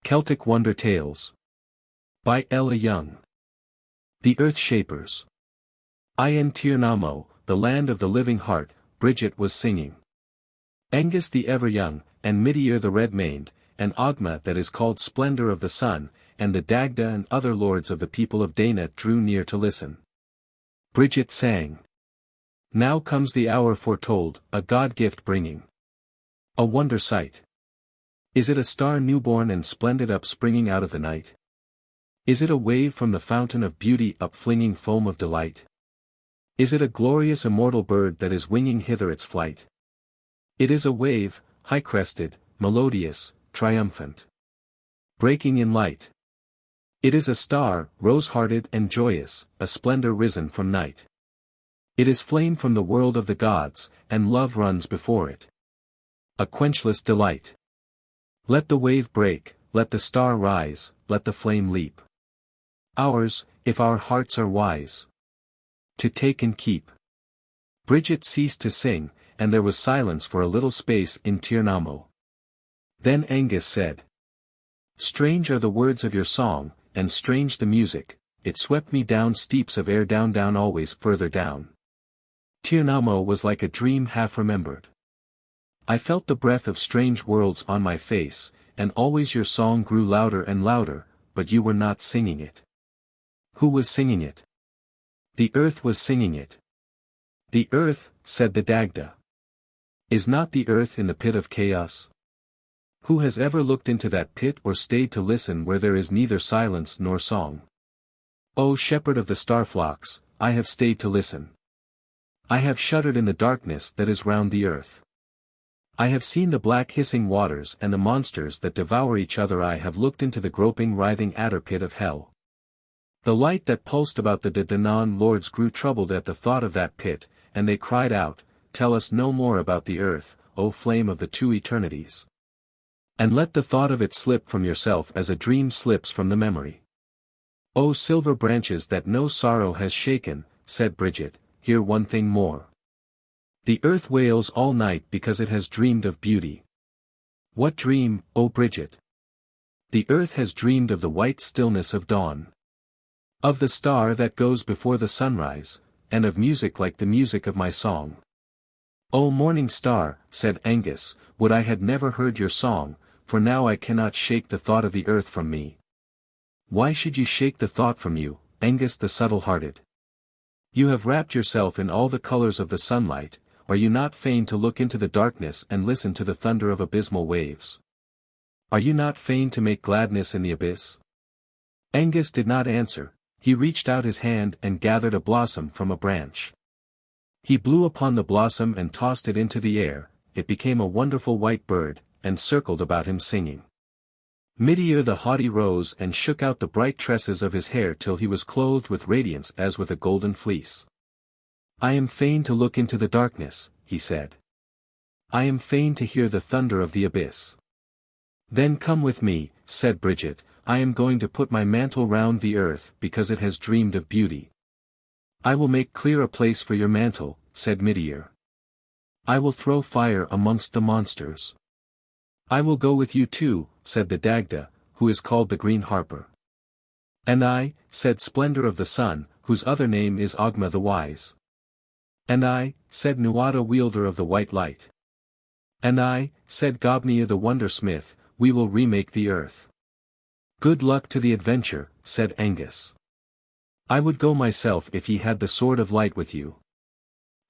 Celtic Wonder Tales. By Ella Young. The Earth Shapers. In Tir Namo, the land of the living heart, Bridget was singing. Angus the ever-young, and Midir the red-maned, and Ogma that is called Splendor of the Sun, and the Dagda and other lords of the people of Dana drew near to listen. Bridget sang. Now comes the hour foretold, a god-gift bringing. A wonder sight. Is it a star newborn and splendid upspringing out of the night? Is it a wave from the fountain of beauty upflinging foam of delight? Is it a glorious immortal bird that is winging hither its flight? It is a wave, high-crested, melodious, triumphant, breaking in light. It is a star, rose-hearted and joyous, a splendor risen from night. It is flame from the world of the gods, and love runs before it. A quenchless delight. Let the wave break, let the star rise, let the flame leap. Ours, if our hearts are wise. To take and keep. Bridget ceased to sing, and there was silence for a little space in Tir Namo. Then Angus said. Strange are the words of your song, and strange the music, it swept me down steeps of air down always further down. Tir Namo was like a dream half remembered. I felt the breath of strange worlds on my face, and always your song grew louder and louder, but you were not singing it. Who was singing it? The earth was singing it. The earth, said the Dagda. Is not the earth in the pit of chaos? Who has ever looked into that pit or stayed to listen where there is neither silence nor song? O shepherd of the starflocks, I have stayed to listen. I have shuddered in the darkness that is round the earth. I have seen the black hissing waters and the monsters that devour each other. I have looked into the groping writhing adder pit of hell. The light that pulsed about the Danann lords grew troubled at the thought of that pit, and they cried out, Tell us no more about the earth, O flame of the two eternities. And let the thought of it slip from yourself as a dream slips from the memory. O silver branches that no sorrow has shaken, said Bridget, hear one thing more. The earth wails all night because it has dreamed of beauty. What dream, O Bridget? The earth has dreamed of the white stillness of dawn. Of the star that goes before the sunrise, and of music like the music of my song. O morning star, said Angus, would I had never heard your song, for now I cannot shake the thought of the earth from me. Why should you shake the thought from you, Angus the subtle-hearted? You have wrapped yourself in all the colors of the sunlight. Are you not fain to look into the darkness and listen to the thunder of abysmal waves? Are you not fain to make gladness in the abyss? Angus did not answer, he reached out his hand and gathered a blossom from a branch. He blew upon the blossom and tossed it into the air, it became a wonderful white bird, and circled about him singing. Midir the haughty rose and shook out the bright tresses of his hair till he was clothed with radiance as with a golden fleece. I am fain to look into the darkness, he said. I am fain to hear the thunder of the abyss. Then come with me, said Bridget, I am going to put my mantle round the earth because it has dreamed of beauty. I will make clear a place for your mantle, said Midir. I will throw fire amongst the monsters. I will go with you too, said the Dagda, who is called the Green Harper. And I, said Splendor of the Sun, whose other name is Ogma the Wise. And I, said Nuada wielder of the white light. And I, said Gobhaun the wondersmith, we will remake the earth. Good luck to the adventure, said Angus. I would go myself if ye had the sword of light with you.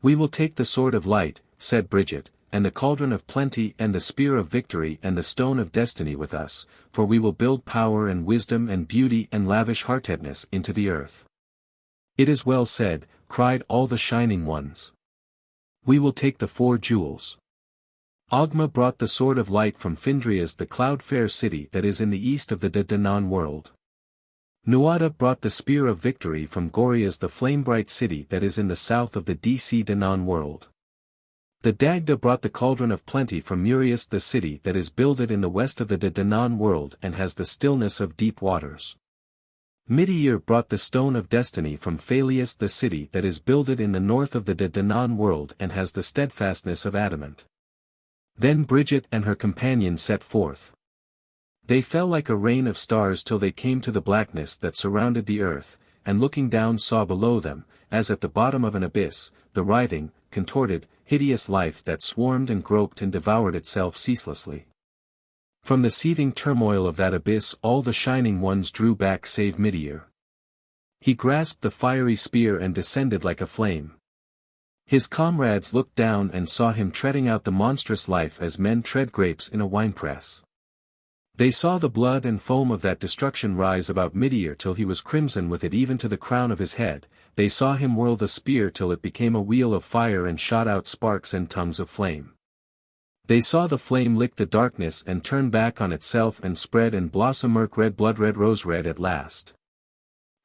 We will take the sword of light, said Bridget, and the cauldron of plenty and the spear of victory and the stone of destiny with us, for we will build power and wisdom and beauty and lavish heartedness into the earth. It is well said, cried all the shining ones. We will take the 4 jewels. Ogma brought the sword of light from Findria's the cloud-fair city that is in the east of the Danann world. Nuada brought the spear of victory from Goria's the flame-bright city that is in the south of the DC Danann world. The Dagda brought the cauldron of plenty from Murias the city that is builded in the west of the Danann world and has the stillness of deep waters. Midir brought the stone of destiny from Phalius the city that is builded in the north of the Danann world and has the steadfastness of adamant. Then Bridget and her companion set forth. They fell like a rain of stars till they came to the blackness that surrounded the earth, and looking down saw below them, as at the bottom of an abyss, the writhing, contorted, hideous life that swarmed and groped and devoured itself ceaselessly. From the seething turmoil of that abyss all the shining ones drew back save Midir. He grasped the fiery spear and descended like a flame. His comrades looked down and saw him treading out the monstrous life as men tread grapes in a winepress. They saw the blood and foam of that destruction rise about Midir till he was crimson with it even to the crown of his head. They saw him whirl the spear till it became a wheel of fire and shot out sparks and tongues of flame. They saw the flame lick the darkness and turn back on itself and spread and blossom murk red blood red rose red at last.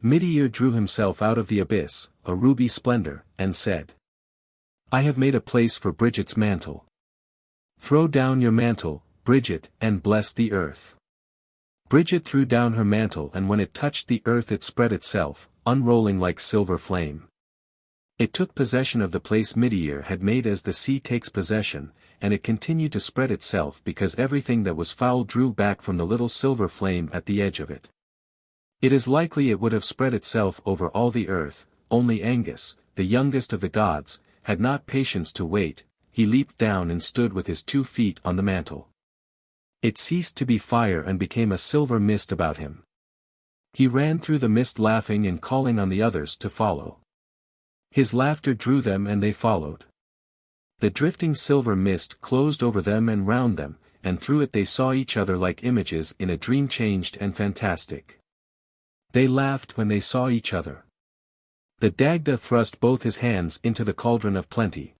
Midir drew himself out of the abyss, a ruby splendor, and said, "I have made a place for Bridget's mantle. Throw down your mantle, Bridget, and bless the earth." Bridget threw down her mantle and when it touched the earth it spread itself, unrolling like silver flame. It took possession of the place Midir had made as the sea takes possession, and it continued to spread itself because everything that was foul drew back from the little silver flame at the edge of it. It is likely it would have spread itself over all the earth, only Angus, the youngest of the gods, had not patience to wait. He leaped down and stood with his 2 feet on the mantle. It ceased to be fire and became a silver mist about him. He ran through the mist laughing and calling on the others to follow. His laughter drew them and they followed. The drifting silver mist closed over them and round them, and through it they saw each other like images in a dream changed and fantastic. They laughed when they saw each other. The Dagda thrust both his hands into the cauldron of plenty.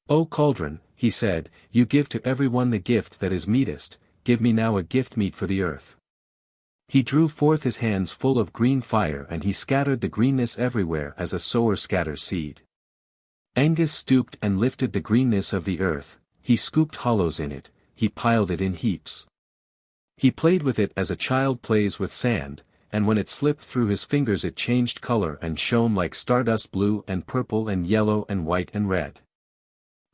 "O cauldron," he said, "you give to everyone the gift that is meetest, give me now a gift meet for the earth." He drew forth his hands full of green fire and he scattered the greenness everywhere as a sower scatters seed. Angus stooped and lifted the greenness of the earth, he scooped hollows in it, he piled it in heaps. He played with it as a child plays with sand, and when it slipped through his fingers it changed color and shone like stardust blue and purple and yellow and white and red.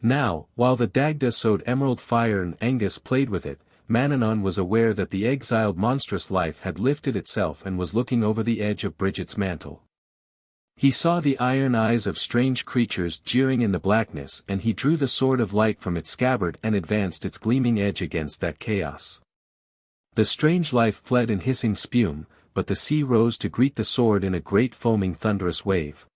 Now, while the Dagda sowed emerald fire and Angus played with it, Manannán was aware that the exiled monstrous life had lifted itself and was looking over the edge of Bridget's mantle. He saw the iron eyes of strange creatures jeering in the blackness and he drew the sword of light from its scabbard and advanced its gleaming edge against that chaos. The strange life fled in hissing spume, but the sea rose to greet the sword in a great foaming thunderous wave.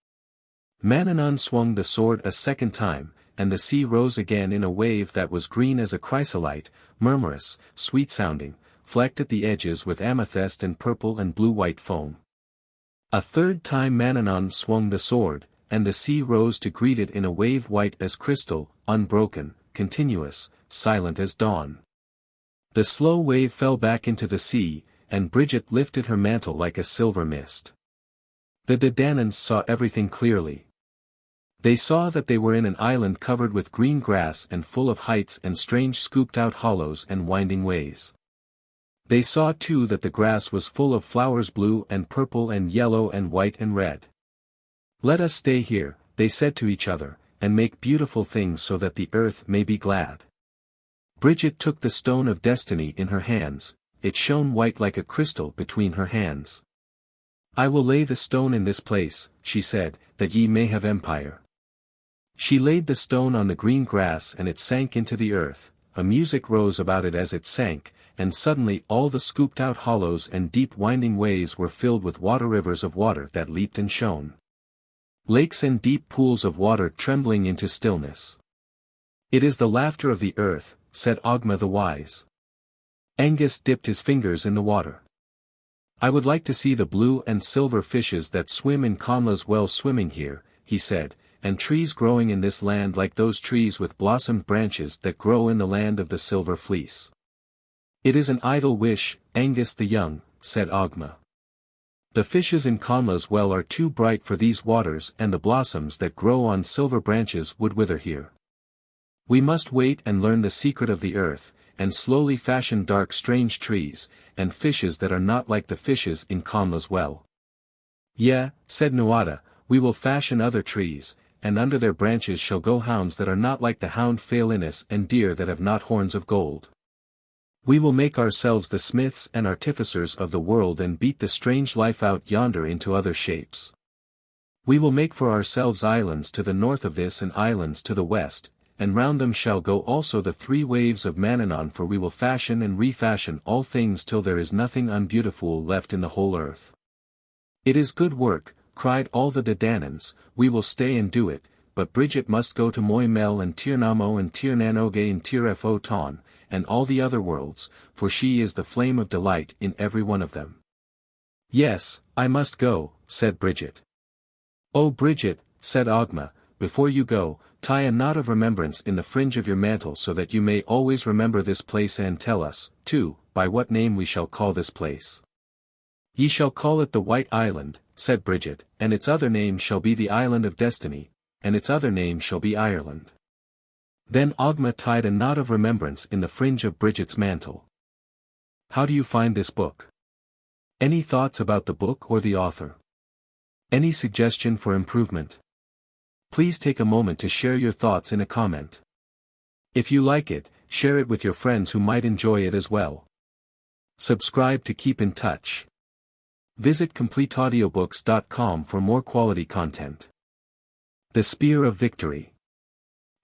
Manannán swung the sword a second time, and the sea rose again in a wave that was green as a chrysolite, murmurous, sweet-sounding, flecked at the edges with amethyst and purple and blue-white foam. A third time Manannán swung the sword, and the sea rose to greet it in a wave white as crystal, unbroken, continuous, silent as dawn. The slow wave fell back into the sea, and Bridget lifted her mantle like a silver mist. The Dadanans saw everything clearly. They saw that they were in an island covered with green grass and full of heights and strange scooped-out hollows and winding ways. They saw too that the grass was full of flowers blue and purple and yellow and white and red. "Let us stay here," they said to each other, "and make beautiful things so that the earth may be glad." Bridget took the stone of destiny in her hands, it shone white like a crystal between her hands. "I will lay the stone in this place," she said, "that ye may have empire." She laid the stone on the green grass and it sank into the earth, a music rose about it as it sank, and suddenly all the scooped-out hollows and deep winding ways were filled with water rivers of water that leaped and shone. Lakes and deep pools of water trembling into stillness. "It is the laughter of the earth," said Ogma the wise. Angus dipped his fingers in the water. "I would like to see the blue and silver fishes that swim in Conla's well swimming here," he said, "and trees growing in this land like those trees with blossomed branches that grow in the land of the silver fleece." "It is an idle wish, Angus the young," said Ogma. "The fishes in Conla's well are too bright for these waters and the blossoms that grow on silver branches would wither here. We must wait and learn the secret of the earth, and slowly fashion dark strange trees, and fishes that are not like the fishes in Conla's well." "Yeah," said Nuada, "we will fashion other trees, and under their branches shall go hounds that are not like the hound Phaelinus and deer that have not horns of gold." We will make ourselves the smiths and artificers of the world and beat the strange life out yonder into other shapes. We will make for ourselves islands to the north of this and islands to the west, and round them shall go also the 3 waves of Manannan, for we will fashion and refashion all things till there is nothing unbeautiful left in the whole earth. It is good work, cried all the Dadanans, we will stay and do it, but Bridget must go to Moimel and Tirnamo and Tirnanoge and Tirfo Ton, and all the other worlds, for she is the flame of delight in every one of them. Yes, I must go, said Bridget. Oh Bridget, said Ogma, before you go, tie a knot of remembrance in the fringe of your mantle so that you may always remember this place and tell us, too, by what name we shall call this place. Ye shall call it the White Island, said Bridget, and its other name shall be the Island of Destiny, and its other name shall be Ireland. Then Ogma tied a knot of remembrance in the fringe of Bridget's mantle. How do you find this book? Any thoughts about the book or the author? Any suggestion for improvement? Please take a moment to share your thoughts in a comment. If you like it, share it with your friends who might enjoy it as well. Subscribe to keep in touch. Visit CompleteAudiobooks.com for more quality content. The Spear of Victory.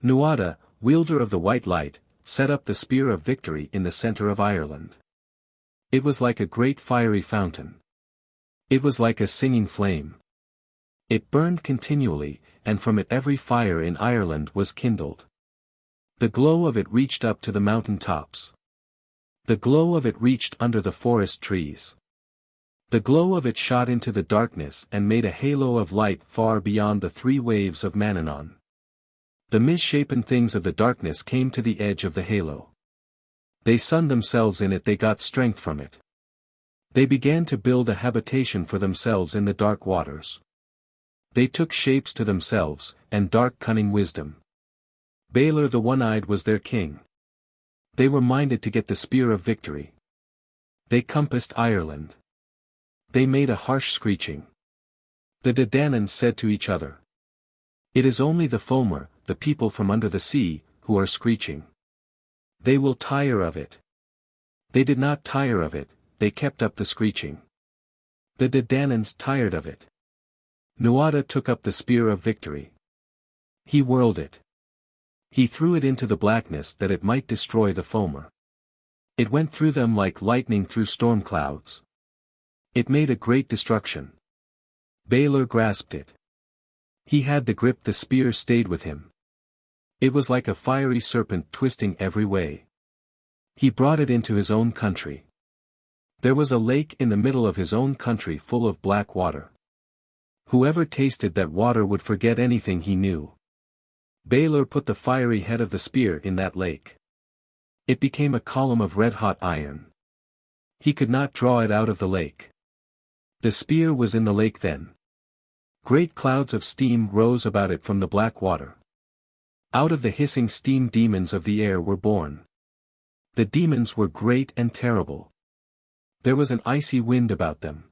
Nuada, wielder of the White Light, set up the Spear of Victory in the center of Ireland. It was like a great fiery fountain. It was like a singing flame. It burned continually, and from it every fire in Ireland was kindled. The glow of it reached up to the mountain tops. The glow of it reached under the forest trees. The glow of it shot into the darkness and made a halo of light far beyond the 3 waves of Manannan. The misshapen things of the darkness came to the edge of the halo. They sunned themselves in it, they got strength from it. They began to build a habitation for themselves in the dark waters. They took shapes to themselves, and dark cunning wisdom. Balor the One-Eyed was their king. They were minded to get the Spear of Victory. They compassed Ireland. They made a harsh screeching. The Dadanans said to each other, "It is only the Fomer, the people from under the sea, who are screeching. They will tire of it." They did not tire of it, they kept up the screeching. The Dadanans tired of it. Nuada took up the Spear of Victory. He whirled it. He threw it into the blackness that it might destroy the Fomer. It went through them like lightning through storm clouds. It made a great destruction. Balor grasped it. He had the grip, the spear stayed with him. It was like a fiery serpent twisting every way. He brought it into his own country. There was a lake in the middle of his own country full of black water. Whoever tasted that water would forget anything he knew. Balor put the fiery head of the spear in that lake. It became a column of red-hot iron. He could not draw it out of the lake. The spear was in the lake then. Great clouds of steam rose about it from the black water. Out of the hissing steam demons of the air were born. The demons were great and terrible. There was an icy wind about them.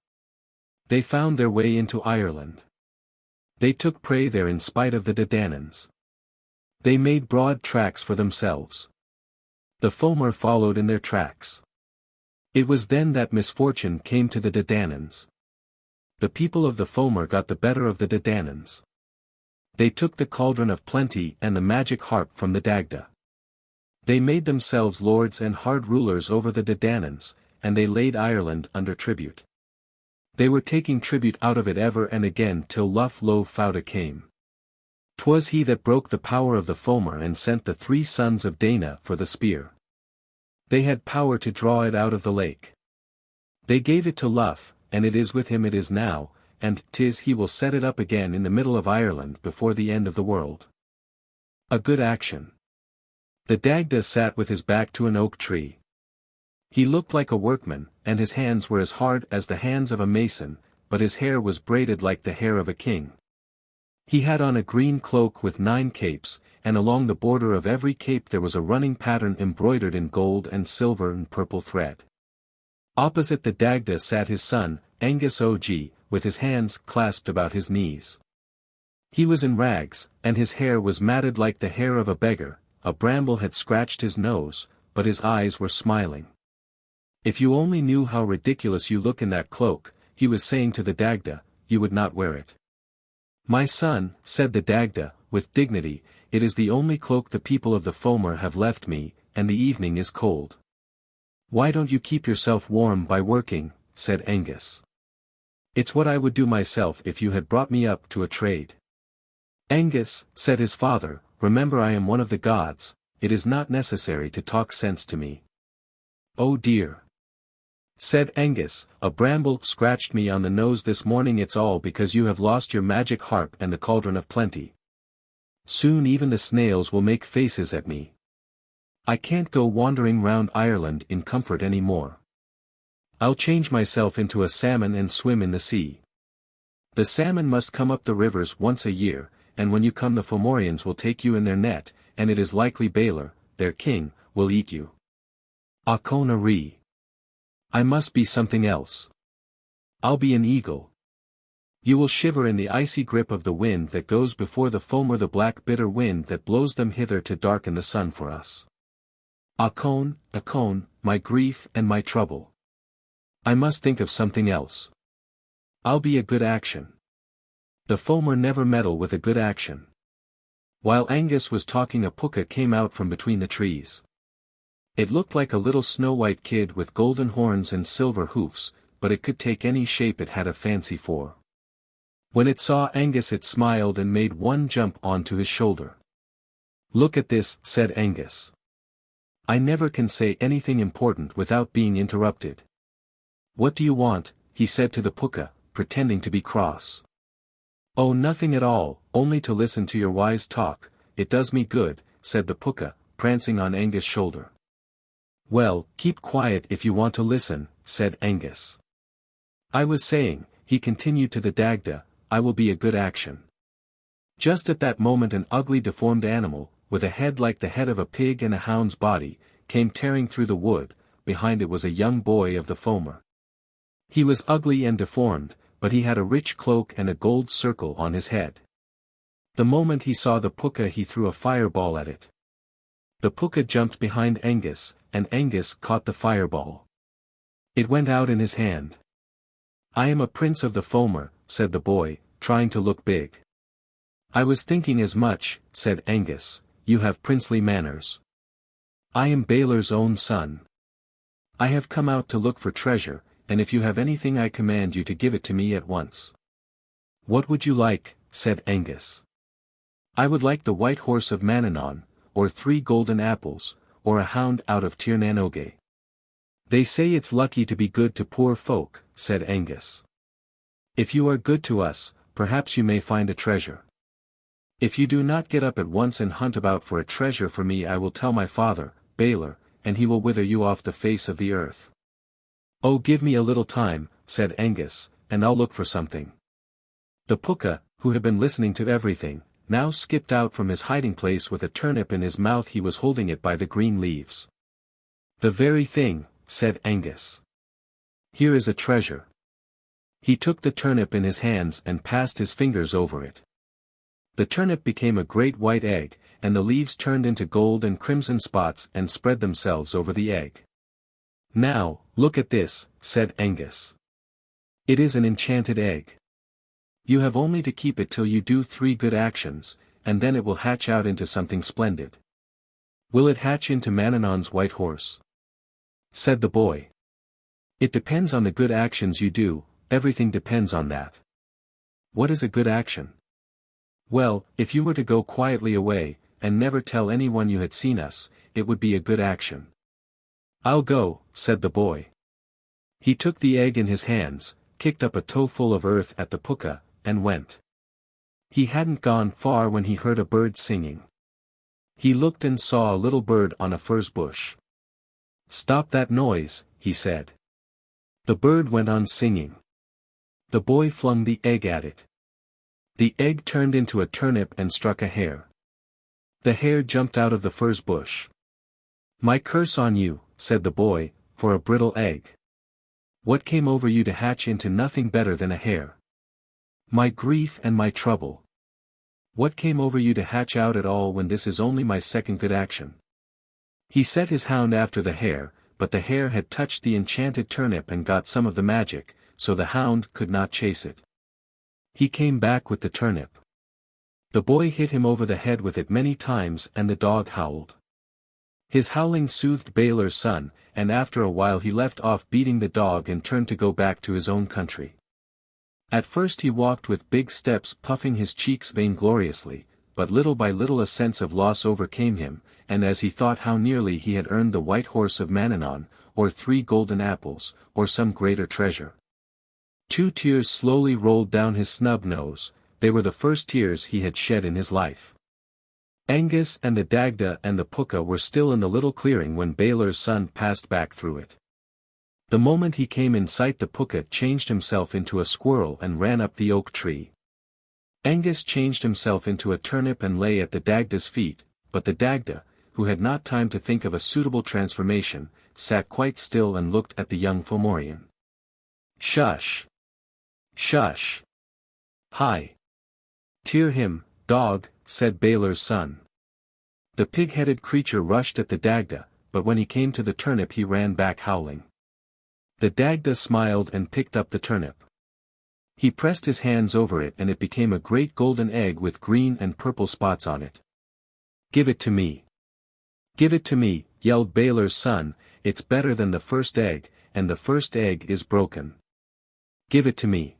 They found their way into Ireland. They took prey there in spite of the Dadanans. They made broad tracks for themselves. The Fomer followed in their tracks. It was then that misfortune came to the Dadanans. The people of the Fomer got the better of the Dadanans. They took the cauldron of plenty and the magic harp from the Dagda. They made themselves lords and hard rulers over the Dadanans, and they laid Ireland under tribute. They were taking tribute out of it ever and again till Lugh Lo Fouda came. 'Twas he that broke the power of the Fomer and sent the 3 sons of Dana for the spear. They had power to draw it out of the lake. They gave it to Lugh, and it is with him it is now, and 'tis he will set it up again in the middle of Ireland before the end of the world. A good action. The Dagda sat with his back to an oak tree. He looked like a workman, and his hands were as hard as the hands of a mason, but his hair was braided like the hair of a king. He had on a green cloak with 9 capes, and along the border of every cape there was a running pattern embroidered in gold and silver and purple thread. Opposite the Dagda sat his son, Angus Og, with his hands clasped about his knees. He was in rags, and his hair was matted like the hair of a beggar. A bramble had scratched his nose, but his eyes were smiling. If you only knew how ridiculous you look in that cloak, he was saying to the Dagda, you would not wear it. My son, said the Dagda, with dignity, it is the only cloak the people of the Fomor have left me, and the evening is cold. Why don't you keep yourself warm by working, said Angus. It's what I would do myself if you had brought me up to a trade. Angus, said his father, remember I am one of the gods, it is not necessary to talk sense to me. Oh dear, said Angus, a bramble scratched me on the nose this morning. It's all because you have lost your magic harp and the cauldron of plenty. Soon even the snails will make faces at me. I can't go wandering round Ireland in comfort any more. I'll change myself into a salmon and swim in the sea. The salmon must come up the rivers once a year, and when you come the Fomorians will take you in their net, and it is likely Balor, their king, will eat you. Ah Conary. I must be something else. I'll be an eagle. You will shiver in the icy grip of the wind that goes before the Fomor, the black bitter wind that blows them hither to darken the sun for us. Acon, my grief and my trouble. I must think of something else. I'll be a good action. The Fomor never meddle with a good action. While Angus was talking, a puka came out from between the trees. It looked like a little snow-white kid with golden horns and silver hoofs, but it could take any shape it had a fancy for. When it saw Angus it smiled and made one jump onto his shoulder. Look at this, said Angus. I never can say anything important without being interrupted. What do you want? He said to the puka, pretending to be cross. Oh, nothing at all, only to listen to your wise talk, it does me good, said the puka, prancing on Angus' shoulder. Well, keep quiet if you want to listen, said Angus. I was saying, he continued to the Dagda, I will be a good action. Just at that moment an ugly deformed animal, with a head like the head of a pig and a hound's body, came tearing through the wood. Behind it was a young boy of the Fomor. He was ugly and deformed, but he had a rich cloak and a gold circle on his head. The moment he saw the puka he threw a fireball at it. The puka jumped behind Angus, and Angus caught the fireball. It went out in his hand. I am a prince of the Fomor, said the boy, trying to look big. I was thinking as much, said Angus, you have princely manners. I am Balor's own son. I have come out to look for treasure, and if you have anything I command you to give it to me at once. What would you like? Said Angus. I would like the white horse of Manannán, or 3 golden apples, or a hound out of Tir nan Oge. They say it's lucky to be good to poor folk, said Angus. If you are good to us, perhaps you may find a treasure. If you do not get up at once and hunt about for a treasure for me, I will tell my father, Balor, and he will wither you off the face of the earth. Oh, give me a little time, said Angus, and I'll look for something. The puka, who had been listening to everything, now skipped out from his hiding place with a turnip in his mouth. He was holding it by the green leaves. The very thing, said Angus. Here is a treasure. He took the turnip in his hands and passed his fingers over it. The turnip became a great white egg, and the leaves turned into gold and crimson spots and spread themselves over the egg. Now, look at this, said Angus. It is an enchanted egg. You have only to keep it till you do 3 good actions, and then it will hatch out into something splendid. Will it hatch into Manannán's white horse? Said the boy. It depends on the good actions you do, everything depends on that. What is a good action? Well, if you were to go quietly away, and never tell anyone you had seen us, it would be a good action. I'll go, said the boy. He took the egg in his hands, kicked up a toe full of earth at the puka, and went. He hadn't gone far when he heard a bird singing. He looked and saw a little bird on a furze bush. Stop that noise, he said. The bird went on singing. The boy flung the egg at it. The egg turned into a turnip and struck a hare. The hare jumped out of the furze bush. My curse on you, said the boy, for a brittle egg. What came over you to hatch into nothing better than a hare? My grief and my trouble. What came over you to hatch out at all when this is only my second good action? He set his hound after the hare, but the hare had touched the enchanted turnip and got some of the magic, so the hound could not chase it. He came back with the turnip. The boy hit him over the head with it many times and the dog howled. His howling soothed Balor's son, and after a while he left off beating the dog and turned to go back to his own country. At first he walked with big steps, puffing his cheeks vaingloriously, but little by little a sense of loss overcame him, and as he thought how nearly he had earned the white horse of Manannán, or 3 golden apples, or some greater treasure. 2 tears slowly rolled down his snub nose. They were the first tears he had shed in his life. Angus and the Dagda and the Pukka were still in the little clearing when Balor's son passed back through it. The moment he came in sight, the Pukka changed himself into a squirrel and ran up the oak tree. Angus changed himself into a turnip and lay at the Dagda's feet, but the Dagda, who had not time to think of a suitable transformation, sat quite still and looked at the young Fomorian. "Shush! Shush! Hi! Tear him, dog," said Balor's son. The pig-headed creature rushed at the Dagda, but when he came to the turnip he ran back howling. The Dagda smiled and picked up the turnip. He pressed his hands over it and it became a great golden egg with green and purple spots on it. "Give it to me! Give it to me!" yelled Balor's son. "It's better than the first egg, and the first egg is broken. Give it to me!"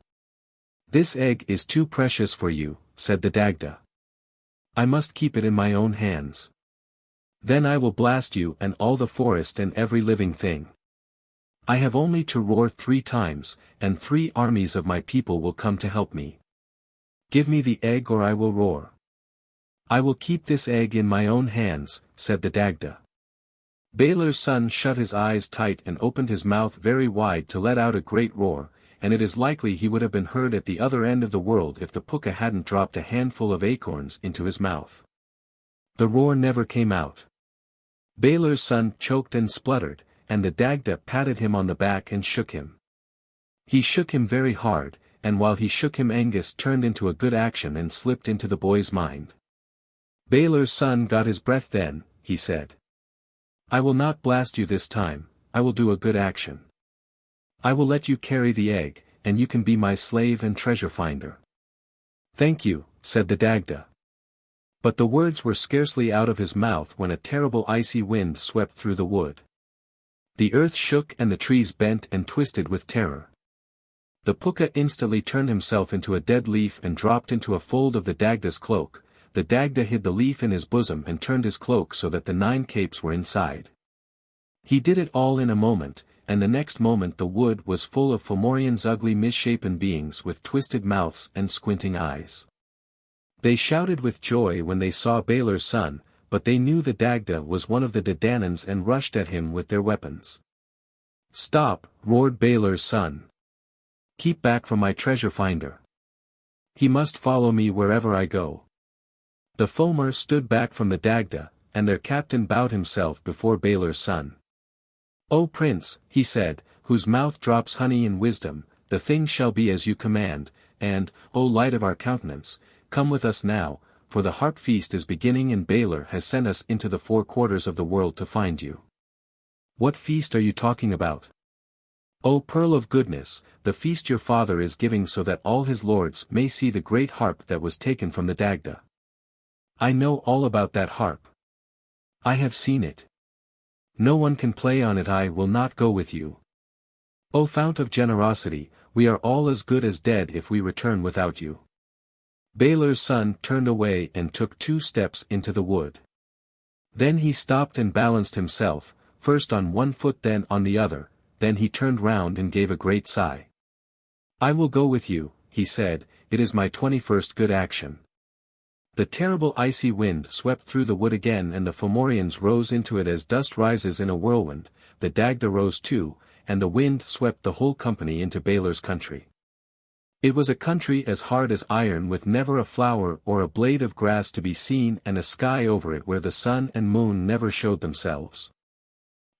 "This egg is too precious for you," said the Dagda. "I must keep it in my own hands. Then I will blast you and all the forest and every living thing. I have only to roar 3 times, and 3 armies of my people will come to help me. Give me the egg or I will roar." "I will keep this egg in my own hands," said the Dagda. Balor's son shut his eyes tight and opened his mouth very wide to let out a great roar, and it is likely he would have been heard at the other end of the world if the Pukka hadn't dropped a handful of acorns into his mouth. The roar never came out. Balor's son choked and spluttered, and the Dagda patted him on the back and shook him. He shook him very hard, and while he shook him Angus turned into a good action and slipped into the boy's mind. Balor's son got his breath then, he said. "I will not blast you this time, I will do a good action. I will let you carry the egg, and you can be my slave and treasure finder." "Thank you," said the Dagda. But the words were scarcely out of his mouth when a terrible icy wind swept through the wood. The earth shook and the trees bent and twisted with terror. The Pukka instantly turned himself into a dead leaf and dropped into a fold of the Dagda's cloak. The Dagda hid the leaf in his bosom and turned his cloak so that the 9 capes were inside. He did it all in a moment, and the next moment the wood was full of Fomorian's ugly misshapen beings with twisted mouths and squinting eyes. They shouted with joy when they saw Balor's son, but they knew the Dagda was one of the Dadanans and rushed at him with their weapons. "Stop!" roared Balor's son. "Keep back from my treasure finder. He must follow me wherever I go." The Fomor stood back from the Dagda, and their captain bowed himself before Balor's son. "O Prince," he said, "whose mouth drops honey and wisdom, the thing shall be as you command, and, O light of our countenance, come with us now, for the harp feast is beginning and Balor has sent us into the 4 quarters of the world to find you." "What feast are you talking about?" "O pearl of goodness, the feast your father is giving so that all his lords may see the great harp that was taken from the Dagda." "I know all about that harp. I have seen it. No one can play on it. I will not go with you. O fount of generosity, we are all as good as dead if we return without you." Balor's son turned away and took 2 steps into the wood. Then he stopped and balanced himself, first on one foot then on the other, then he turned round and gave a great sigh. "I will go with you," he said, "it is my 21st good action." The terrible icy wind swept through the wood again and the Fomorians rose into it as dust rises in a whirlwind. The Dagda rose too, and the wind swept the whole company into Balor's country. It was a country as hard as iron with never a flower or a blade of grass to be seen and a sky over it where the sun and moon never showed themselves.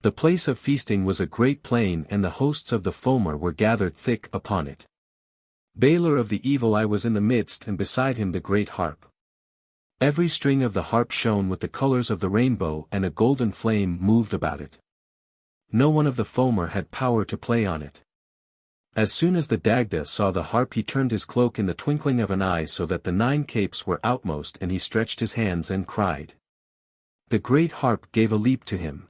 The place of feasting was a great plain and the hosts of the Fomor were gathered thick upon it. Balor of the Evil Eye was in the midst and beside him the great harp. Every string of the harp shone with the colors of the rainbow and a golden flame moved about it. No one of the Fomor had power to play on it. As soon as the Dagda saw the harp he turned his cloak in the twinkling of an eye so that the 9 capes were outmost and he stretched his hands and cried. The great harp gave a leap to him.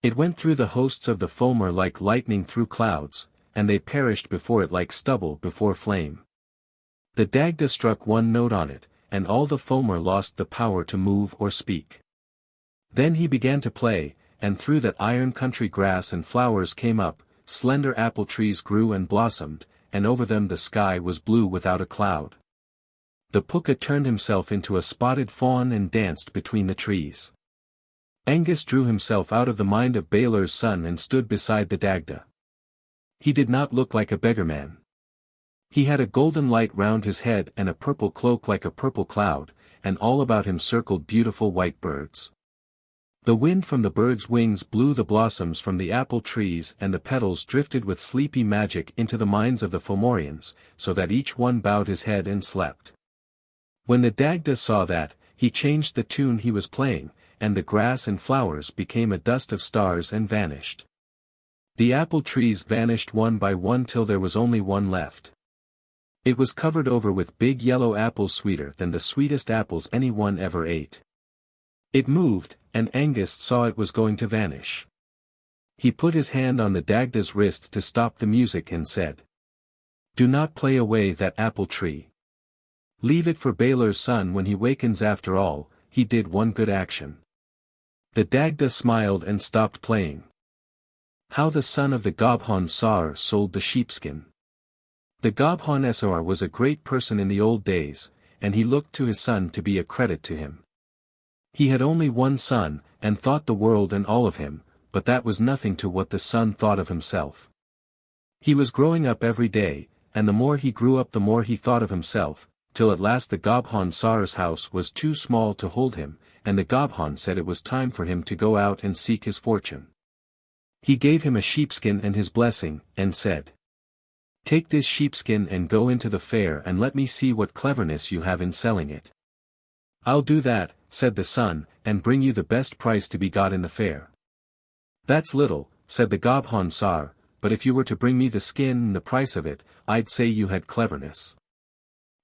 It went through the hosts of the Fomor like lightning through clouds, and they perished before it like stubble before flame. The Dagda struck one note on it, and all the Fomor lost the power to move or speak. Then he began to play, and through that iron country grass and flowers came up, slender apple trees grew and blossomed, and over them the sky was blue without a cloud. The Pukka turned himself into a spotted fawn and danced between the trees. Angus drew himself out of the mind of Balor's son and stood beside the Dagda. He did not look like a beggarman. He had a golden light round his head and a purple cloak like a purple cloud, and all about him circled beautiful white birds. The wind from the birds' wings blew the blossoms from the apple trees and the petals drifted with sleepy magic into the minds of the Fomorians, so that each one bowed his head and slept. When the Dagda saw that, he changed the tune he was playing, and the grass and flowers became a dust of stars and vanished. The apple trees vanished one by one till there was only one left. It was covered over with big yellow apples sweeter than the sweetest apples anyone ever ate. It moved, and Angus saw it was going to vanish. He put his hand on the Dagda's wrist to stop the music and said, "Do not play away that apple tree. Leave it for Balor's son when he wakens. After all, he did one good action." The Dagda smiled and stopped playing. How the son of the Gobhaun Saor sold the sheepskin. The Gobhaun Saor was a great person in the old days, and he looked to his son to be a credit to him. He had only one son, and thought the world and all of him, but that was nothing to what the son thought of himself. He was growing up every day, and the more he grew up the more he thought of himself, till at last the Gobhaun Saor's house was too small to hold him, and the Gobhaun said it was time for him to go out and seek his fortune. He gave him a sheepskin and his blessing, and said, "Take this sheepskin and go into the fair and let me see what cleverness you have in selling it." "I'll do that," said the son, "and bring you the best price to be got in the fair." "That's little," said the Gobhaun Saor, "but if you were to bring me the skin and the price of it, I'd say you had cleverness."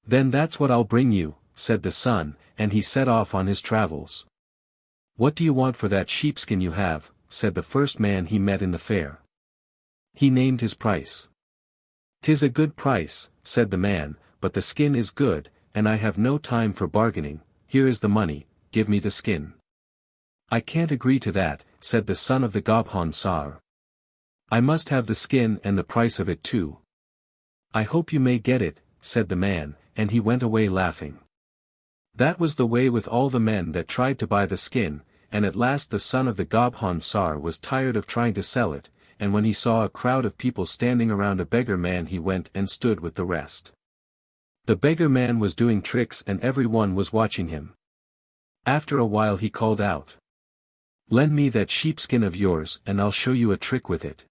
"Then that's what I'll bring you," said the son, and he set off on his travels. "What do you want for that sheepskin you have?" said the first man he met in the fair. He named his price. "'Tis a good price," said the man, "but the skin is good, and I have no time for bargaining. Here is the money, give me the skin." "I can't agree to that," said the son of the Gobhaun Saor. "I must have the skin and the price of it too." "I hope you may get it," said the man, and he went away laughing. That was the way with all the men that tried to buy the skin, and at last the son of the Gobhaun Saor was tired of trying to sell it, and when he saw a crowd of people standing around a beggar man he went and stood with the rest. The beggar man was doing tricks and everyone was watching him. After a while he called out, "Lend me that sheepskin of yours and I'll show you a trick with it."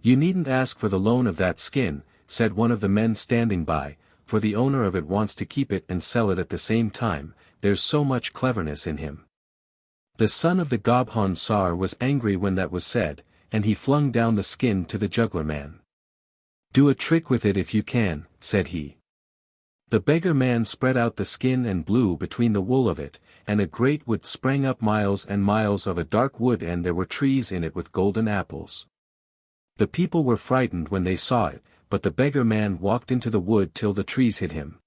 "You needn't ask for the loan of that skin," said one of the men standing by, "for the owner of it wants to keep it and sell it at the same time, there's so much cleverness in him." The son of the Gobhaun Saor was angry when that was said, and he flung down the skin to the juggler man. "Do a trick with it if you can," said he. The beggar man spread out the skin and blew between the wool of it, and a great wood sprang up, miles and miles of a dark wood, and there were trees in it with golden apples. The people were frightened when they saw it, but the beggar man walked into the wood till the trees hid him.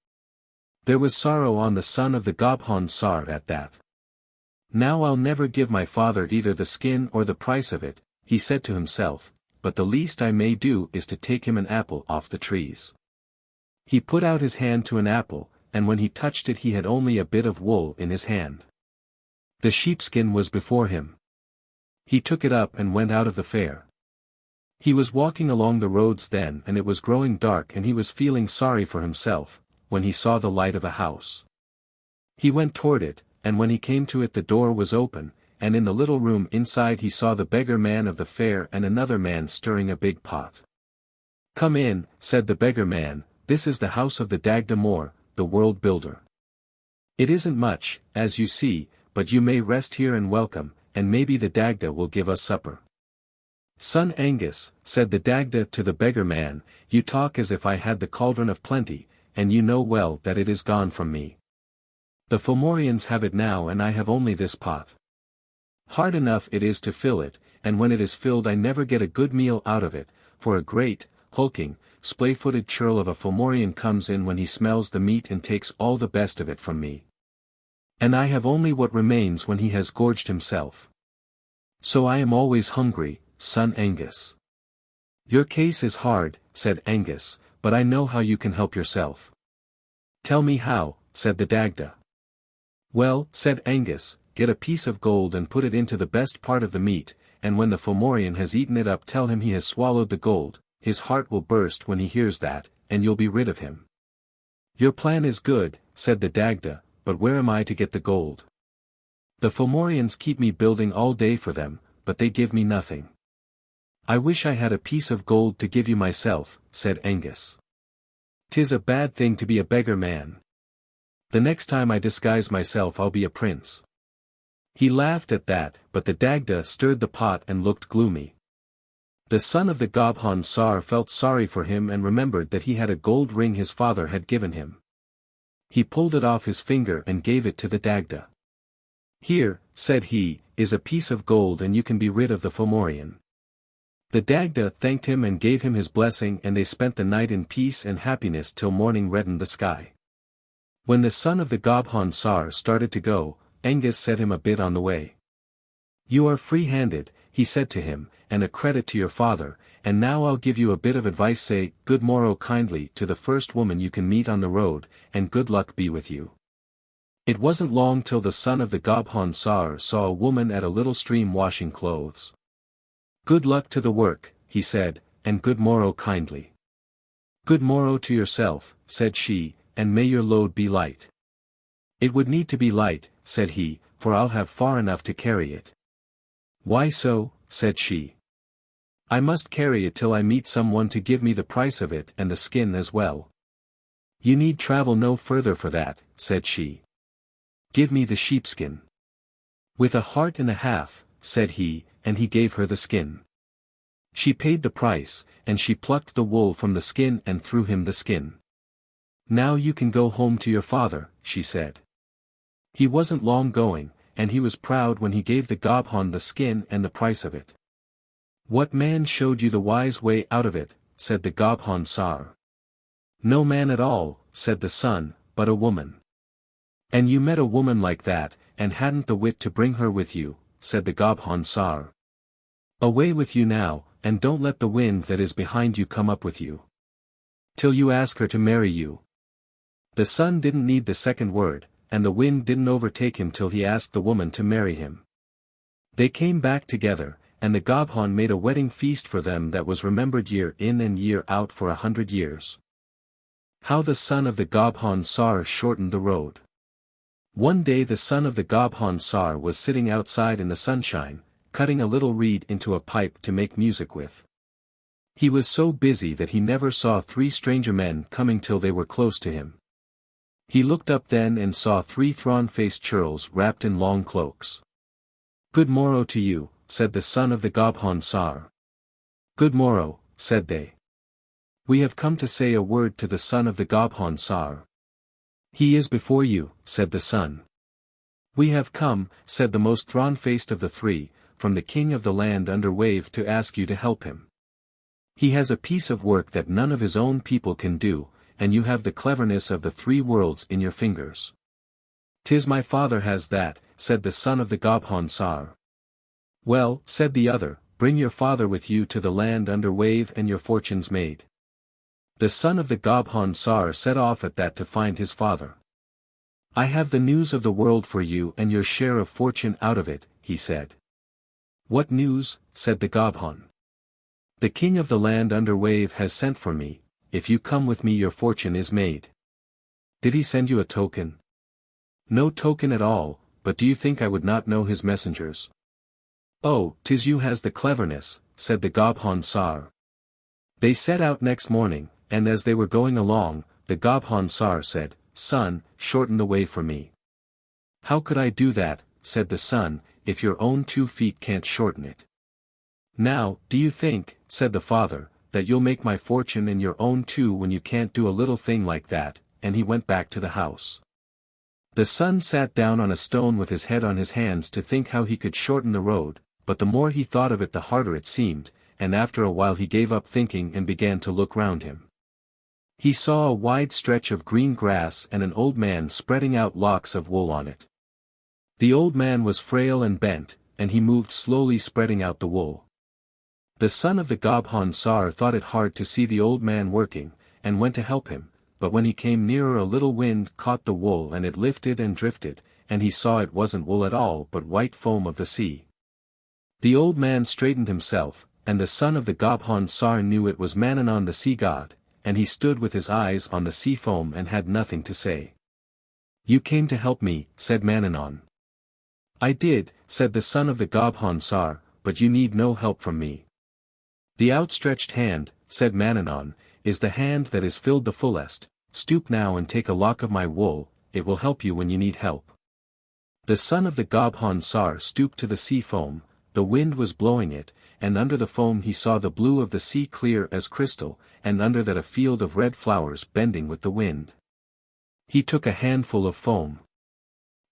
There was sorrow on the son of the Gobhaun Saor at that. "Now I'll never give my father either the skin or the price of it," he said to himself, "but the least I may do is to take him an apple off the trees." He put out his hand to an apple, and when he touched it he had only a bit of wool in his hand. The sheepskin was before him. He took it up and went out of the fair. He was walking along the roads then, and it was growing dark, and he was feeling sorry for himself, when he saw the light of a house. He went toward it, and when he came to it the door was open, and in the little room inside he saw the beggar man of the fair and another man stirring a big pot. "Come in," said the beggar man, "this is the house of the Dagda Mor, the world builder. It isn't much, as you see, but you may rest here and welcome, and maybe the Dagda will give us supper." Son Angus, said the Dagda to the beggar man, you talk as if I had the cauldron of plenty, and you know well that it is gone from me. The Fomorians have it now and I have only this pot. Hard enough it is to fill it, and when it is filled I never get a good meal out of it, for a great, hulking, splay-footed churl of a Fomorian comes in when he smells the meat and takes all the best of it from me. And I have only what remains when he has gorged himself. So I am always hungry, son Angus. Your case is hard, said Angus, but I know how you can help yourself. Tell me how, said the Dagda. Well, said Angus, get a piece of gold and put it into the best part of the meat, and when the Fomorian has eaten it up tell him he has swallowed the gold, his heart will burst when he hears that, and you'll be rid of him. Your plan is good, said the Dagda, but where am I to get the gold? The Fomorians keep me building all day for them, but they give me nothing. I wish I had a piece of gold to give you myself, said Angus. 'Tis a bad thing to be a beggar man. The next time I disguise myself I'll be a prince. He laughed at that, but the Dagda stirred the pot and looked gloomy. The son of the Gobhaun Saor felt sorry for him and remembered that he had a gold ring his father had given him. He pulled it off his finger and gave it to the Dagda. Here, said he, is a piece of gold and you can be rid of the Fomorian. The Dagda thanked him and gave him his blessing and they spent the night in peace and happiness till morning reddened the sky. When the son of the Gobhaun Saor started to go, Angus set him a bit on the way. You are free-handed, he said to him, and a credit to your father, and now I'll give you a bit of advice. Say, good morrow kindly to the first woman you can meet on the road, and good luck be with you. It wasn't long till the son of the Gobhaun Saor saw a woman at a little stream washing clothes. Good luck to the work, he said, and good morrow kindly. Good morrow to yourself, said she, and may your load be light. It would need to be light, said he, for I'll have far enough to carry it. Why so, said she. I must carry it till I meet someone to give me the price of it and the skin as well. You need travel no further for that, said she. Give me the sheepskin. With a heart and a half, said he, and he gave her the skin. She paid the price, and she plucked the wool from the skin and threw him the skin. Now you can go home to your father, she said. He wasn't long going, and he was proud when he gave the Gobhaun the skin and the price of it. What man showed you the wise way out of it, said the Gobhaun Saor. No man at all, said the son, but a woman. And you met a woman like that, and hadn't the wit to bring her with you, said the Gobhaun Saor. Away with you now, and don't let the wind that is behind you come up with you. Till you ask her to marry you. The son didn't need the second word, and the wind didn't overtake him till he asked the woman to marry him. They came back together, and the Gobhaun made a wedding feast for them that was remembered year in and year out for 100 years. How the son of the Gobhaun Saor shortened the road. One day the son of the Gobhaun Saor was sitting outside in the sunshine, cutting a little reed into a pipe to make music with. He was so busy that he never saw 3 stranger men coming till they were close to him. He looked up then and saw 3 thrawn-faced churls wrapped in long cloaks. Good morrow to you, said the son of the Gobhaun Saor. Good morrow, said they. We have come to say a word to the son of the Gobhaun Saor. He is before you, said the son. We have come, said the most thrawn-faced of the 3, from the king of the land under wave to ask you to help him. He has a piece of work that none of his own people can do, and you have the cleverness of the 3 worlds in your fingers. 'Tis my father has that, said the son of the Gobhaun Saor. Well, said the other, bring your father with you to the land under wave and your fortune's made. The son of the Gobhaun Saor set off at that to find his father. I have the news of the world for you and your share of fortune out of it, he said. What news, said the Gobhaun. The king of the land under wave has sent for me. If you come with me your fortune is made. Did he send you a token? No token at all, but do you think I would not know his messengers? Oh, 'tis you has the cleverness, said the Gobhaun Saor. They set out next morning, and as they were going along, the Gobhaun Saor said, Son, shorten the way for me. How could I do that, said the son, if your own 2 feet can't shorten it? "Now, do you think," said the father, "that you'll make my fortune and your own too when you can't do a little thing like that?" And he went back to the house. The son sat down on a stone with his head on his hands to think how he could shorten the road, but the more he thought of it the harder it seemed, and after a while he gave up thinking and began to look round him. He saw a wide stretch of green grass and an old man spreading out locks of wool on it. The old man was frail and bent, and he moved slowly spreading out the wool. The son of the Gobhaun Saor thought it hard to see the old man working, and went to help him, but when he came nearer a little wind caught the wool and it lifted and drifted, and he saw it wasn't wool at all but white foam of the sea. The old man straightened himself, and the son of the Gobhaun Saor knew it was Manannán the sea god, and he stood with his eyes on the sea foam and had nothing to say. "You came to help me," said Manannán. "I did," said the son of the Gobhaun Saor, "but you need no help from me." "The outstretched hand," said Manannán, "is the hand that is filled the fullest. Stoop now and take a lock of my wool, it will help you when you need help." The son of the Gobhaun Saor stooped to the sea foam, the wind was blowing it, and under the foam he saw the blue of the sea clear as crystal, and under that a field of red flowers bending with the wind. He took a handful of foam.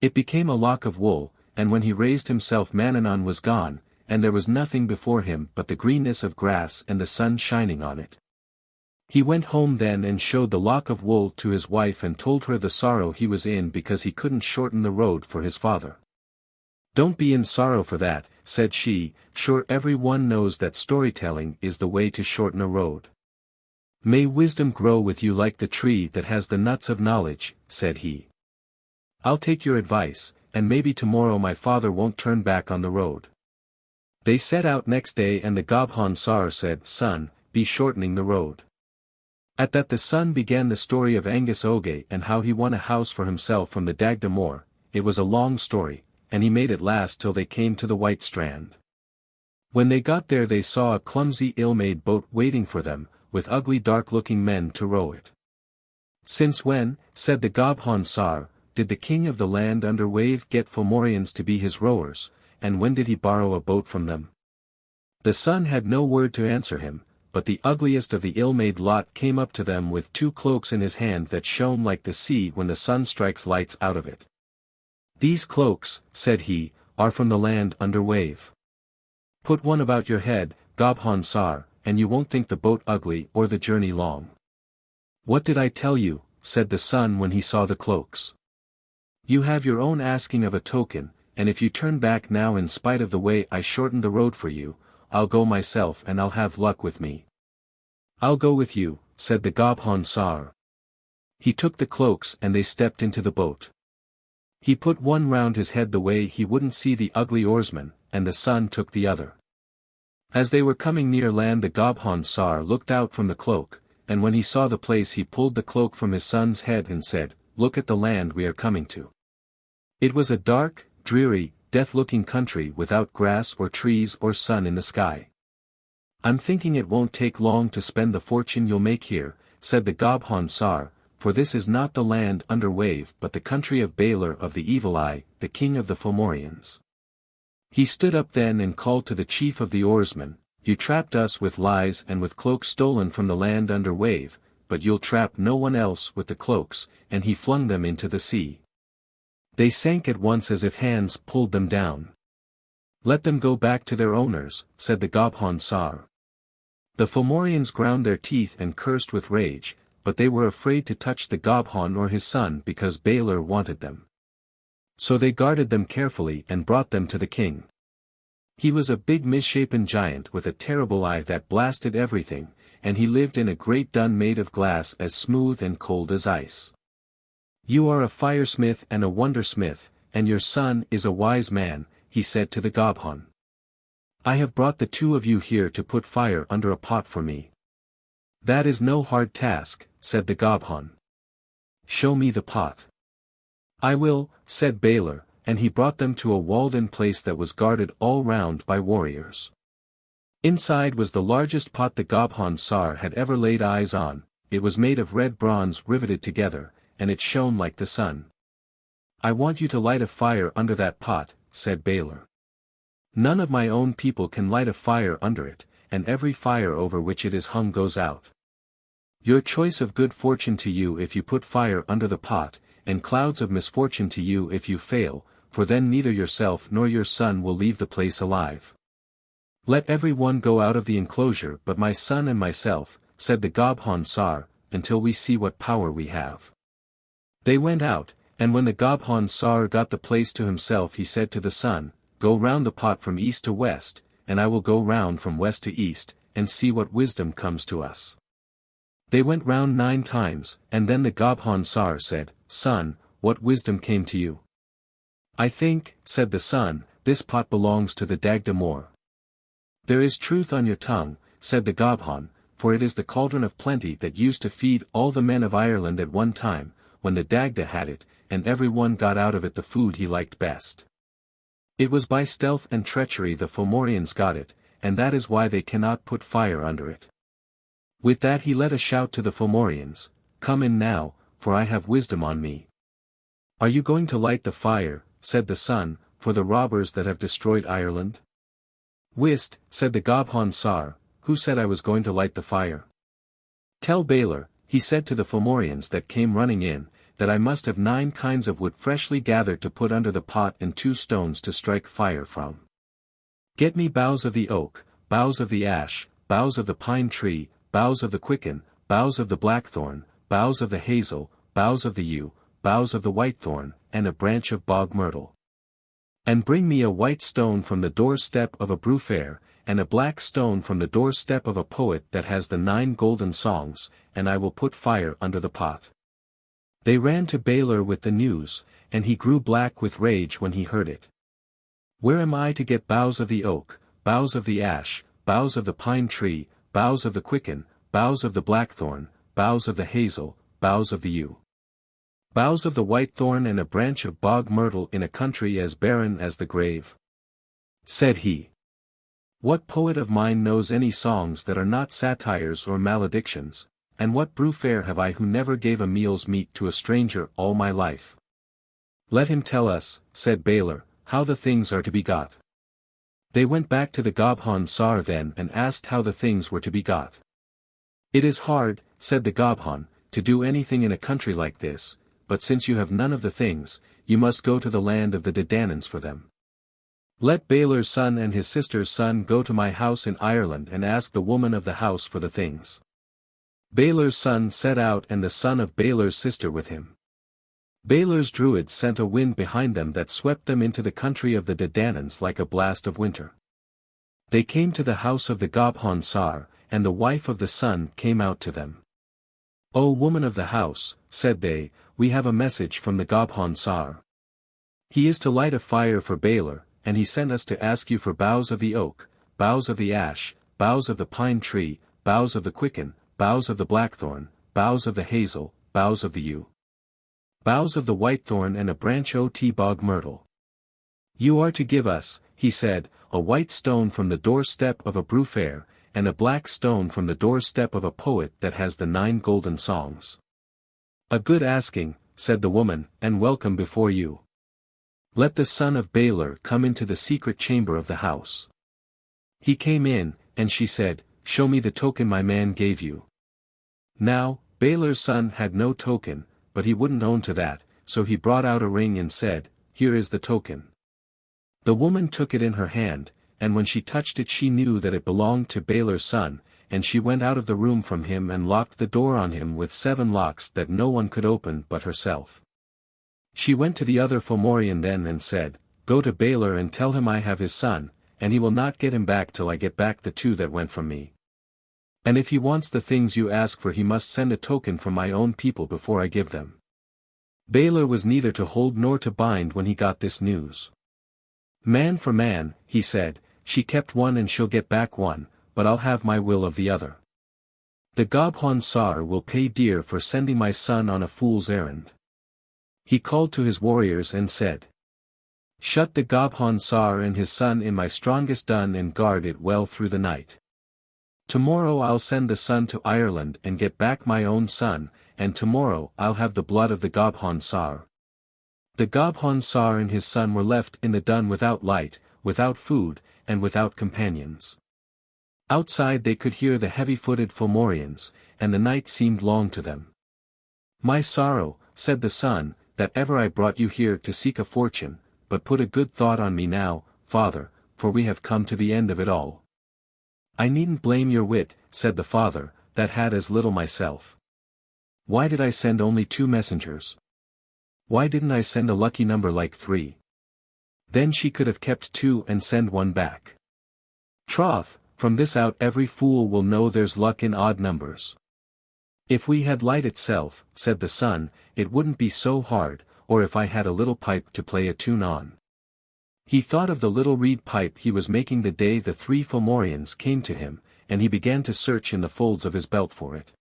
It became a lock of wool, and when he raised himself Manannán was gone, and there was nothing before him but the greenness of grass and the sun shining on it. He went home then and showed the lock of wool to his wife and told her the sorrow he was in because he couldn't shorten the road for his father. "Don't be in sorrow for that," said she, "sure every one knows that storytelling is the way to shorten a road." "May wisdom grow with you like the tree that has the nuts of knowledge," said he. "I'll take your advice, and maybe tomorrow my father won't turn back on the road." They set out next day and the Gobhaun Saor said, "Son, be shortening the road." At that the son began the story of Angus Oge and how he won a house for himself from the Dagda Mor. It was a long story, and he made it last till they came to the White Strand. When they got there they saw a clumsy ill-made boat waiting for them, with ugly dark-looking men to row it. "Since when," said the Gobhaun Saor, "did the king of the land under wave get Fomorians to be his rowers, and when did he borrow a boat from them?" The son had no word to answer him, but the ugliest of the ill-made lot came up to them with 2 cloaks in his hand that shone like the sea when the sun strikes lights out of it. "These cloaks," said he, "are from the land under wave. Put one about your head, Gobhaun Saor, and you won't think the boat ugly or the journey long." "What did I tell you?" said the son when he saw the cloaks. "You have your own asking of a token, and if you turn back now in spite of the way I shortened the road for you, I'll go myself and I'll have luck with me." "I'll go with you," said the Gobhaun Saor. He took the cloaks and they stepped into the boat. He put one round his head the way he wouldn't see the ugly oarsman, and the son took the other. As they were coming near land the Gobhaun Saor looked out from the cloak, and when he saw the place he pulled the cloak from his son's head and said, "Look at the land we are coming to." It was a dark, dreary, death-looking country without grass or trees or sun in the sky. "I'm thinking it won't take long to spend the fortune you'll make here," said the Gobhaun Saor, "for this is not the land under wave but the country of Balor of the Evil Eye, the king of the Fomorians." He stood up then and called to the chief of the oarsmen, "You trapped us with lies and with cloaks stolen from the land under wave, but you'll trap no one else with the cloaks," and he flung them into the sea. They sank at once as if hands pulled them down. "Let them go back to their owners," said the Gobhaun Saor. The Fomorians ground their teeth and cursed with rage, but they were afraid to touch the Gobhaun or his son because Balor wanted them. So they guarded them carefully and brought them to the king. He was a big misshapen giant with a terrible eye that blasted everything, and he lived in a great dun made of glass as smooth and cold as ice. "You are a firesmith and a wondersmith, and your son is a wise man," he said to the Gobhaun. "I have brought the 2 of you here to put fire under a pot for me." "That is no hard task," said the Gobhaun. "Show me the pot." "I will," said Balor, and he brought them to a walled-in place that was guarded all round by warriors. Inside was the largest pot the Gobhaun Saor had ever laid eyes on. It was made of red bronze riveted together, and it shone like the sun. "I want you to light a fire under that pot," said Balor. None of my own people can light a fire under it, and every fire over which it is hung goes out. Your choice of good fortune to you if you put fire under the pot, and clouds of misfortune to you if you fail, for then neither yourself nor your son will leave the place alive. Let every one go out of the enclosure but my son and myself, said the Gobhaun Saor, until we see what power we have. They went out, and when the Gobhaun Saor got the place to himself he said to the son, Go round the pot from east to west, and I will go round from west to east, and see what wisdom comes to us. They went round 9 times, and then the Gobhaun Saor said, Son, what wisdom came to you? I think, said the son, this pot belongs to the Dagda Mor. There is truth on your tongue, said the Gobhaun, for it is the cauldron of plenty that used to feed all the men of Ireland at one time, when the Dagda had it, and every one got out of it the food he liked best. It was by stealth and treachery the Fomorians got it, and that is why they cannot put fire under it. With that he let a shout to the Fomorians, Come in now, for I have wisdom on me. Are you going to light the fire, said the son, for the robbers that have destroyed Ireland? Whist, said the Gobhaun Saor, who said I was going to light the fire? Tell Balor, he said to the Fomorians that came running in, that I must have 9 kinds of wood freshly gathered to put under the pot and 2 stones to strike fire from. Get me boughs of the oak, boughs of the ash, boughs of the pine tree, boughs of the quicken, boughs of the blackthorn, boughs of the hazel, boughs of the yew, boughs of the whitethorn, and a branch of bog myrtle. And bring me a white stone from the doorstep of a brewfair, and a black stone from the doorstep of a poet that has the 9 golden songs, and I will put fire under the pot. They ran to Balor with the news, and he grew black with rage when he heard it. Where am I to get boughs of the oak, boughs of the ash, boughs of the pine tree, boughs of the quicken, boughs of the blackthorn, boughs of the hazel, boughs of the yew, boughs of the whitethorn and a branch of bog myrtle in a country as barren as the grave? Said he. What poet of mine knows any songs that are not satires or maledictions, and what brewfair have I who never gave a meal's meat to a stranger all my life? Let him tell us, said Balor, how the things are to be got. They went back to the Gobhaun Saor then and asked how the things were to be got. It is hard, said the Gobhaun, to do anything in a country like this, but since you have none of the things, you must go to the land of the Dadanans for them. Let Balor's son and his sister's son go to my house in Ireland and ask the woman of the house for the things. Balor's son set out and the son of Balor's sister with him. Balor's druids sent a wind behind them that swept them into the country of the Dadanans like a blast of winter. They came to the house of the Gobhaun Saor, and the wife of the son came out to them. O woman of the house, said they, we have a message from the Gobhaun Saor. He is to light a fire for Balor, and he sent us to ask you for boughs of the oak, boughs of the ash, boughs of the pine tree, boughs of the quicken, boughs of the blackthorn, boughs of the hazel, boughs of the yew, boughs of the whitethorn and a branch of bog myrtle. You are to give us, he said, a white stone from the doorstep of a brewfair, and a black stone from the doorstep of a poet that has the 9 golden songs. A good asking, said the woman, and welcome before you. Let the son of Balor come into the secret chamber of the house. He came in, and she said, Show me the token my man gave you. Now, Balor's son had no token, but he wouldn't own to that, so he brought out a ring and said, Here is the token. The woman took it in her hand, and when she touched it she knew that it belonged to Balor's son, and she went out of the room from him and locked the door on him with 7 locks that no one could open but herself. She went to the other Fomorian then and said, Go to Balor and tell him I have his son, and he will not get him back till I get back the 2 that went from me. And if he wants the things you ask for he must send a token from my own people before I give them. Balor was neither to hold nor to bind when he got this news. Man for man, he said, she kept 1 and she'll get back 1, but I'll have my will of the other. The Gobhaun Saor will pay dear for sending my son on a fool's errand. He called to his warriors and said, Shut the Gobhaun Saor and his son in my strongest dun and guard it well through the night. Tomorrow I'll send the son to Ireland and get back my own son, and tomorrow I'll have the blood of the Gobhaun Saor. The Gobhaun Saor and his son were left in the dun without light, without food, and without companions. Outside they could hear the heavy-footed Fomorians, and the night seemed long to them. "My sorrow," said the sun, "that ever I brought you here to seek a fortune, but put a good thought on me now, father, for we have come to the end of it all." "I needn't blame your wit," said the father, "that had as little myself. Why did I send only 2 messengers? Why didn't I send a lucky number like 3? Then she could have kept 2 and send 1 back. Troth, from this out every fool will know there's luck in odd numbers." "If we had light itself," said the sun, "it wouldn't be so hard, or if I had a little pipe to play a tune on." He thought of the little reed pipe he was making the day the 3 Fomorians came to him, and he began to search in the folds of his belt for it.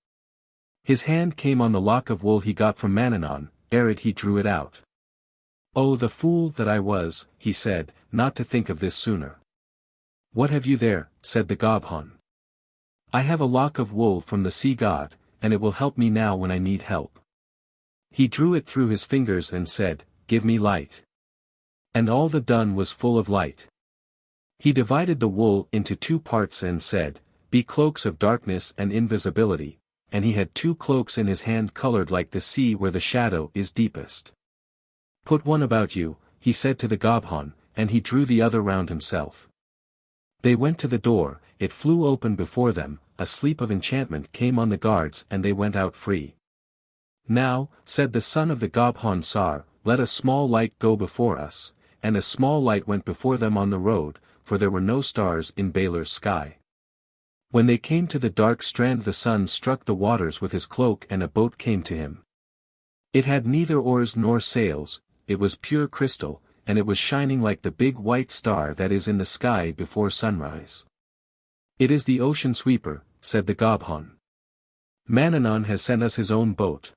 His hand came on the lock of wool he got from Manannán, ere he drew it out. "Oh, the fool that I was," he said, "not to think of this sooner." "What have you there?" said the Gobhaun. "I have a lock of wool from the sea god, and it will help me now when I need help." He drew it through his fingers and said, "Give me light." And all the dun was full of light. He divided the wool into 2 parts and said, "Be cloaks of darkness and invisibility," and he had 2 cloaks in his hand colored like the sea where the shadow is deepest. "Put one about you," he said to the Gobhaun, and he drew the other round himself. They went to the door, it flew open before them, a sleep of enchantment came on the guards and they went out free. "Now," said the son of the Gobhaun Saor, "let a small light go before us," and a small light went before them on the road, for there were no stars in Balor's sky. When they came to the dark strand the sun struck the waters with his cloak and a boat came to him. It had neither oars nor sails, it was pure crystal, and it was shining like the big white star that is in the sky before sunrise. "It is the ocean sweeper," said the Gobhaun. "Manannán has sent us his own boat."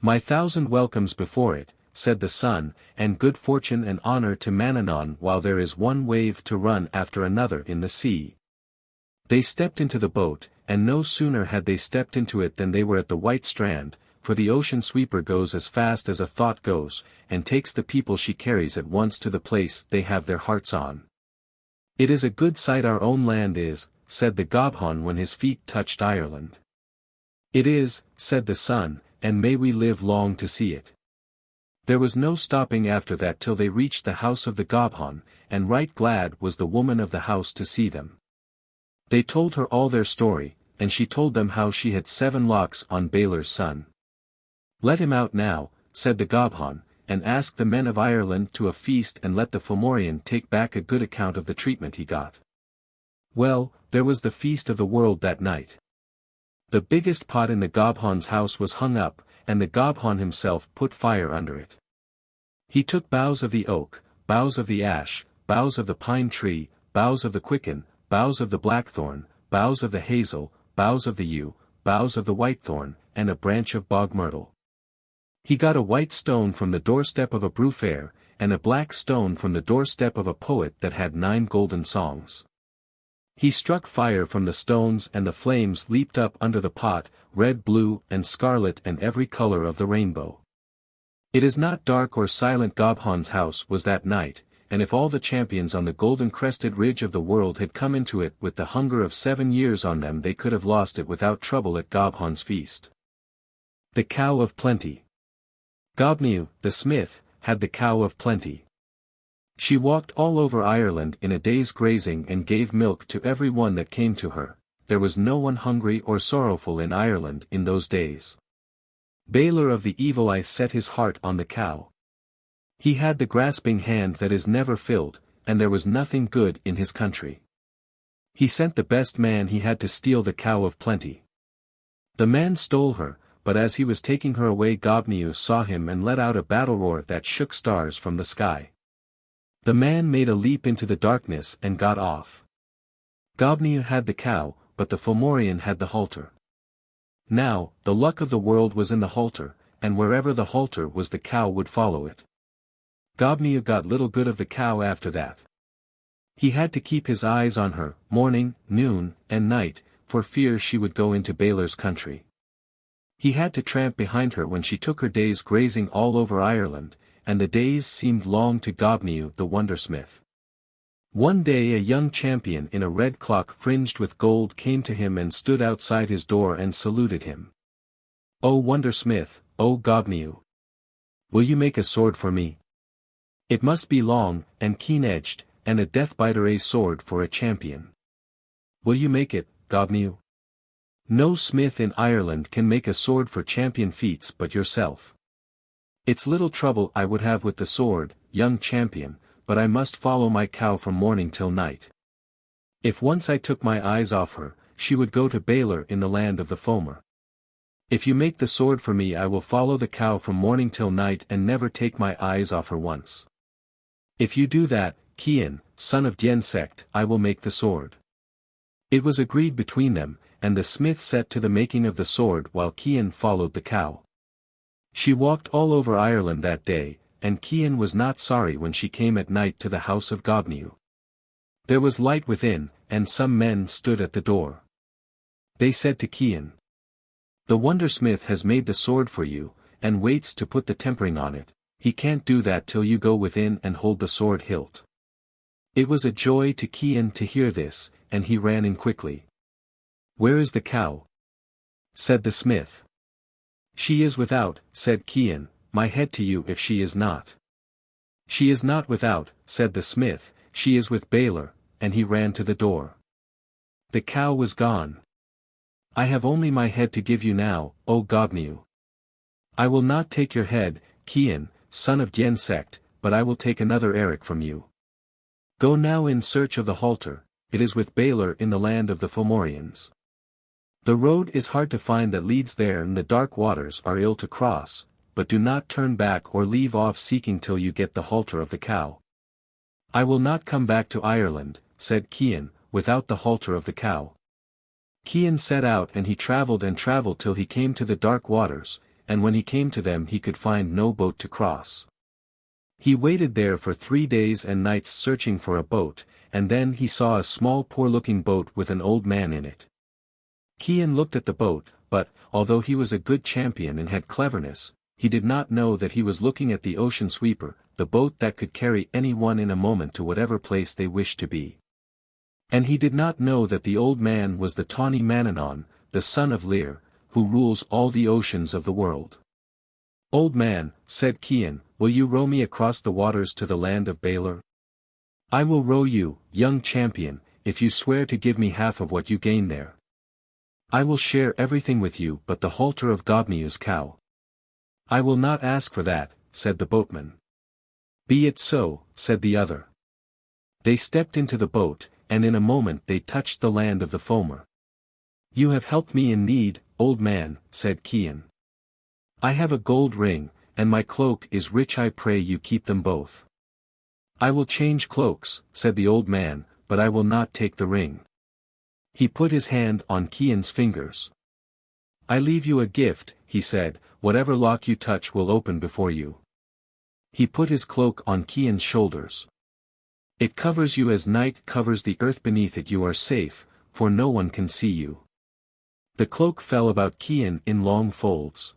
"My 1,000 welcomes before it," said the sun, "and good fortune and honor to Manannán while there is one wave to run after another in the sea." They stepped into the boat, and no sooner had they stepped into it than they were at the white strand, for the ocean sweeper goes as fast as a thought goes, and takes the people she carries at once to the place they have their hearts on. "It is a good sight our own land is," said the Gobhaun when his feet touched Ireland. "It is," said the sun, "and may we live long to see it." There was no stopping after that till they reached the house of the Gobhaun, and right glad was the woman of the house to see them. They told her all their story, and she told them how she had 7 locks on Balor's son. "Let him out now," said the Gobhaun, "and ask the men of Ireland to a feast and let the Fomorian take back a good account of the treatment he got." Well, there was the feast of the world that night. The biggest pot in the Gobhaun's house was hung up, and the Gobhaun himself put fire under it. He took boughs of the oak, boughs of the ash, boughs of the pine tree, boughs of the quicken, boughs of the blackthorn, boughs of the hazel, boughs of the yew, boughs of the whitethorn, and a branch of bog myrtle. He got a white stone from the doorstep of a brewfair, and a black stone from the doorstep of a poet that had 9 golden songs. He struck fire from the stones and the flames leaped up under the pot, red, blue, and scarlet and every color of the rainbow. It is not dark or silent. Gobhaun's house was that night, and if all the champions on the golden-crested ridge of the world had come into it with the hunger of 7 years on them they could have lost it without trouble at Gobhaun's feast. The Cow of Plenty. Gobhaun, the smith, had the Cow of Plenty. She walked all over Ireland in a day's grazing and gave milk to every one that came to her. There was no one hungry or sorrowful in Ireland in those days. Balor of the Evil Eye set his heart on the cow. He had the grasping hand that is never filled, and there was nothing good in his country. He sent the best man he had to steal the Cow of Plenty. The man stole her, but as he was taking her away Gobhaun saw him and let out a battle roar that shook stars from the sky. The man made a leap into the darkness and got off. Gobhaun had the cow, but the Fomorian had the halter. Now, the luck of the world was in the halter, and wherever the halter was the cow would follow it. Gobhaun got little good of the cow after that. He had to keep his eyes on her, morning, noon, and night, for fear she would go into Balor's country. He had to tramp behind her when she took her days grazing all over Ireland, and the days seemed long to Gobhaun the wondersmith. One day a young champion in a red cloak fringed with gold came to him and stood outside his door and saluted him. "O wondersmith, O Gobhaun! Will you make a sword for me? It must be long, and keen-edged, and a death-biter sword for a champion. Will you make it, Gobhaun? No smith in Ireland can make a sword for champion feats but yourself. It's little trouble I would have with the sword, young champion, but I must follow my cow from morning till night. If once I took my eyes off her, she would go to Baylor in the land of the Fomer. If you make the sword for me I will follow the cow from morning till night and never take my eyes off her once. If you do that, Cian, son of Diensect, I will make the sword." It was agreed between them, and the smith set to the making of the sword while Cian followed the cow. She walked all over Ireland that day, and Cian was not sorry when she came at night to the house of Gobhaun. There was light within, and some men stood at the door. They said to Cian, "The wondersmith has made the sword for you, and waits to put the tempering on it. He can't do that till you go within and hold the sword hilt." It was a joy to Cian to hear this, and he ran in quickly. "Where is the cow?" said the smith. "She is without," said Cian, "my head to you if she is not." "She is not without," said the smith, "she is with Baylor," and he ran to the door. The cow was gone. "I have only my head to give you now, O Gobhaun. I will not take your head, Cian, son of Diensect, but I will take another Eric from you. Go now in search of the halter, it is with Baylor in the land of the Fomorians. The road is hard to find that leads there and the dark waters are ill to cross, but do not turn back or leave off seeking till you get the halter of the cow." "I will not come back to Ireland," said Cian, "without the halter of the cow." Cian set out and he travelled till he came to the dark waters, and when he came to them he could find no boat to cross. He waited there for 3 days and nights searching for a boat, and then he saw a small poor-looking boat with an old man in it. Cian looked at the boat, but, although he was a good champion and had cleverness, he did not know that he was looking at the ocean sweeper, the boat that could carry any one in a moment to whatever place they wished to be. And he did not know that the old man was the tawny Manannán, the son of Lir, who rules all the oceans of the world. "Old man," said Cian, "will you row me across the waters to the land of Baylor?" "I will row you, young champion, if you swear to give me half of what you gain there." "I will share everything with you but the halter of Gobhaun's cow." "I will not ask for that," said the boatman. "Be it so," said the other. They stepped into the boat, and in a moment they touched the land of the Fomer. "You have helped me in need, old man," said Cian. "I have a gold ring, and my cloak is rich. I pray you keep them both." "I will change cloaks," said the old man, "but I will not take the ring." He put his hand on Cian's fingers. "I leave you a gift," he said, "whatever lock you touch will open before you." He put his cloak on Cian's shoulders. "It covers you as night covers the earth. Beneath it you are safe, for no one can see you." The cloak fell about Cian in long folds.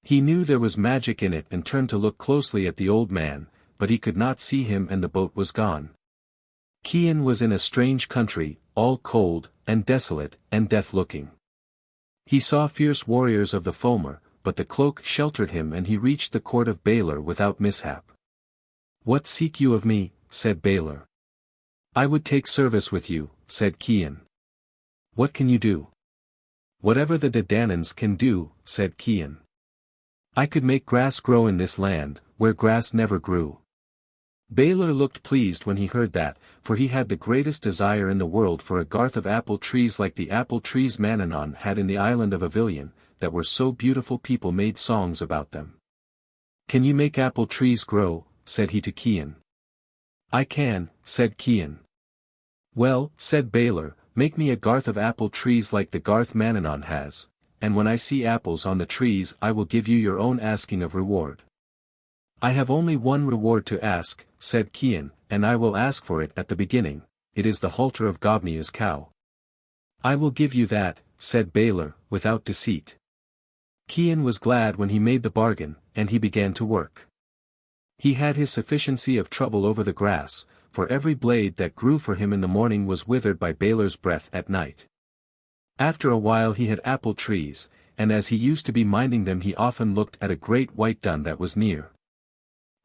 He knew there was magic in it and turned to look closely at the old man, but he could not see him and the boat was gone. Cian was in a strange country, all cold, and desolate, and death-looking. He saw fierce warriors of the Fomer, but the cloak sheltered him and he reached the court of Baylor without mishap. "What seek you of me?" said Baylor. "I would take service with you," said Cian. "What can you do?" "Whatever the Danans can do," said Cian. "I could make grass grow in this land, where grass never grew." Baylor looked pleased when he heard that, for he had the greatest desire in the world for a garth of apple trees like the apple trees Manannán had in the island of Avilion, that were so beautiful people made songs about them. "Can you make apple trees grow?" said he to Cian. "I can," said Cian. "Well," said Baylor, "make me a garth of apple trees like the garth Manannán has, and when I see apples on the trees I will give you your own asking of reward." "I have only one reward to ask," said Cian, "and I will ask for it at the beginning. It is the halter of Gobhaun's cow." "I will give you that," said Baylor, without deceit. Cian was glad when he made the bargain, and he began to work. He had his sufficiency of trouble over the grass, for every blade that grew for him in the morning was withered by Balor's breath at night. After a while he had apple trees, and as he used to be minding them he often looked at a great white dun that was near.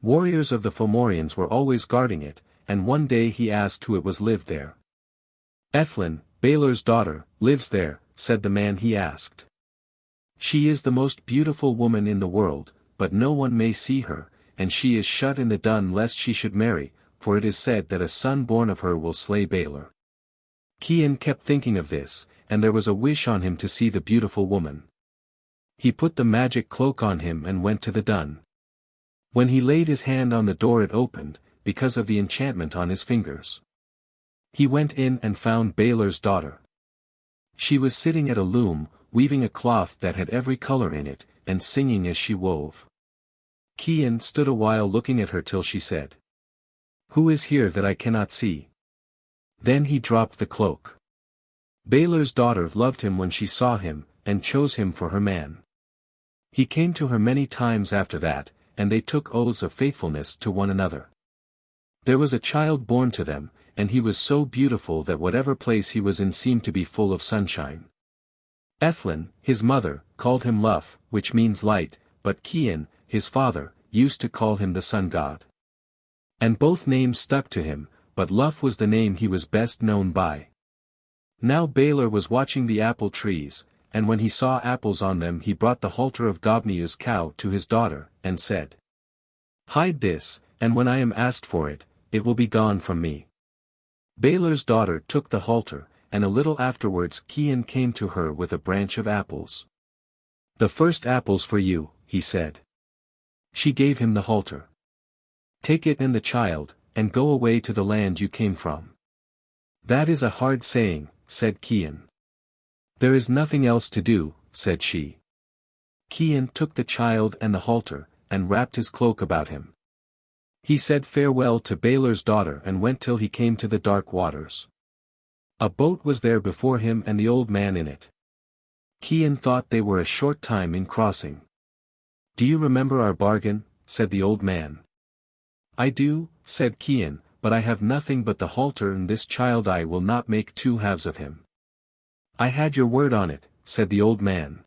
Warriors of the Fomorians were always guarding it, and one day he asked who it was lived there. "Ethlyn, Balor's daughter, lives there," said the man he asked. "She is the most beautiful woman in the world, but no one may see her, and she is shut in the dun lest she should marry, for it is said that a son born of her will slay Balor." Cian kept thinking of this, and there was a wish on him to see the beautiful woman. He put the magic cloak on him and went to the dun. When he laid his hand on the door it opened, because of the enchantment on his fingers. He went in and found Balor's daughter. She was sitting at a loom, weaving a cloth that had every color in it, and singing as she wove. Cian stood a while looking at her till she said, "Who is here that I cannot see?" Then he dropped the cloak. Balor's daughter loved him when she saw him, and chose him for her man. He came to her many times after that, and they took oaths of faithfulness to one another. There was a child born to them, and he was so beautiful that whatever place he was in seemed to be full of sunshine. Ethlyn, his mother, called him Lugh, which means light, but Cian, his father, used to call him the sun god. And both names stuck to him, but Lugh was the name he was best known by. Now Balor was watching the apple trees, and when he saw apples on them he brought the halter of Gobhaun's cow to his daughter, and said, "Hide this, and when I am asked for it, it will be gone from me." Balor's daughter took the halter, and a little afterwards Cian came to her with a branch of apples. "The first apples for you," he said. She gave him the halter. "Take it and the child, and go away to the land you came from." "That is a hard saying," said Cian. "There is nothing else to do," said she. Cian took the child and the halter, and wrapped his cloak about him. He said farewell to Balor's daughter and went till he came to the dark waters. A boat was there before him and the old man in it. Cian thought they were a short time in crossing. "Do you remember our bargain?" said the old man. "I do," said Cian, "but I have nothing but the halter and this child. I will not make two halves of him." "I had your word on it," said the old man.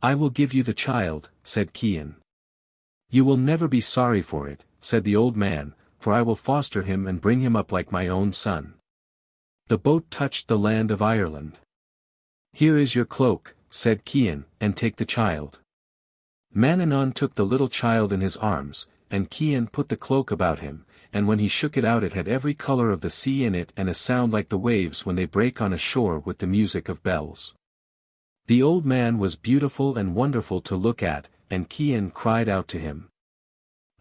"I will give you the child," said Cian. "You will never be sorry for it," said the old man, "for I will foster him and bring him up like my own son." The boat touched the land of Ireland. "Here is your cloak," said Cian, "and take the child." Manannán took the little child in his arms, and Cian put the cloak about him, and when he shook it out it had every color of the sea in it and a sound like the waves when they break on a shore with the music of bells. The old man was beautiful and wonderful to look at, and Cian cried out to him,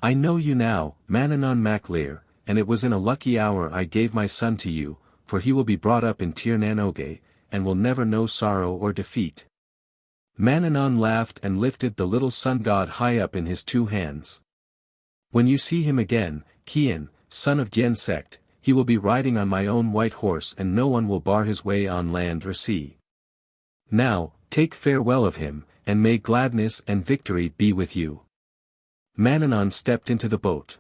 "I know you now, Manannán mac Lir, and it was in a lucky hour I gave my son to you, for he will be brought up in Tir nan Oge, and will never know sorrow or defeat." Manannán laughed and lifted the little sun god high up in his two hands. "When you see him again, Cian, son of Dien sect, he will be riding on my own white horse and no one will bar his way on land or sea. Now, take farewell of him, and may gladness and victory be with you." Manannán stepped into the boat.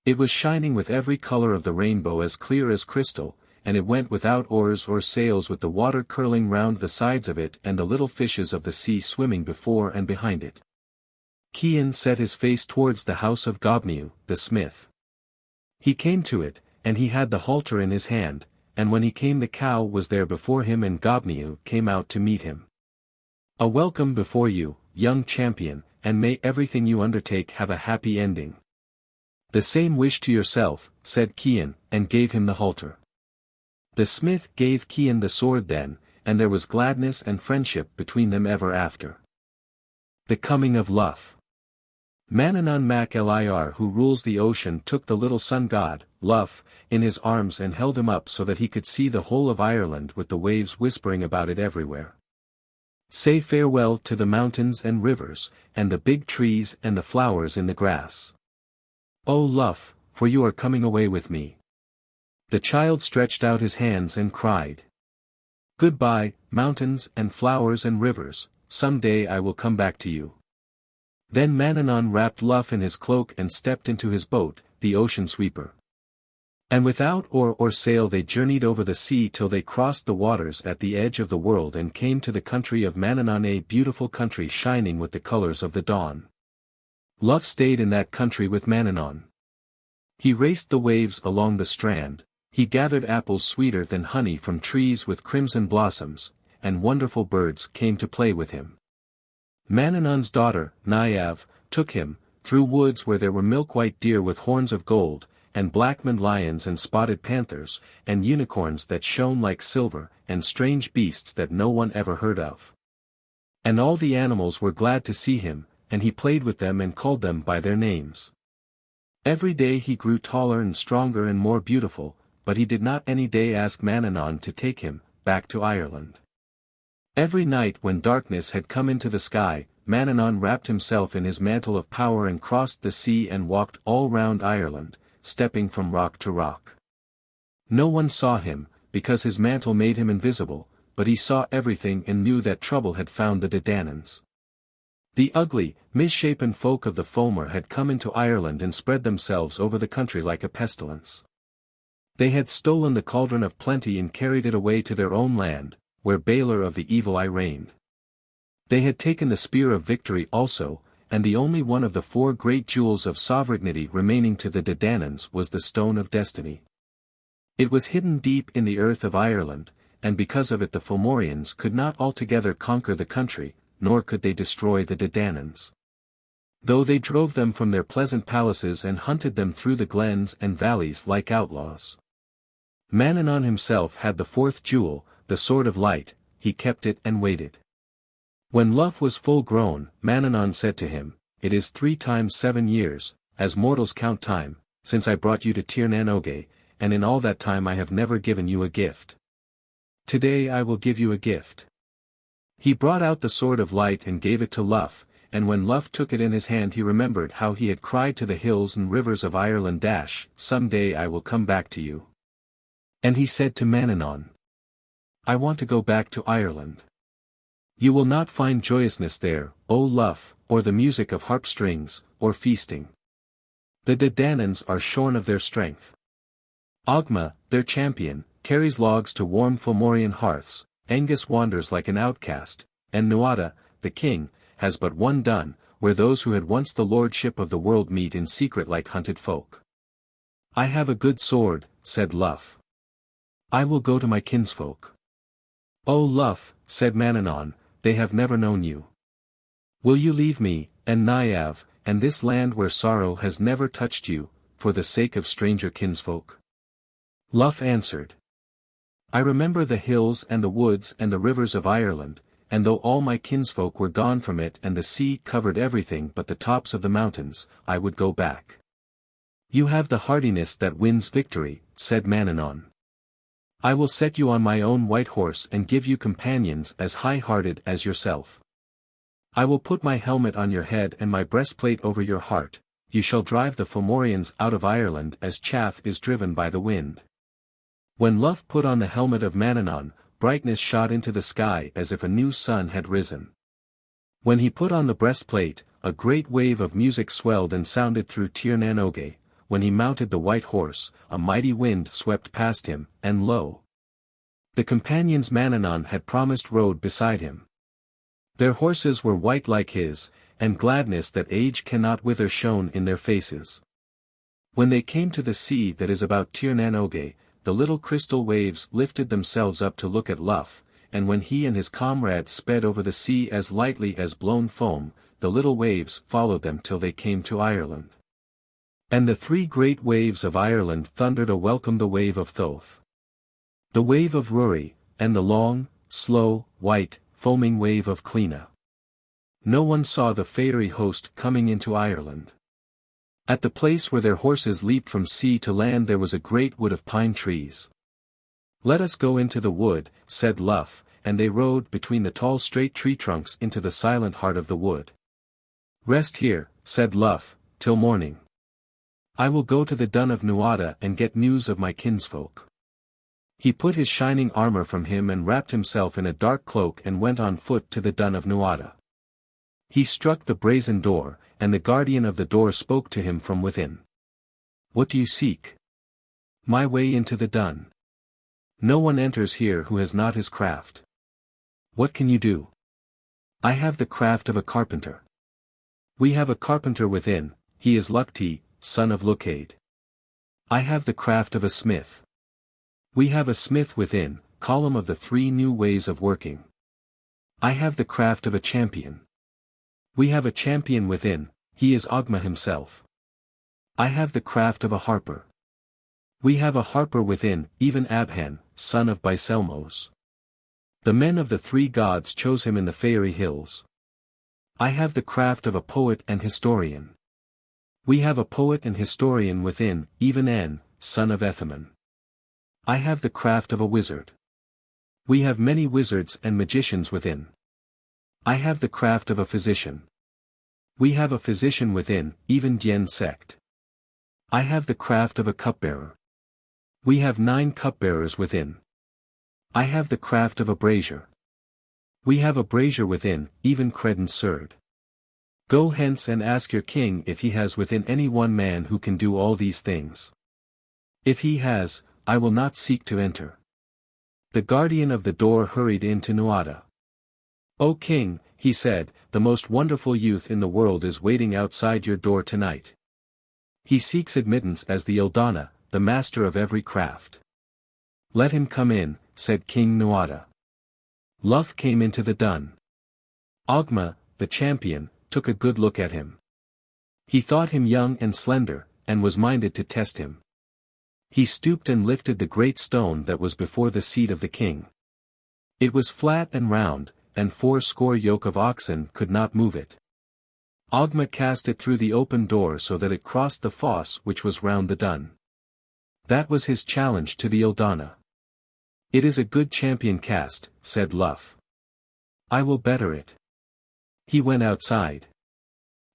It was shining with every color of the rainbow as clear as crystal, and it went without oars or sails with the water curling round the sides of it and the little fishes of the sea swimming before and behind it. Cian set his face towards the house of Gobhaun, the smith. He came to it, and he had the halter in his hand, and when he came the cow was there before him and Gobhaun came out to meet him. "A welcome before you, young champion, and may everything you undertake have a happy ending." "The same wish to yourself," said Cian, and gave him the halter. The smith gave Cian the sword then, and there was gladness and friendship between them ever after. The Coming of Lugh. Manannán mac Lir, who rules the ocean, took the little sun god, Lugh, in his arms and held him up so that he could see the whole of Ireland with the waves whispering about it everywhere. "Say farewell to the mountains and rivers, and the big trees and the flowers in the grass. O Lugh, for you are coming away with me." The child stretched out his hands and cried, "Goodbye, mountains and flowers and rivers, some day I will come back to you." Then Manannán wrapped Lugh in his cloak and stepped into his boat, the ocean sweeper. And without oar or sail they journeyed over the sea till they crossed the waters at the edge of the world and came to the country of Manannán, a beautiful country shining with the colors of the dawn. Lugh stayed in that country with Manannán. He raced the waves along the strand, he gathered apples sweeter than honey from trees with crimson blossoms, and wonderful birds came to play with him. Manannán's daughter, Niamh, took him, through woods where there were milk-white deer with horns of gold, and black-maned lions and spotted panthers, and unicorns that shone like silver, and strange beasts that no one ever heard of. And all the animals were glad to see him, and he played with them and called them by their names. Every day he grew taller and stronger and more beautiful, but he did not any day ask Manannán to take him back to Ireland. Every night when darkness had come into the sky, Manannán wrapped himself in his mantle of power and crossed the sea and walked all round Ireland, stepping from rock to rock. No one saw him, because his mantle made him invisible, but he saw everything and knew that trouble had found the Danans. The ugly, misshapen folk of the Fomor had come into Ireland and spread themselves over the country like a pestilence. They had stolen the cauldron of plenty and carried it away to their own land, where Balor of the evil eye reigned. They had taken the spear of victory also, and the only one of the four great jewels of sovereignty remaining to the Danans was the Stone of Destiny. It was hidden deep in the earth of Ireland, and because of it the Fomorians could not altogether conquer the country, nor could they destroy the Danans. Though they drove them from their pleasant palaces and hunted them through the glens and valleys like outlaws. Manannán himself had the fourth jewel, the Sword of Light, he kept it and waited. When Lugh was full grown, Manannán said to him, "It is 3 times 7 years, as mortals count time, since I brought you to Tir nan Oge, and in all that time I have never given you a gift. Today I will give you a gift." He brought out the Sword of Light and gave it to Lugh, and when Lugh took it in his hand he remembered how he had cried to the hills and rivers of Ireland, "Some day I will come back to you." And he said to Manannán, "I want to go back to Ireland. You will not find joyousness there, O Lugh, or the music of harp strings, or feasting. The Danans are shorn of their strength. Ogma, their champion, carries logs to warm Fomorian hearths, Angus wanders like an outcast, and Nuada, the king, has but one dun, where those who had once the lordship of the world meet in secret like hunted folk. I have a good sword," said Lugh. "I will go to my kinsfolk." "O Lugh," said Manannán, "they have never known you. Will you leave me, and Niamh, and this land where sorrow has never touched you, for the sake of stranger kinsfolk?" Lugh answered, "I remember the hills and the woods and the rivers of Ireland, and though all my kinsfolk were gone from it and the sea covered everything but the tops of the mountains, I would go back." "You have the hardiness that wins victory," said Manannán. "I will set you on my own white horse and give you companions as high-hearted as yourself. I will put my helmet on your head and my breastplate over your heart, you shall drive the Fomorians out of Ireland as chaff is driven by the wind." When Lugh put on the helmet of Manannán, brightness shot into the sky as if a new sun had risen. When he put on the breastplate, a great wave of music swelled and sounded through Tir nan Oge. When he mounted the white horse, a mighty wind swept past him, and lo! The companions Manannán had promised rode beside him. Their horses were white like his, and gladness that age cannot wither shone in their faces. When they came to the sea that is about Tir nan Oge, the little crystal waves lifted themselves up to look at Lugh, and when he and his comrades sped over the sea as lightly as blown foam, the little waves followed them till they came to Ireland. And the 3 great waves of Ireland thundered a welcome, the wave of Thoth, the wave of Ruri, and the long, slow, white, foaming wave of Cleena. No one saw the fairy host coming into Ireland. At the place where their horses leaped from sea to land there was a great wood of pine trees. "Let us go into the wood," said Lugh, and they rode between the tall straight tree trunks into the silent heart of the wood. "Rest here," said Lugh, "till morning. I will go to the dun of Nuada and get news of my kinsfolk." He put his shining armor from him and wrapped himself in a dark cloak and went on foot to the dun of Nuada. He struck the brazen door, and the guardian of the door spoke to him from within. "What do you seek?" My way into the dun. No one enters here who has not his craft. What can you do? I have the craft of a carpenter. We have a carpenter within, he is Lugh, son of Lugh. I have the craft of a smith. We have a smith within, column of the 3 new ways of working. I have the craft of a champion. We have a champion within, he is Ogma himself. I have the craft of a harper. We have a harper within, even Abhan, son of Biselmos. The men of the 3 gods chose him in the fairy hills. I have the craft of a poet and historian. We have a poet and historian within, even En, son of Ethaman. I have the craft of a wizard. We have many wizards and magicians within. I have the craft of a physician. We have a physician within, even Dien sect. I have the craft of a cupbearer. We have 9 cupbearers within. I have the craft of a brazier. We have a brazier within, even Credon Surd. Go hence and ask your king if he has within any one man who can do all these things. If he has, I will not seek to enter. The guardian of the door hurried in to Nuada. O king, he said, the most wonderful youth in the world is waiting outside your door tonight. He seeks admittance as the Ildana, the master of every craft. Let him come in, said King Nuada. Lugh came into the dun. Ogma, the champion, took a good look at him. He thought him young and slender, and was minded to test him. He stooped and lifted the great stone that was before the seat of the king. It was flat and round, and 80 yoke of oxen could not move it. Ogma cast it through the open door so that it crossed the fosse which was round the dun. That was his challenge to the Ildana. It is a good champion cast, said Lugh. I will better it. He went outside.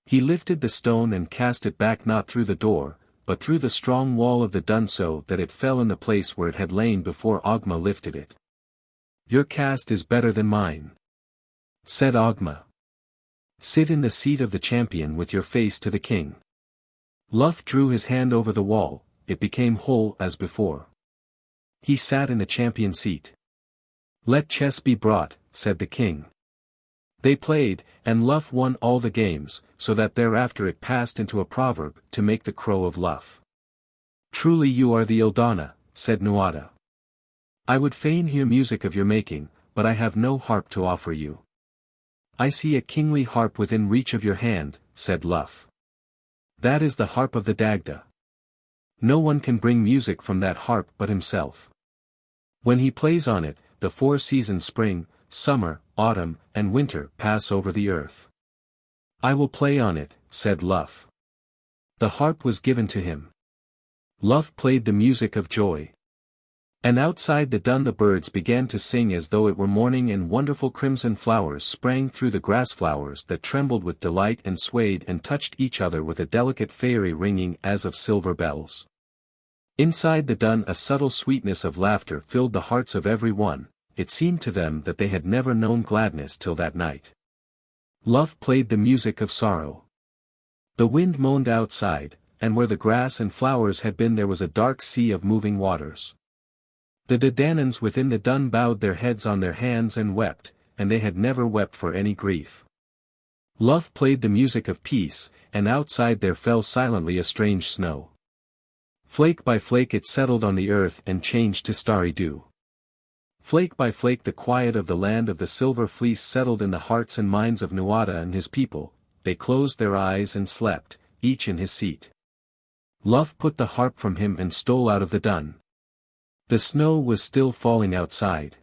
He lifted the stone and cast it back not through the door, but through the strong wall of the dun so that it fell in the place where it had lain before Ogma lifted it. Your cast is better than mine, said Ogma. Sit in the seat of the champion with your face to the king. Lugh drew his hand over the wall, it became whole as before. He sat in the champion seat. Let chess be brought, said the king. They played, and Lugh won all the games, so that thereafter it passed into a proverb to make the crow of Lugh. Truly you are the Ildana, said Nuada. I would fain hear music of your making, but I have no harp to offer you. I see a kingly harp within reach of your hand, said Lugh. That is the harp of the Dagda. No one can bring music from that harp but himself. When he plays on it, the 4 seasons spring, summer, autumn, and winter pass over the earth. I will play on it, said Lugh. The harp was given to him. Lugh played the music of joy. And outside the dun the birds began to sing as though it were morning, and wonderful crimson flowers sprang through the grass flowers that trembled with delight and swayed and touched each other with a delicate fairy ringing as of silver bells. Inside the dun a subtle sweetness of laughter filled the hearts of every one, it seemed to them that they had never known gladness till that night. Lugh played the music of sorrow. The wind moaned outside, and where the grass and flowers had been there was a dark sea of moving waters. The Dadanans within the dun bowed their heads on their hands and wept, and they had never wept for any grief. Lugh played the music of peace, and outside there fell silently a strange snow. Flake by flake it settled on the earth and changed to starry dew. Flake by flake the quiet of the land of the silver fleece settled in the hearts and minds of Nuada and his people, they closed their eyes and slept, each in his seat. Lugh put the harp from him and stole out of the dun. The snow was still falling outside.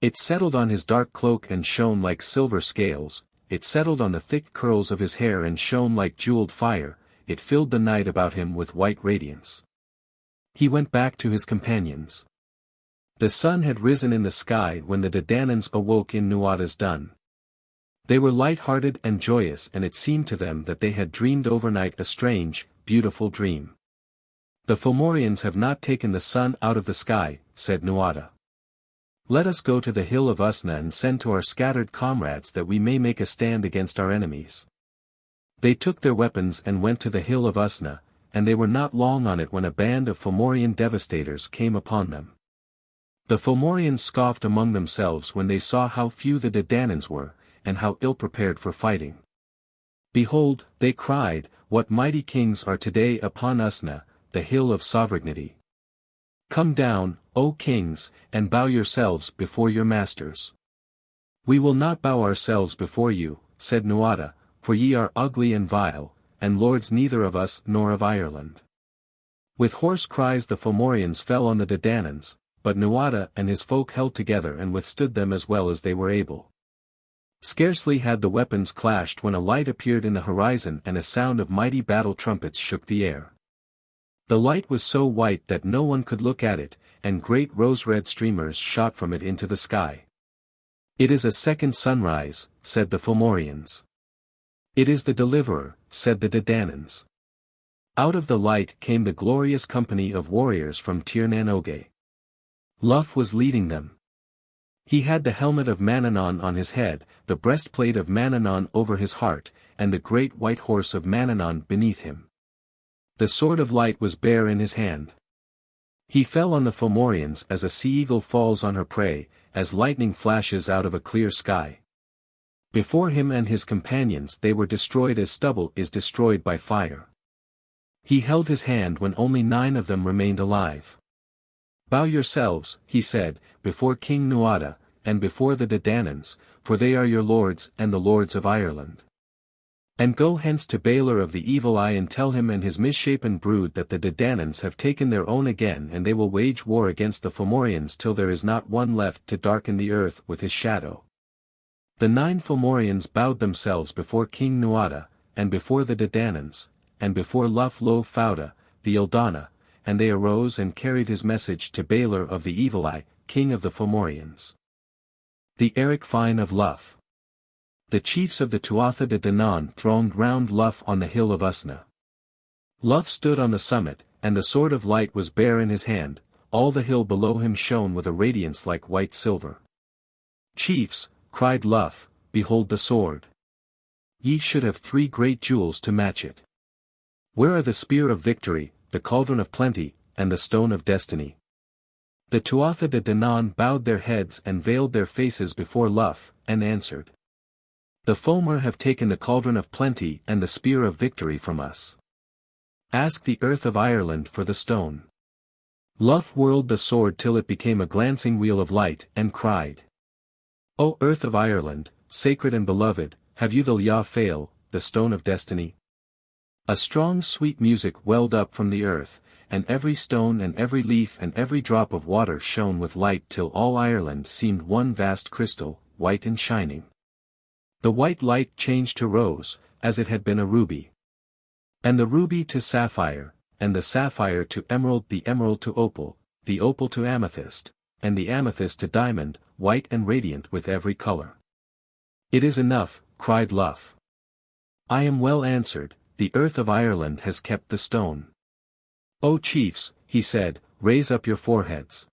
It settled on his dark cloak and shone like silver scales, it settled on the thick curls of his hair and shone like jeweled fire, it filled the night about him with white radiance. He went back to his companions. The sun had risen in the sky when the Dadanans awoke in Nuada's dun. They were light-hearted and joyous, and it seemed to them that they had dreamed overnight a strange, beautiful dream. The Fomorians have not taken the sun out of the sky, said Nuada. Let us go to the hill of Usna and send to our scattered comrades that we may make a stand against our enemies. They took their weapons and went to the hill of Usna, and they were not long on it when a band of Fomorian devastators came upon them. The Fomorians scoffed among themselves when they saw how few the Dadanans were, and how ill-prepared for fighting. Behold, they cried, what mighty kings are today upon Usna, the hill of sovereignty. Come down, O kings, and bow yourselves before your masters. We will not bow ourselves before you, said Nuada, for ye are ugly and vile, and lords neither of us nor of Ireland. With hoarse cries the Fomorians fell on the Dadanans, but Nuada and his folk held together and withstood them as well as they were able. Scarcely had the weapons clashed when a light appeared in the horizon and a sound of mighty battle trumpets shook the air. The light was so white that no one could look at it, and great rose-red streamers shot from it into the sky. It is a second sunrise, said the Fomorians. It is the deliverer, said the Dadanans. Out of the light came the glorious company of warriors from Tir nan Oge. Lugh was leading them. He had the helmet of Manannán on his head, the breastplate of Manannán over his heart, and the great white horse of Manannán beneath him. The sword of light was bare in his hand. He fell on the Fomorians as a sea-eagle falls on her prey, as lightning flashes out of a clear sky. Before him and his companions they were destroyed as stubble is destroyed by fire. He held his hand when only 9 of them remained alive. Bow yourselves, he said, before King Nuada, and before the Dadanans, for they are your lords and the lords of Ireland. And go hence to Balor of the Evil Eye and tell him and his misshapen brood that the Dadanans have taken their own again and they will wage war against the Fomorians till there is not one left to darken the earth with his shadow. The 9 Fomorians bowed themselves before King Nuada, and before the Dadanans, and before Lugh lo Fauda, the Eldana, and they arose and carried his message to Balor of the Evil Eye, king of the Fomorians. The Eric-Fine of Lugh. The chiefs of the Tuatha De Danann thronged round Lugh on the hill of Usna. Lugh stood on the summit, and the sword of light was bare in his hand, all the hill below him shone with a radiance like white silver. Chiefs, cried Lugh, behold the sword. Ye should have 3 great jewels to match it. Where are the spear of victory, the cauldron of plenty, and the stone of destiny? The Tuatha De Danann bowed their heads and veiled their faces before Lugh, and answered. The Fomor have taken the cauldron of plenty and the spear of victory from us. Ask the earth of Ireland for the stone. Lugh whirled the sword till it became a glancing wheel of light, and cried. O earth of Ireland, sacred and beloved, have you the Inisfail, the stone of destiny? A strong sweet music welled up from the earth, and every stone and every leaf and every drop of water shone with light till all Ireland seemed one vast crystal, white and shining. The white light changed to rose, as it had been a ruby. And the ruby to sapphire, and the sapphire to emerald, the emerald to opal, the opal to amethyst, and the amethyst to diamond, white and radiant with every color. It is enough, cried Lugh. I am well answered, the earth of Ireland has kept the stone. O chiefs, he said, raise up your foreheads.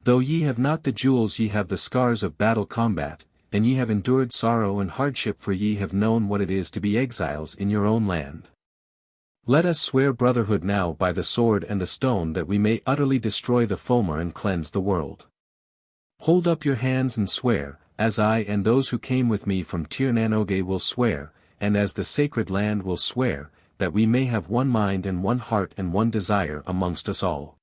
Though ye have not the jewels ye have the scars of battle combat, and ye have endured sorrow and hardship for ye have known what it is to be exiles in your own land. Let us swear brotherhood now by the sword and the stone that we may utterly destroy the Fomor and cleanse the world. Hold up your hands and swear, as I and those who came with me from Tir nan Oge will swear, and as the sacred land will swear, that we may have one mind and one heart and one desire amongst us all.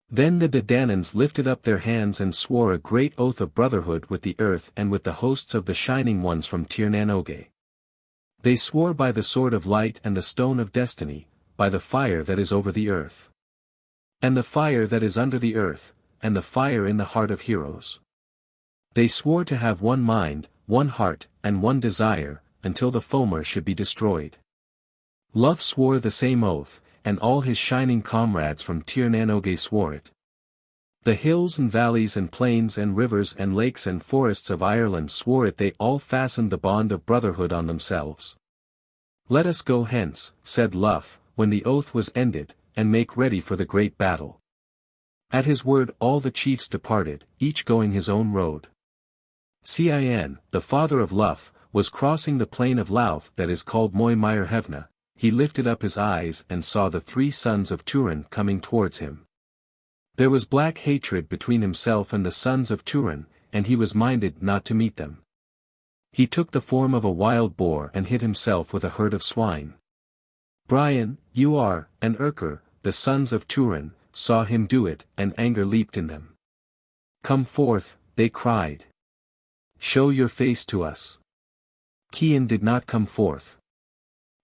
Then the Dadanans lifted up their hands and swore a great oath of brotherhood with the earth and with the hosts of the shining ones from Tir nan Oge. They swore by the sword of light and the stone of destiny, by the fire that is over the earth, and the fire that is under the earth, and the fire in the heart of heroes. They swore to have one mind, one heart, and one desire, until the Fomor should be destroyed. Lugh swore the same oath, and all his shining comrades from Tir nan Oge swore it. The hills and valleys and plains and rivers and lakes and forests of Ireland swore it. They all fastened the bond of brotherhood on themselves. Let us go hence, said Lugh, when the oath was ended, and make ready for the great battle. At his word all the chiefs departed, each going his own road. Cin, the father of Lugh, was crossing the plain of Louth that is called Moy Mire Hevna, he lifted up his eyes and saw the 3 sons of Turin coming towards him. There was black hatred between himself and the sons of Turin, and he was minded not to meet them. He took the form of a wild boar and hid himself with a herd of swine. Brian, Uar, and Urker, the sons of Turin, saw him do it, and anger leaped in them. "Come forth," they cried. "Show your face to us." Cian did not come forth.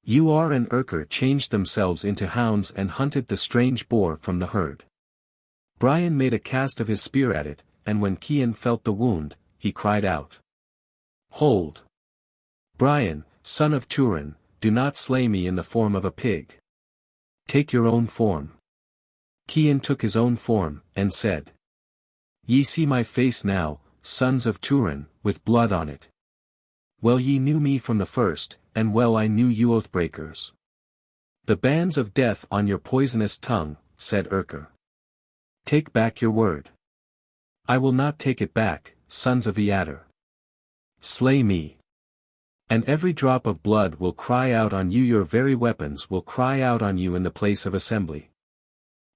Uar and Urker changed themselves into hounds and hunted the strange boar from the herd. Brian made a cast of his spear at it, and when Cian felt the wound, he cried out. "Hold! Brian, son of Turin, do not slay me in the form of a pig. Take your own form." Cian took his own form, and said. "Ye see my face now, sons of Turin, with blood on it. Well ye knew me from the first, and well I knew you oath-breakers. The bands of death on your poisonous tongue," said Urker. "Take back your word." "I will not take it back, sons of Eadar. Slay me. And every drop of blood will cry out on you, your very weapons will cry out on you in the place of assembly.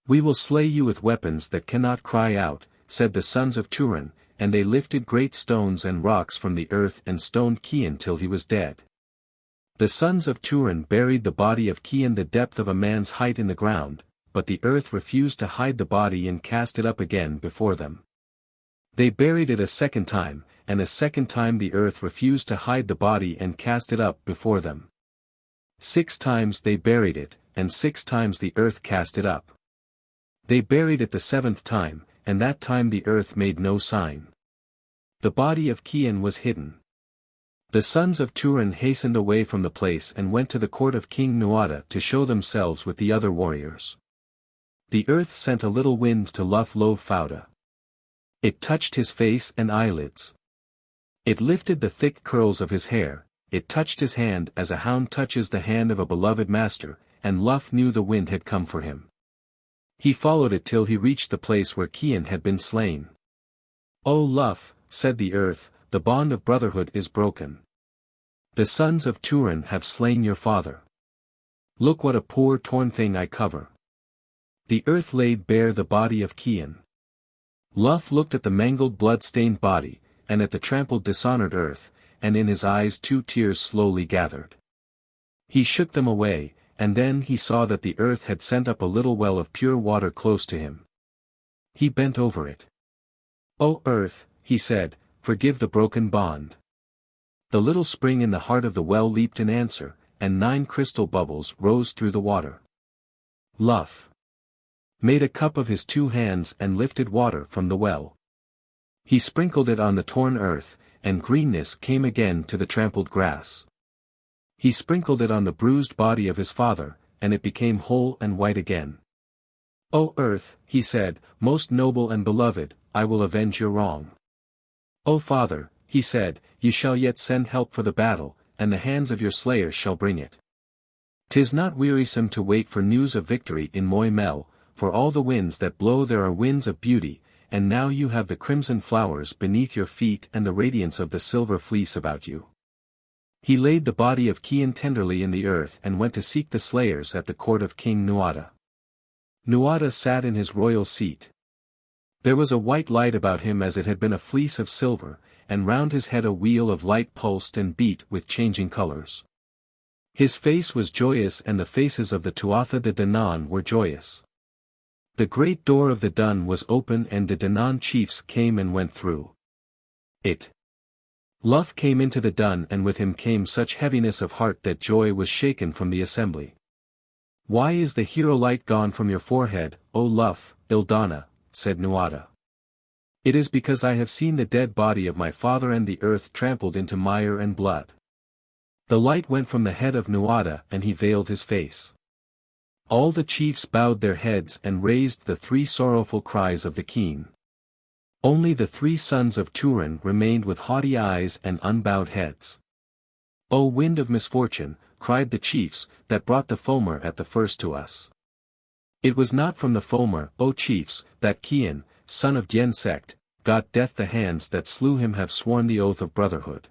We will slay you with weapons that cannot cry out," said the sons of Turin, and they lifted great stones and rocks from the earth and stoned Cian till he was dead. The sons of Turin buried the body of Cian the depth of a man's height in the ground, but the earth refused to hide the body and cast it up again before them. They buried it a second time, and a second time the earth refused to hide the body and cast it up before them. 6 times they buried it, and 6 times the earth cast it up. They buried it the 7th time, and that time the earth made no sign. The body of Cian was hidden. The sons of Turin hastened away from the place and went to the court of King Nuada to show themselves with the other warriors. The earth sent a little wind to Lugh Lo Fauda. It touched his face and eyelids. It lifted the thick curls of his hair, it touched his hand as a hound touches the hand of a beloved master, and Lugh knew the wind had come for him. He followed it till he reached the place where Cian had been slain. "O Lugh," said the earth, "the bond of brotherhood is broken. The sons of Turin have slain your father. Look what a poor torn thing I cover." The earth laid bare the body of Cian. Lugh looked at the mangled blood-stained body, and at the trampled dishonored earth, and in his eyes 2 tears slowly gathered. He shook them away, and then he saw that the earth had sent up a little well of pure water close to him. He bent over it. "O earth," he said, "forgive the broken bond." The little spring in the heart of the well leaped in answer, and 9 crystal bubbles rose through the water. Lugh made a cup of his 2 hands and lifted water from the well. He sprinkled it on the torn earth, and greenness came again to the trampled grass. He sprinkled it on the bruised body of his father, and it became whole and white again. "O earth," he said, "most noble and beloved, I will avenge your wrong." "O father," he said, "you shall yet send help for the battle, and the hands of your slayers shall bring it. 'Tis not wearisome to wait for news of victory in Moy Mell, for all the winds that blow there are winds of beauty, and now you have the crimson flowers beneath your feet and the radiance of the silver fleece about you." He laid the body of Cian tenderly in the earth and went to seek the slayers at the court of King Nuada. Nuada sat in his royal seat. There was a white light about him as it had been a fleece of silver, and round his head a wheel of light pulsed and beat with changing colors. His face was joyous and the faces of the Tuatha de Danann were joyous. The great door of the dun was open and the Danann chiefs came and went through it. Lugh came into the dun and with him came such heaviness of heart that joy was shaken from the assembly. "Why is the hero light gone from your forehead, O Lugh, Ildana?" said Nuada. "It is because I have seen the dead body of my father and the earth trampled into mire and blood." The light went from the head of Nuada and he veiled his face. All the chiefs bowed their heads and raised the 3 sorrowful cries of the keen. Only the 3 sons of Turin remained with haughty eyes and unbowed heads. "O wind of misfortune," cried the chiefs, "that brought the foamer at the first to us. It was not from the foamer, O chiefs, that Cian, son of Diensect, got death. The hands that slew him have sworn the oath of brotherhood."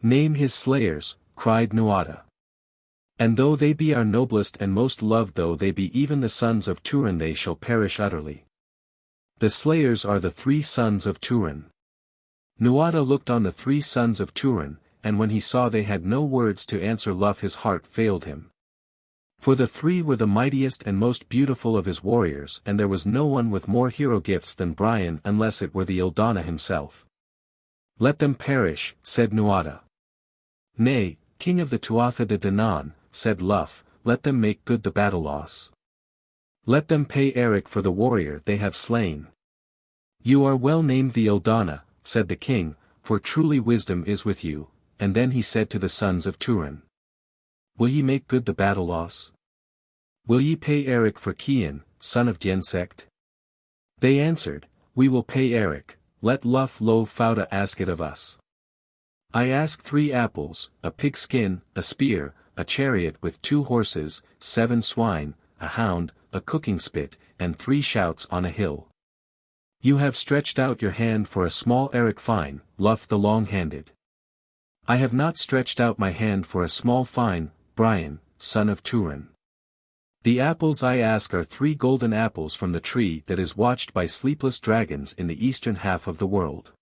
"Name his slayers," cried Nuada. And though they be our noblest and most loved, though they be even the sons of Turin, they shall perish utterly. The slayers are the 3 sons of Turin. Nuada looked on the 3 sons of Turin, and when he saw they had no words to answer Lugh, his heart failed him. For the 3 were the mightiest and most beautiful of his warriors, and there was no one with more hero gifts than Brian, unless it were the Eldana himself. Let them perish, said Nuada. Nay, king of the Tuatha de Danann, said Lugh, let them make good the battle loss. Let them pay Eric for the warrior they have slain. You are well named the Eldana, said the king, for truly wisdom is with you. And then he said to the sons of Turin, will ye make good the battle loss? Will ye pay Eric for Cian, son of Diensect? They answered, we will pay Eric, let Lugh lo Fauda ask it of us. I ask 3 apples, a pig skin, a spear, a chariot with 2 horses, 7 swine, a hound, a cooking spit, and 3 shouts on a hill. You have stretched out your hand for a small Eric-Fine, Lugh the long-handed. I have not stretched out my hand for a small fine, Brian, son of Turin. The apples I ask are 3 golden apples from the tree that is watched by sleepless dragons in the eastern half of the world.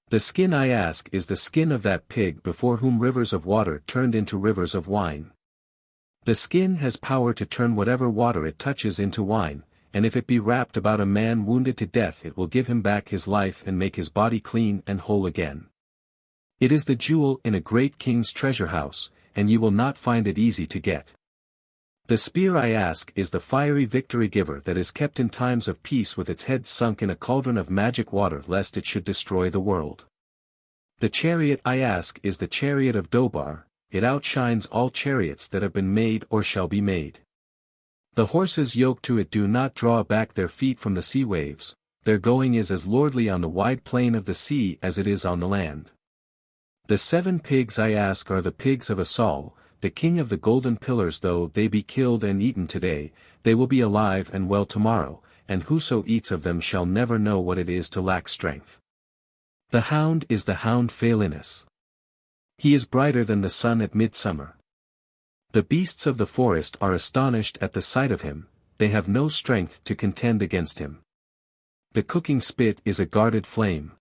The skin I ask is the skin of that pig before whom rivers of water turned into rivers of wine. The skin has power to turn whatever water it touches into wine, and if it be wrapped about a man wounded to death, it will give him back his life and make his body clean and whole again. It is the jewel in a great king's treasure house, and you will not find it easy to get. The spear I ask is the fiery victory giver that is kept in times of peace with its head sunk in a cauldron of magic water lest it should destroy the world. The chariot I ask is the chariot of Dobar, it outshines all chariots that have been made or shall be made. The horses yoked to it do not draw back their feet from the sea waves, their going is as lordly on the wide plain of the sea as it is on the land. The 7 pigs I ask are the pigs of Asal, the king of the golden pillars. Though they be killed and eaten today, they will be alive and well tomorrow, and whoso eats of them shall never know what it is to lack strength. The hound is the hound Phaelinus. He is brighter than the sun at midsummer. The beasts of the forest are astonished at the sight of him, they have no strength to contend against him. The cooking spit is a guarded flame.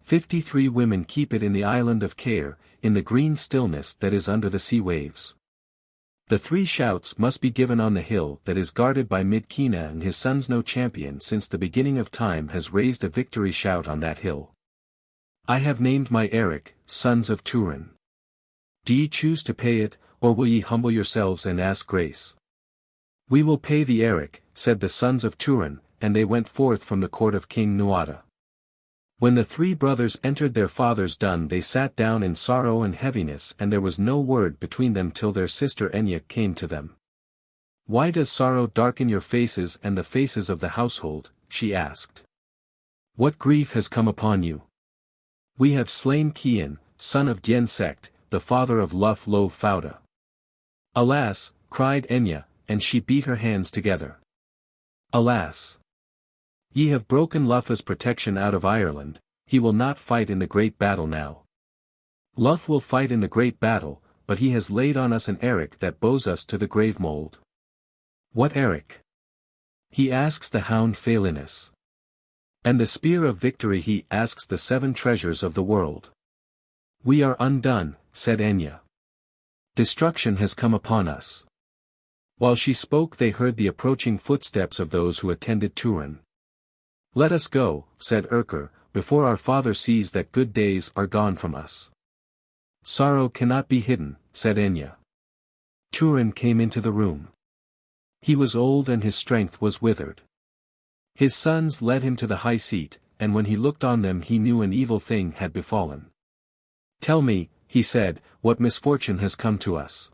53 women keep it in the island of Caer, in the green stillness that is under the sea waves. The 3 shouts must be given on the hill that is guarded by Midkina, and his sons no champion since the beginning of time has raised a victory shout on that hill. I have named my Eric, sons of Turin. Do ye choose to pay it, or will ye humble yourselves and ask grace? We will pay the Eric, said the sons of Turin, and they went forth from the court of King Nuada. When the 3 brothers entered their father's dun, they sat down in sorrow and heaviness, and there was no word between them till their sister Enya came to them. Why does sorrow darken your faces and the faces of the household? She asked. What grief has come upon you? We have slain Cian, son of Diensect, the father of Lugh lo Fauda. Alas, cried Enya, and she beat her hands together. Alas! Ye have broken Lugh's protection out of Ireland, he will not fight in the great battle now. Lugh will fight in the great battle, but he has laid on us an Eric that bows us to the grave mold. What Eric? He asks the hound Phaelinus. And the spear of victory he asks the 7 treasures of the world. We are undone, said Enya. Destruction has come upon us. While she spoke they heard the approaching footsteps of those who attended Turin. Let us go, said Urker, before our father sees that good days are gone from us. Sorrow cannot be hidden, said Enya. Turin came into the room. He was old and his strength was withered. His sons led him to the high seat, and when he looked on them he knew an evil thing had befallen. Tell me, he said, what misfortune has come to us.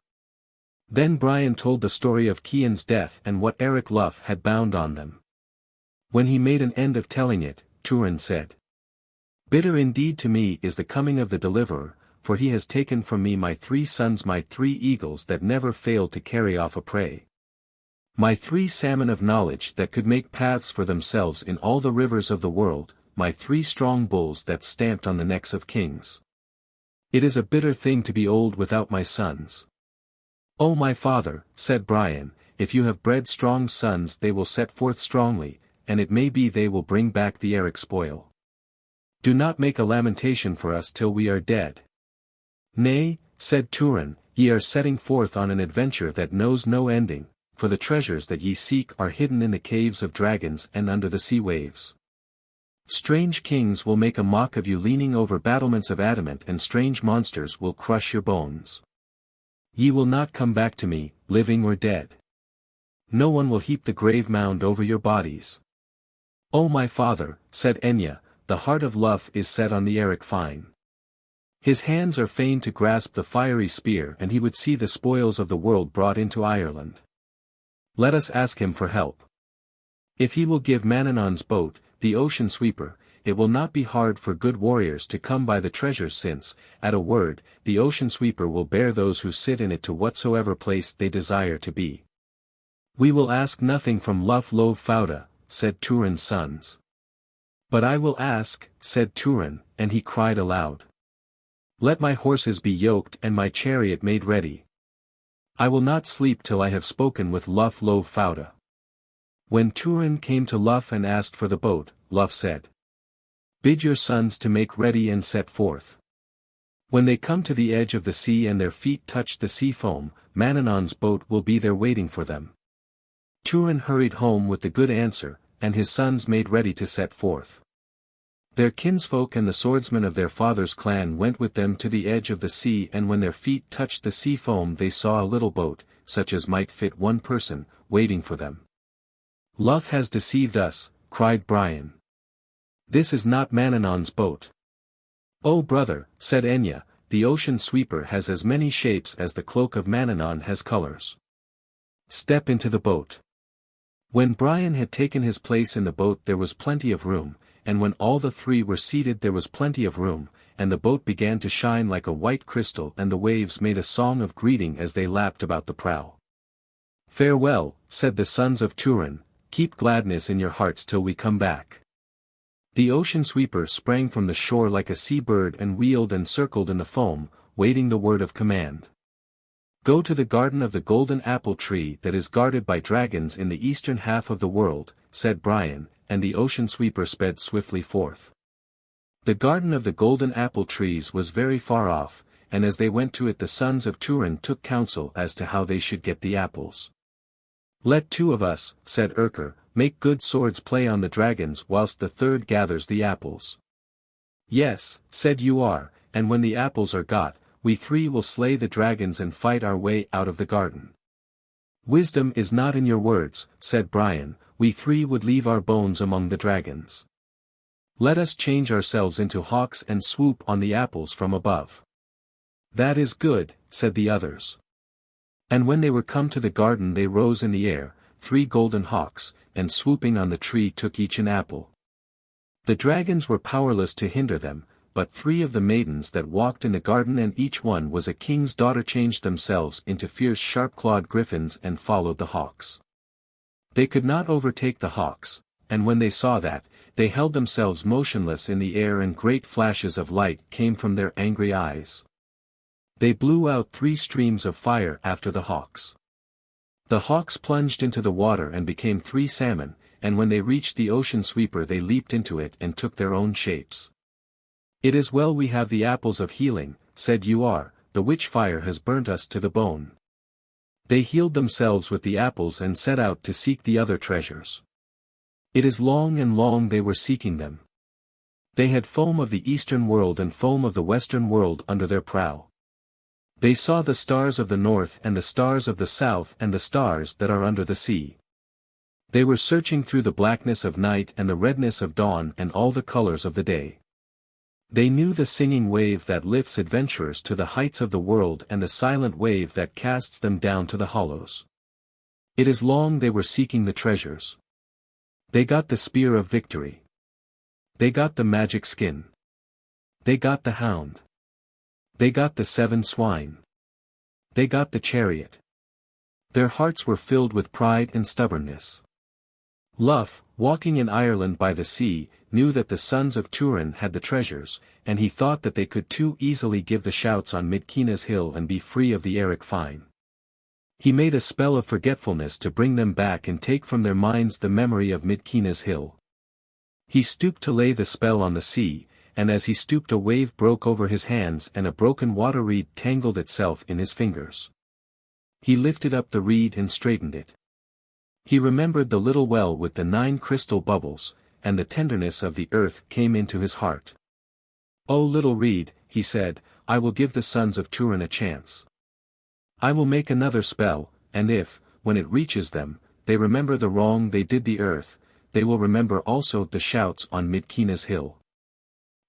Then Brian told the story of Cian's death and what Eric Lugh had bound on them. When he made an end of telling it, Turin said. Bitter indeed to me is the coming of the deliverer, for he has taken from me my 3 sons, my 3 eagles that never failed to carry off a prey. My 3 salmon of knowledge that could make paths for themselves in all the rivers of the world, my 3 strong bulls that stamped on the necks of kings. It is a bitter thing to be old without my sons. "O my father," said Brian, "if you have bred strong sons they will set forth strongly, and it may be they will bring back the Eric spoil. Do not make a lamentation for us till we are dead." "Nay," said Turin, "ye are setting forth on an adventure that knows no ending, for the treasures that ye seek are hidden in the caves of dragons and under the sea waves. Strange kings will make a mock of you leaning over battlements of adamant, and strange monsters will crush your bones. Ye will not come back to me, living or dead. No one will heap the grave mound over your bodies." "O my father," said Enya, "the heart of Lugh is set on the Eric-Fine. His hands are fain to grasp the fiery spear, and he would see the spoils of the world brought into Ireland. Let us ask him for help. If he will give Manannan's boat, the ocean sweeper, it will not be hard for good warriors to come by the treasures, since, at a word, the ocean sweeper will bear those who sit in it to whatsoever place they desire to be." "We will ask nothing from Lugh Lo Fauda," said Turin's sons. "But I will ask," said Turin, and he cried aloud. "Let my horses be yoked and my chariot made ready. I will not sleep till I have spoken with Lugh Lo Fauda." When Turin came to Lugh and asked for the boat, Lugh said, "Bid your sons to make ready and set forth. When they come to the edge of the sea and their feet touch the sea foam, Manannan's boat will be there waiting for them." Turin hurried home with the good answer, and his sons made ready to set forth. Their kinsfolk and the swordsmen of their father's clan went with them to the edge of the sea, and when their feet touched the sea foam they saw a little boat, such as might fit one person, waiting for them. "Lugh has deceived us," cried Brian. "This is not Manannan's boat." "Oh brother," said Enya, "the ocean sweeper has as many shapes as the cloak of Manannan has colors. Step into the boat." When Brian had taken his place in the boat there was plenty of room, and when all the three were seated there was plenty of room, and the boat began to shine like a white crystal, and the waves made a song of greeting as they lapped about the prow. "Farewell," said the sons of Turin, "keep gladness in your hearts till we come back." The ocean sweeper sprang from the shore like a sea bird and wheeled and circled in the foam, waiting the word of command. "Go to the garden of the golden apple tree that is guarded by dragons in the eastern half of the world," said Brian, and the ocean sweeper sped swiftly forth. The garden of the golden apple trees was very far off, and as they went to it the sons of Turin took counsel as to how they should get the apples. "Let two of us," said Urker, "make good swords play on the dragons whilst the third gathers the apples." "Yes," said Uar, "and when the apples are got, we three will slay the dragons and fight our way out of the garden." "Wisdom is not in your words," said Brian, "we three would leave our bones among the dragons. Let us change ourselves into hawks and swoop on the apples from above." "That is good," said the others. And when they were come to the garden they rose in the air, 3 golden hawks, and swooping on the tree took each an apple. The dragons were powerless to hinder them, but 3 of the maidens that walked in the garden, and each one was a king's daughter, changed themselves into fierce sharp-clawed griffins and followed the hawks. They could not overtake the hawks, and when they saw that, they held themselves motionless in the air, and great flashes of light came from their angry eyes. They blew out 3 streams of fire after the hawks. The hawks plunged into the water and became 3 salmon, and when they reached the ocean sweeper they leaped into it and took their own shapes. "It is well we have the apples of healing," said Uar, "the witch fire has burnt us to the bone." They healed themselves with the apples and set out to seek the other treasures. It is long and long they were seeking them. They had foam of the eastern world and foam of the western world under their prow. They saw the stars of the north and the stars of the south and the stars that are under the sea. They were searching through the blackness of night and the redness of dawn and all the colors of the day. They knew the singing wave that lifts adventurers to the heights of the world and the silent wave that casts them down to the hollows. It is long they were seeking the treasures. They got the spear of victory. They got the magic skin. They got the hound. They got the 7 swine. They got the chariot. Their hearts were filled with pride and stubbornness. Lugh, walking in Ireland by the sea, knew that the sons of Turin had the treasures, and he thought that they could too easily give the shouts on Midkeena's hill and be free of the Eric-Fine. He made a spell of forgetfulness to bring them back and take from their minds the memory of Midkina's hill. He stooped to lay the spell on the sea, and as he stooped a wave broke over his hands and a broken water reed tangled itself in his fingers. He lifted up the reed and straightened it. He remembered the little well with the 9 crystal bubbles, and the tenderness of the earth came into his heart. "O little reed," he said, "I will give the sons of Turin a chance. I will make another spell, and if, when it reaches them, they remember the wrong they did the earth, they will remember also the shouts on Midkina's hill."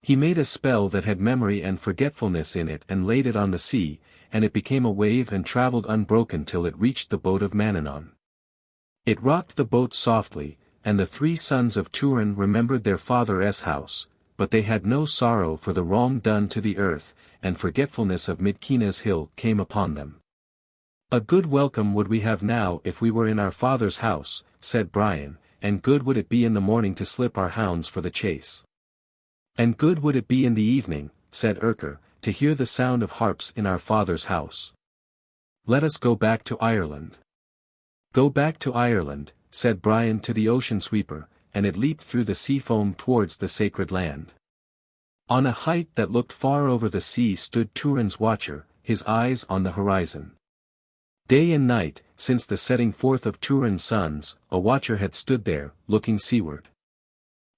He made a spell that had memory and forgetfulness in it and laid it on the sea, and it became a wave and travelled unbroken till it reached the boat of Manannán. It rocked the boat softly, and the 3 sons of Turin remembered their father's house, but they had no sorrow for the wrong done to the earth, and forgetfulness of Midkina's hill came upon them. "A good welcome would we have now if we were in our father's house," said Brian, "and good would it be in the morning to slip our hounds for the chase." "And good would it be in the evening," said Urker, "to hear the sound of harps in our father's house. Let us go back to Ireland." "Go back to Ireland," said Brian to the ocean sweeper, and it leaped through the sea foam towards the sacred land. On a height that looked far over the sea stood Turin's watcher, his eyes on the horizon. Day and night, since the setting forth of Turin's sons, a watcher had stood there, looking seaward.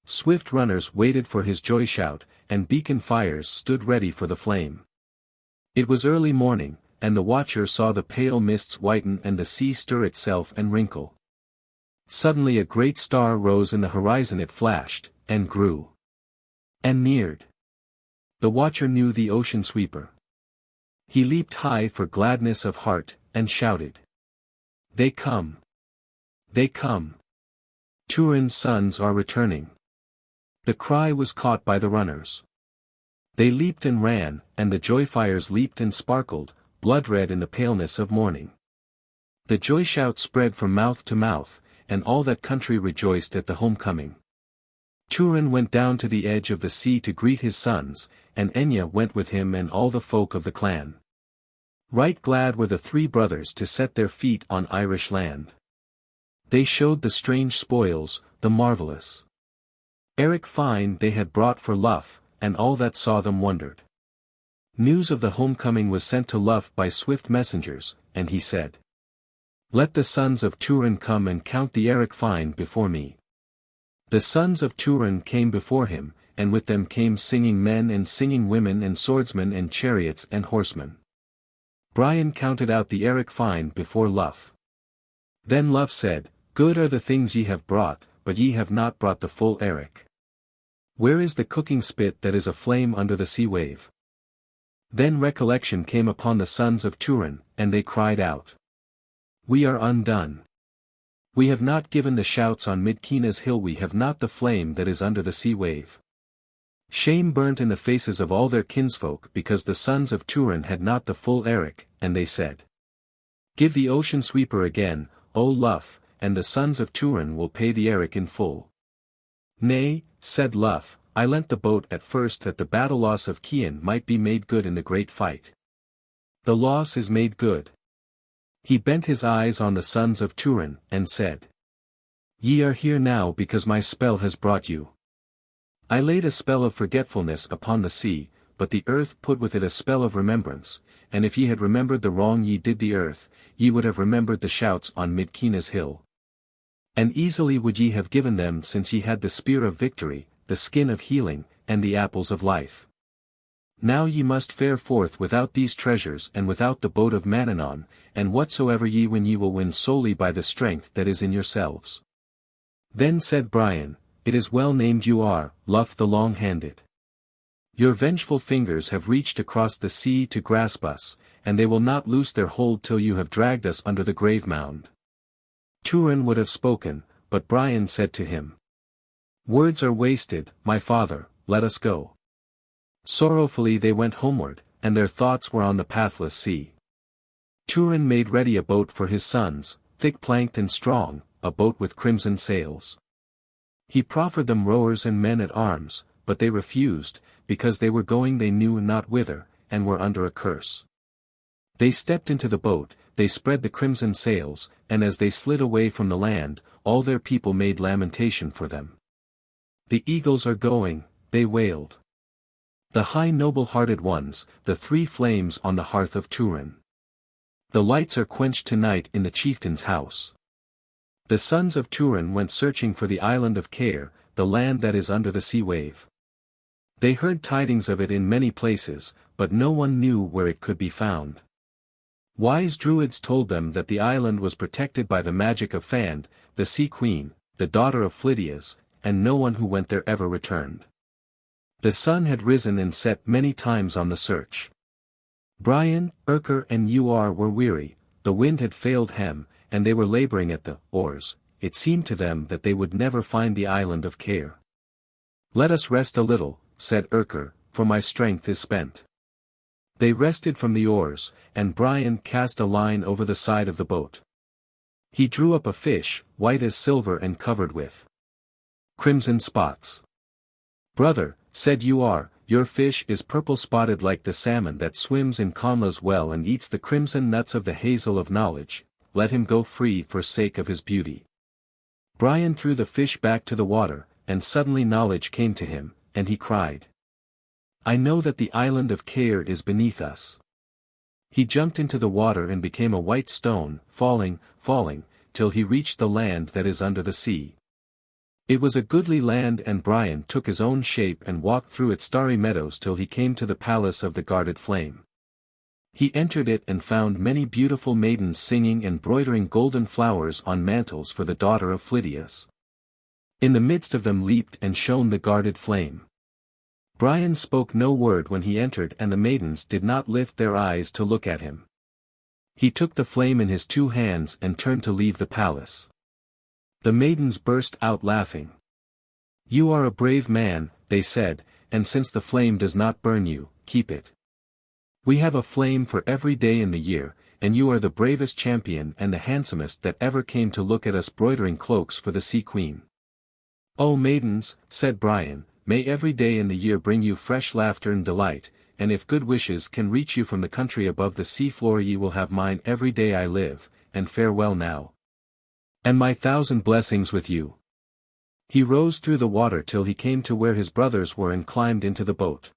Swift runners waited for his joy shout, and beacon fires stood ready for the flame. It was early morning, and the watcher saw the pale mists whiten and the sea stir itself and wrinkle. Suddenly a great star rose in the horizon. It flashed, and grew, and neared. The watcher knew the ocean sweeper. He leaped high for gladness of heart, and shouted, "They come! They come! Turin's sons are returning!" The cry was caught by the runners. They leaped and ran, and the joy fires leaped and sparkled, blood-red in the paleness of morning. The joy shout spread from mouth to mouth, and all that country rejoiced at the homecoming. Turin went down to the edge of the sea to greet his sons, and Enya went with him and all the folk of the clan. Right glad were the 3 brothers to set their feet on Irish land. They showed the strange spoils, the marvellous Eric-Fine they had brought for Lugh, and all that saw them wondered. News of the homecoming was sent to Lugh by swift messengers, and he said, "Let the sons of Turin come and count the Eric-Fine before me." The sons of Turin came before him, and with them came singing men and singing women and swordsmen and chariots and horsemen. Brian counted out the Eric-Fine before Lugh. Then Lugh said, "Good are the things ye have brought, but ye have not brought the full Eric. Where is the cooking spit that is aflame under the sea wave?" Then recollection came upon the sons of Turin, and they cried out, "We are undone. We have not given the shouts on Midkina's hill, we have not the flame that is under the sea wave." Shame burnt in the faces of all their kinsfolk because the sons of Turin had not the full Eric, and they said, "Give the ocean sweeper again, O Lugh, and the sons of Turin will pay the Eric in full." "Nay," said Lugh, "I lent the boat at first that the battle loss of Cian might be made good in the great fight. The loss is made good." He bent his eyes on the sons of Turin, and said, "Ye are here now because my spell has brought you. I laid a spell of forgetfulness upon the sea, but the earth put with it a spell of remembrance, and if ye had remembered the wrong ye did the earth, ye would have remembered the shouts on Midkina's hill. And easily would ye have given them since ye had the spear of victory, the skin of healing, and the apples of life. Now ye must fare forth without these treasures and without the boat of Manannán, and whatsoever ye win ye will win solely by the strength that is in yourselves." Then said Brian, "It is well named you are, Lugh the long-handed. Your vengeful fingers have reached across the sea to grasp us, and they will not loose their hold till you have dragged us under the grave mound." Turin would have spoken, but Brian said to him, "Words are wasted, my father, let us go." Sorrowfully they went homeward, and their thoughts were on the pathless sea. Turin made ready a boat for his sons, thick-planked and strong, a boat with crimson sails. He proffered them rowers and men at arms, but they refused, because they were going they knew not whither, and were under a curse. They stepped into the boat, they spread the crimson sails, and as they slid away from the land, all their people made lamentation for them. "The eagles are going," they wailed. "The high noble-hearted ones, the three flames on the hearth of Turin. The lights are quenched tonight in the chieftain's house. The sons of Turin went searching for the island of Caer, the land that is under the sea wave. They heard tidings of it in many places, but no one knew where it could be found. Wise druids told them that the island was protected by the magic of Fand, the sea queen, the daughter of Phlydias, and no one who went there ever returned. The sun had risen and set many times on the search. Brian, Urker and Uar were weary, the wind had failed Hem, and they were laboring at the oars. It seemed to them that they would never find the island of Caer. "Let us rest a little," said Urker, "for my strength is spent." They rested from the oars, and Brian cast a line over the side of the boat. He drew up a fish, white as silver and covered with crimson spots. "Brother," said Uar, "your fish is purple-spotted like the salmon that swims in Conla's well and eats the crimson nuts of the hazel of knowledge. Let him go free for sake of his beauty." Brian threw the fish back to the water, and suddenly knowledge came to him, and he cried, "I know that the island of Caer is beneath us." He jumped into the water and became a white stone, falling, till he reached the land that is under the sea. It was a goodly land, and Brian took his own shape and walked through its starry meadows till he came to the palace of the guarded flame. He entered it and found many beautiful maidens singing and broidering golden flowers on mantles for the daughter of Phlydias. In the midst of them leaped and shone the guarded flame. Brian spoke no word when he entered, and the maidens did not lift their eyes to look at him. He took the flame in his 2 hands and turned to leave the palace. The maidens burst out laughing. "You are a brave man," they said, "and since the flame does not burn you, keep it. We have a flame for every day in the year, and you are the bravest champion and the handsomest that ever came to look at us broidering cloaks for the sea queen." "O maidens," said Brian, "may every day in the year bring you fresh laughter and delight, and if good wishes can reach you from the country above the sea floor, ye will have mine every day I live, and farewell now. And my 1,000 blessings with you." He rose through the water till he came to where his brothers were and climbed into the boat.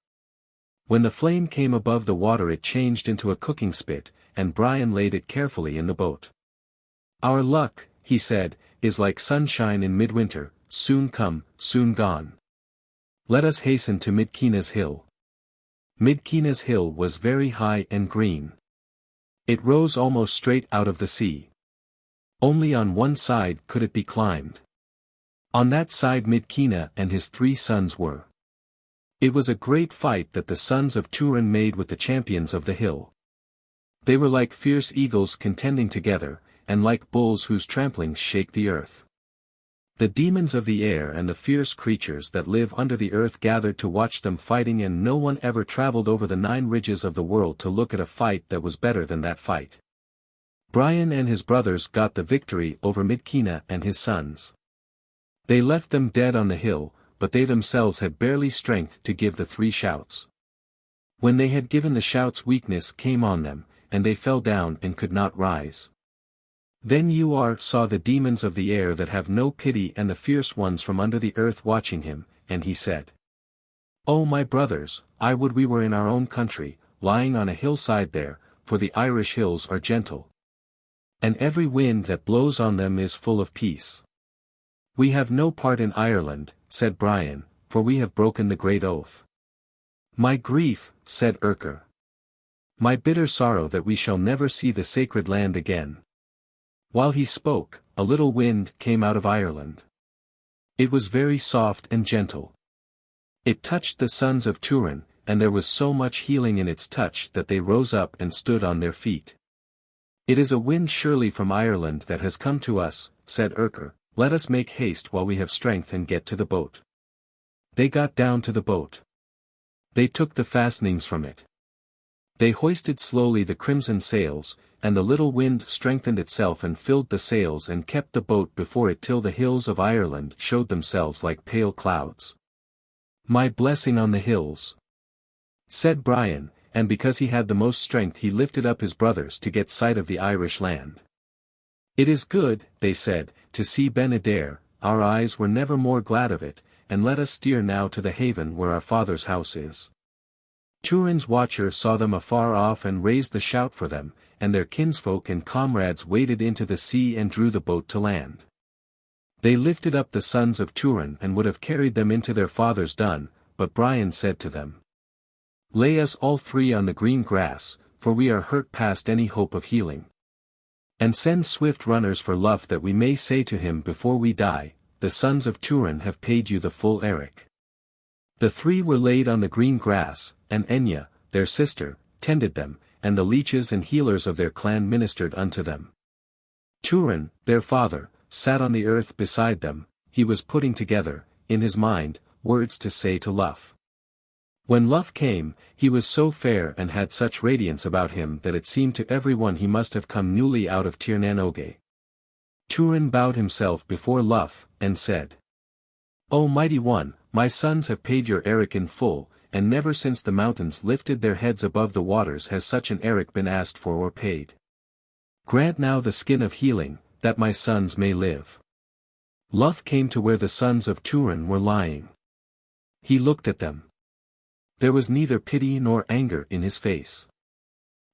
When the flame came above the water it changed into a cooking spit, and Brian laid it carefully in the boat. "Our luck," he said, "is like sunshine in midwinter, soon come, soon gone. Let us hasten to Midkina's hill." Midkina's hill was very high and green. It rose almost straight out of the sea. Only on one side could it be climbed. On that side Midkina and his 3 sons were. It was a great fight that the sons of Turin made with the champions of the hill. They were like fierce eagles contending together, and like bulls whose tramplings shake the earth. The demons of the air and the fierce creatures that live under the earth gathered to watch them fighting, and no one ever traveled over the 9 ridges of the world to look at a fight that was better than that fight. Brian and his brothers got the victory over Midkina and his sons. They left them dead on the hill, but they themselves had barely strength to give the 3 shouts. When they had given the shouts, weakness came on them, and they fell down and could not rise. Then Uar saw the demons of the air that have no pity and the fierce ones from under the earth watching him, and he said, "O my brothers, I would we were in our own country, lying on a hillside there, for the Irish hills are gentle. And every wind that blows on them is full of peace." "We have no part in Ireland," said Brian, "for we have broken the great oath." "My grief," said Urker. "My bitter sorrow that we shall never see the sacred land again." While he spoke, a little wind came out of Ireland. It was very soft and gentle. It touched the sons of Turin, and there was so much healing in its touch that they rose up and stood on their feet. "It is a wind surely from Ireland that has come to us," said Urker. "Let us make haste while we have strength and get to the boat." They got down to the boat. They took the fastenings from it. They hoisted slowly the crimson sails, and the little wind strengthened itself and filled the sails and kept the boat before it till the hills of Ireland showed themselves like pale clouds. "My blessing on the hills," said Brian, and because he had the most strength he lifted up his brothers to get sight of the Irish land. "It is good," they said, "to see Ben Adair, our eyes were never more glad of it, and let us steer now to the haven where our father's house is." Turin's watcher saw them afar off and raised the shout for them, and their kinsfolk and comrades waded into the sea and drew the boat to land. They lifted up the sons of Turin and would have carried them into their father's dun, but Brian said to them, "Lay us all three on the green grass, for we are hurt past any hope of healing. And send swift runners for Lugh that we may say to him before we die, the sons of Turin have paid you the full Eric." The three were laid on the green grass, and Enya, their sister, tended them, and the leeches and healers of their clan ministered unto them. Turin, their father, sat on the earth beside them. He was putting together, in his mind, words to say to Lugh. When Lugh came, he was so fair and had such radiance about him that it seemed to everyone he must have come newly out of Tir nan Oge. Turin bowed himself before Lugh, and said, "O mighty one, my sons have paid your Eric in full, and never since the mountains lifted their heads above the waters has such an Eric been asked for or paid. Grant now the skin of healing, that my sons may live." Lugh came to where the sons of Turin were lying. He looked at them. There was neither pity nor anger in his face.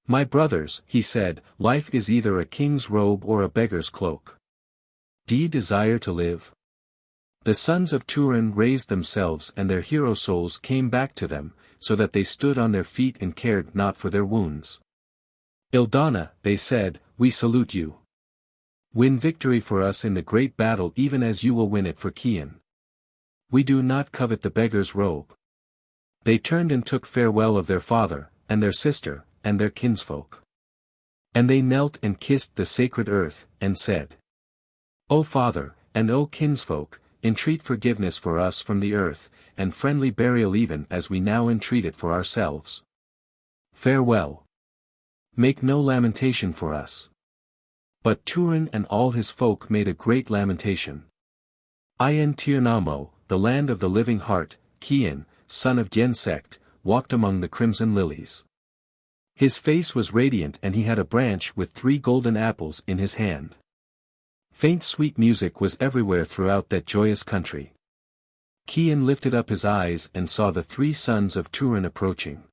"My brothers," he said, "life is either a king's robe or a beggar's cloak. Do ye desire to live?" The sons of Turin raised themselves and their hero souls came back to them, so that they stood on their feet and cared not for their wounds. "Ildana," they said, "we salute you. Win victory for us in the great battle even as you will win it for Cian. We do not covet the beggar's robe." They turned and took farewell of their father, and their sister, and their kinsfolk. And they knelt and kissed the sacred earth, and said, "O Father, and O kinsfolk, entreat forgiveness for us from the earth, and friendly burial even as we now entreat it for ourselves. Farewell. Make no lamentation for us." But Turin and all his folk made a great lamentation. In Tir Namo, the land of the living heart, Cian, son of Gensect, walked among the crimson lilies. His face was radiant and he had a branch with 3 golden apples in his hand. Faint sweet music was everywhere throughout that joyous country. Cian lifted up his eyes and saw the 3 sons of Turin approaching.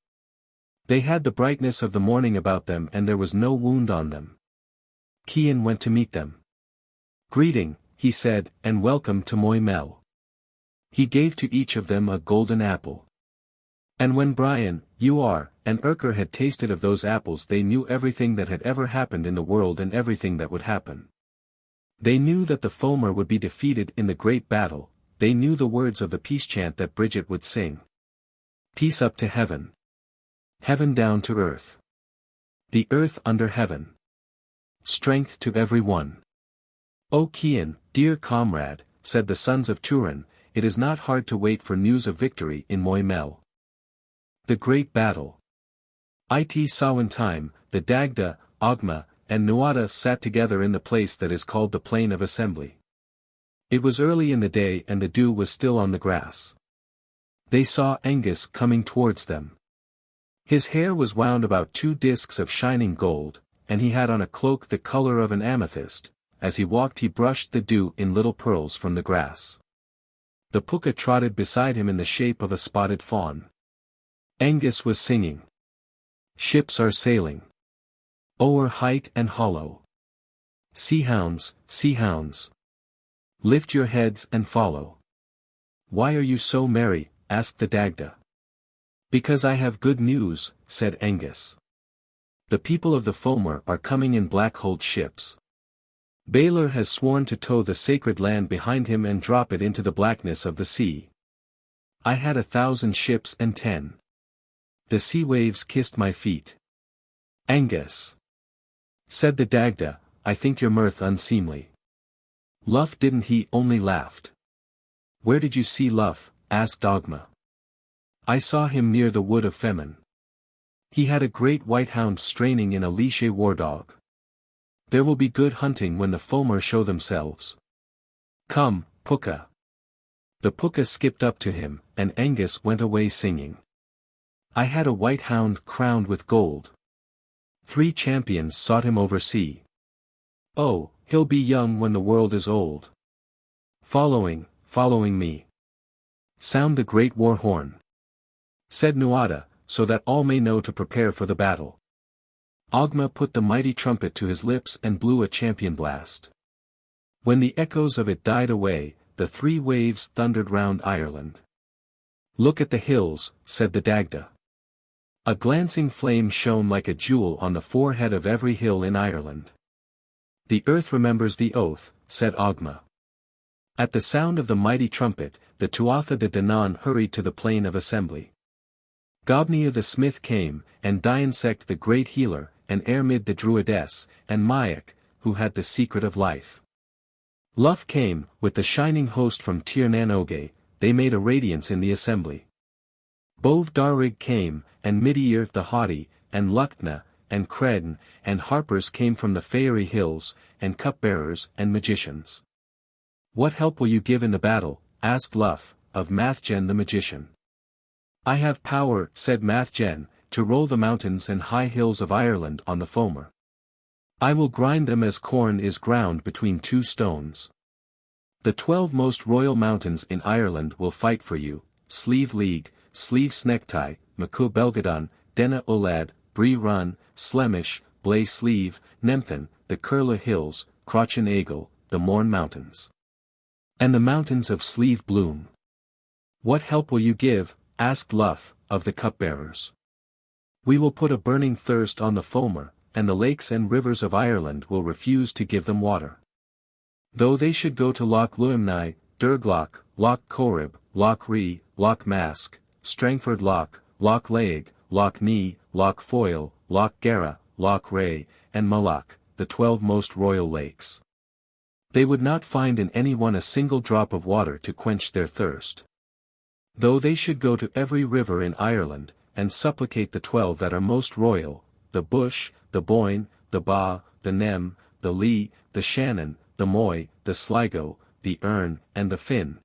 They had the brightness of the morning about them and there was no wound on them. Cian went to meet them. "Greeting," he said, "and welcome to Moy Mell." He gave to each of them a golden apple. And when Brian, Uar, and Urker had tasted of those apples they knew everything that had ever happened in the world and everything that would happen. They knew that the Fomor would be defeated in the great battle, they knew the words of the peace chant that Bridget would sing. Peace up to heaven. Heaven down to earth. The earth under heaven. Strength to every one. "O Cian, dear comrade," said the sons of Turin, "it is not hard to wait for news of victory in Moy Mell. The great battle. It Samhain time, the Dagda, Ogma, and Nuada sat together in the place that is called the Plain of Assembly. It was early in the day and the dew was still on the grass. They saw Angus coming towards them. His hair was wound about 2 discs of shining gold, and he had on a cloak the color of an amethyst. As he walked he brushed the dew in little pearls from the grass. The puka trotted beside him in the shape of a spotted fawn. Angus was singing. Ships are sailing. O'er height and hollow. Sea hounds, lift your heads and follow. Why are you so merry? Asked the Dagda. Because I have good news, said Angus. The people of the Fomor are coming in black-hulled ships. Balor has sworn to tow the sacred land behind him and drop it into the blackness of the sea. I had 1,000 ships and 10. The sea waves kissed my feet. Angus, said the Dagda, I think your mirth unseemly. Lugh didn't he only laughed. Where did you see Lugh? Asked Ogma. I saw him near the wood of Femin. He had a great white hound straining in a leash war dog. There will be good hunting when the Fomor show themselves. Come, Puka. The Puka skipped up to him, and Angus went away singing. I had a white hound crowned with gold. 3 champions sought him oversea. Oh, he'll be young when the world is old. Following me. Sound the great war horn. Said Nuada, so that all may know to prepare for the battle. Ogma put the mighty trumpet to his lips and blew a champion blast. When the echoes of it died away, the 3 waves thundered round Ireland. Look at the hills, said the Dagda. A glancing flame shone like a jewel on the forehead of every hill in Ireland. The earth remembers the oath, said Ogma. At the sound of the mighty trumpet, the Tuatha de Danann hurried to the plain of assembly. Gobhaun the smith came, and Diansect the great healer, and Eärmid the druidess, and Mayak, who had the secret of life. Lugh came, with the shining host from Tir nan Oge, they made a radiance in the assembly. Bove Darrig came, and Midir the haughty, and Luchtna, and Credn, and harpers came from the fairy hills, and cupbearers and magicians. What help will you give in the battle? Asked Lugh, of Mathgen the magician. I have power, said Mathgen, to roll the mountains and high hills of Ireland on the foamer. I will grind them as corn is ground between 2 stones. The 12 most royal mountains in Ireland will fight for you, Slieve League, Slieve Snectai, Macu Belgadon, Denna Olad, Bree Run, Slemish, Blay Slieve, Nemphin, the Curla Hills, Crochan Eagle, the Mourne Mountains. And the mountains of Slieve Bloom. What help will you give? Asked Lugh, of the cupbearers. We will put a burning thirst on the foamer, and the lakes and rivers of Ireland will refuse to give them water. Though they should go to Loch Luimnai, Durgloch, Loch Corrib, Loch Ree, Loch Mask, Strangford Loch, Loch Laig, Loch Nee, Loch Foyle, Loch Garra, Loch Ray, and Mullach, the 12 most royal lakes. They would not find in any one a single drop of water to quench their thirst. Though they should go to every river in Ireland, and supplicate the 12 that are most royal, the Bush, the Boyne, the Ba, the Nem, the Lee, the Shannon, the Moy, the Sligo, the Erne, and the Finn.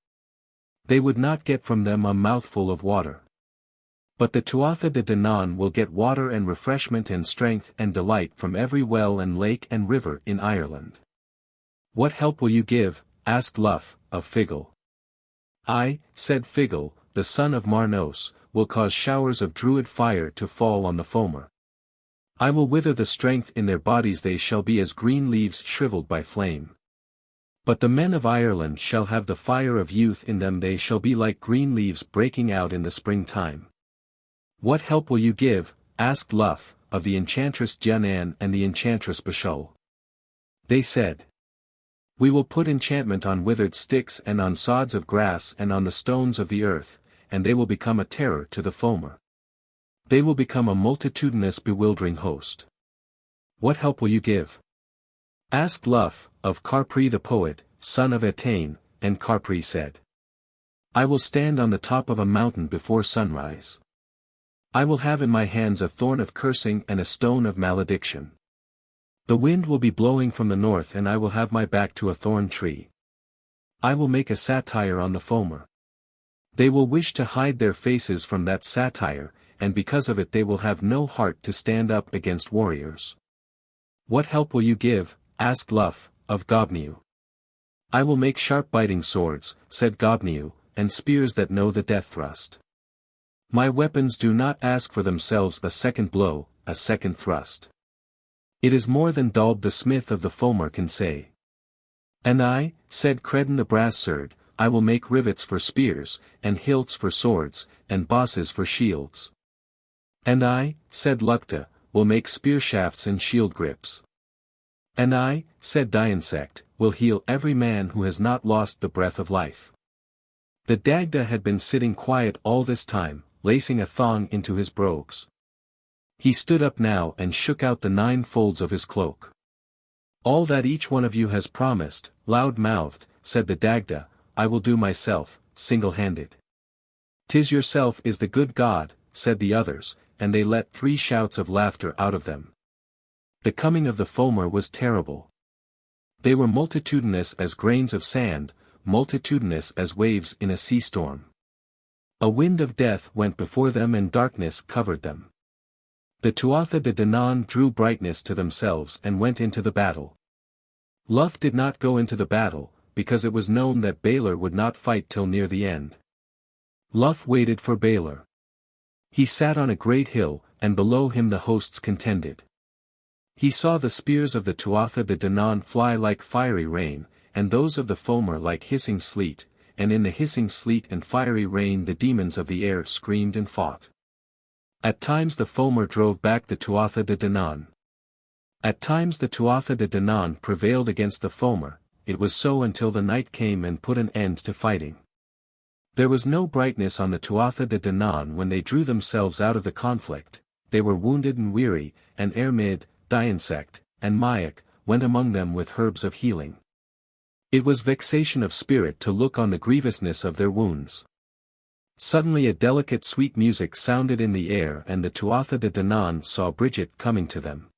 They would not get from them a mouthful of water. But the Tuatha de Danann will get water and refreshment and strength and delight from every well and lake and river in Ireland. What help will you give? Asked Lugh, of Figel. I, said Figel, the son of Marnos, will cause showers of druid fire to fall on the foamer. I will wither the strength in their bodies, they shall be as green leaves shriveled by flame. But the men of Ireland shall have the fire of youth in them, they shall be like green leaves breaking out in the springtime. What help will you give? Asked Lugh, of the enchantress Janan and the enchantress Bashul. They said, we will put enchantment on withered sticks and on sods of grass and on the stones of the earth, and they will become a terror to the foamer. They will become a multitudinous bewildering host. What help will you give? Asked Lugh, of Carpri the poet, son of Etain, and Carpri said, I will stand on the top of a mountain before sunrise. I will have in my hands a thorn of cursing and a stone of malediction. The wind will be blowing from the north, and I will have my back to a thorn tree. I will make a satire on the foamer. They will wish to hide their faces from that satire, and because of it they will have no heart to stand up against warriors. What help will you give? Asked Lugh, of Gobhaun. I will make sharp-biting swords, said Gobhaun, and spears that know the death thrust. My weapons do not ask for themselves a second blow, a second thrust. It is more than Dalb the smith of the foamer can say. And I, said Credn the brass sword, I will make rivets for spears, and hilts for swords, and bosses for shields. And I, said Luchtna, will make spear shafts and shield grips. And I, said Diansect, will heal every man who has not lost the breath of life. The Dagda had been sitting quiet all this time, lacing a thong into his brogues. He stood up now and shook out the 9 folds of his cloak. All that each one of you has promised, loud-mouthed, said the Dagda, I will do myself, single-handed. 'Tis yourself is the good God, said the others, and they let 3 shouts of laughter out of them. The coming of the foamer was terrible. They were multitudinous as grains of sand, multitudinous as waves in a sea storm. A wind of death went before them and darkness covered them. The Tuatha De Danann drew brightness to themselves and went into the battle. Lugh did not go into the battle, because it was known that Balor would not fight till near the end. Lugh waited for Balor. He sat on a great hill, and below him the hosts contended. He saw the spears of the Tuatha De Danann fly like fiery rain, and those of the Fomor like hissing sleet, and in the hissing sleet and fiery rain the demons of the air screamed and fought. At times the Fomor drove back the Tuatha De Danann. At times the Tuatha De Danann prevailed against the Fomor. It was so until the night came and put an end to fighting. There was no brightness on the Tuatha De Danann when they drew themselves out of the conflict. They were wounded and weary, and Ermid, Diinsect, and Mayak, went among them with herbs of healing. It was vexation of spirit to look on the grievousness of their wounds. Suddenly a delicate sweet music sounded in the air and the Tuatha De Danann saw Bridget coming to them.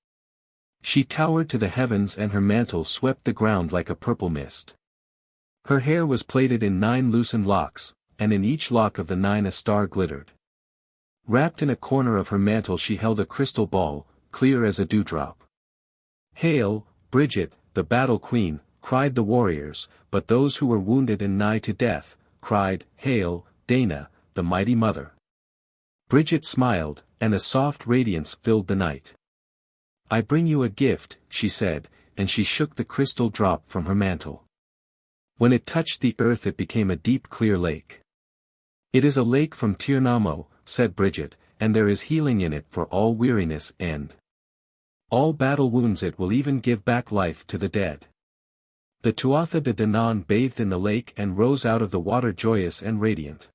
She towered to the heavens and her mantle swept the ground like a purple mist. Her hair was plaited in 9 loosened locks, and in each lock of the 9 a star glittered. Wrapped in a corner of her mantle she held a crystal ball, clear as a dewdrop. "Hail, Bridget, the battle queen," cried the warriors, but those who were wounded and nigh to death, cried, "Hail, Dana, the mighty mother." Bridget smiled, and a soft radiance filled the night. "I bring you a gift," she said, and she shook the crystal drop from her mantle. When it touched the earth it became a deep clear lake. "It is a lake from Tir Namo," said Bridget, "and there is healing in it for all weariness and all battle wounds. It will even give back life to the dead." The Tuatha De Danann bathed in the lake and rose out of the water joyous and radiant.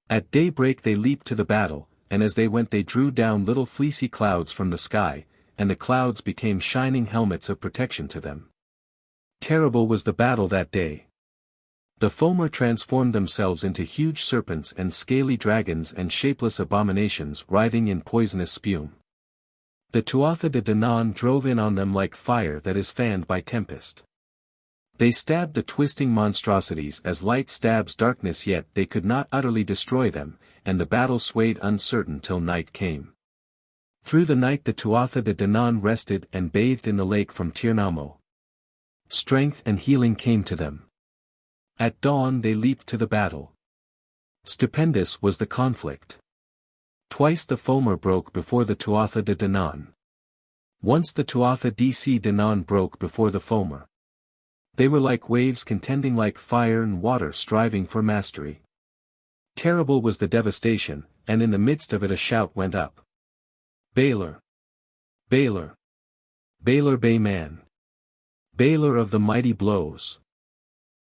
At daybreak they leaped to the battle, and as they went they drew down little fleecy clouds from the sky, and the clouds became shining helmets of protection to them. Terrible was the battle that day. The Fomor transformed themselves into huge serpents and scaly dragons and shapeless abominations writhing in poisonous spume. The Tuatha De Danann drove in on them like fire that is fanned by tempest. They stabbed the twisting monstrosities as light stabs darkness, yet they could not utterly destroy them, and the battle swayed uncertain till night came. Through the night the Tuatha De Danann rested and bathed in the lake from Tir Namo. Strength and healing came to them. At dawn they leaped to the battle. Stupendous was the conflict. Twice the Fomor broke before the Tuatha De Danann. Once the Tuatha De Danann broke before the Fomor. They were like waves contending, like fire and water striving for mastery. Terrible was the devastation, and in the midst of it a shout went up. "Balor! Balor! Balor Bayman! Balor of the mighty blows!"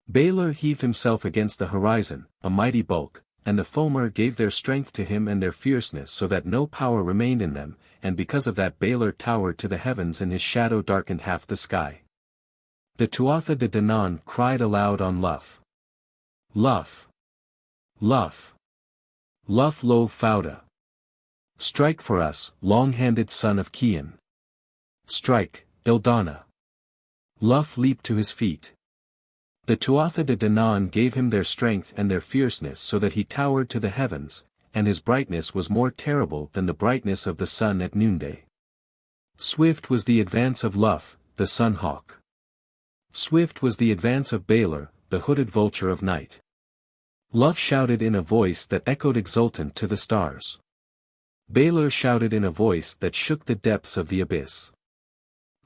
Balor heaved himself against the horizon, a mighty bulk, and the Fomor gave their strength to him and their fierceness so that no power remained in them, and because of that Balor towered to the heavens and his shadow darkened half the sky. The Tuatha De Danann cried aloud on Lugh. "Lugh! Lugh! Lugh Lo Fauda! Strike for us, long-handed son of Cian! Strike, Ildana!" Lugh leaped to his feet. The Tuatha De Danann gave him their strength and their fierceness so that he towered to the heavens, and his brightness was more terrible than the brightness of the sun at noonday. Swift was the advance of Lugh, the sun-hawk. Swift was the advance of Balor, the hooded vulture of night. Lugh shouted in a voice that echoed exultant to the stars. Balor shouted in a voice that shook the depths of the abyss.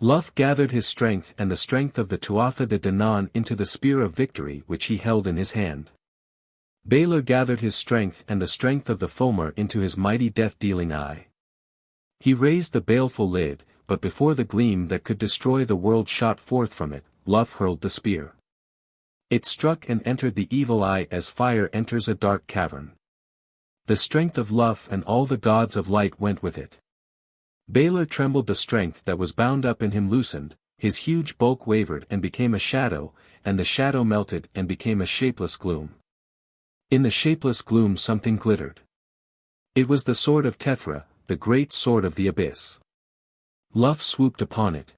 Lugh gathered his strength and the strength of the Tuatha De Danann into the spear of victory which he held in his hand. Balor gathered his strength and the strength of the Fomor into his mighty death-dealing eye. He raised the baleful lid, but before the gleam that could destroy the world shot forth from it, Lugh hurled the spear. It struck and entered the evil eye as fire enters a dark cavern. The strength of Lugh and all the gods of light went with it. Balor trembled, the strength that was bound up in him loosened, his huge bulk wavered and became a shadow, and the shadow melted and became a shapeless gloom. In the shapeless gloom something glittered. It was the sword of Tethra, the great sword of the abyss. Lugh swooped upon it.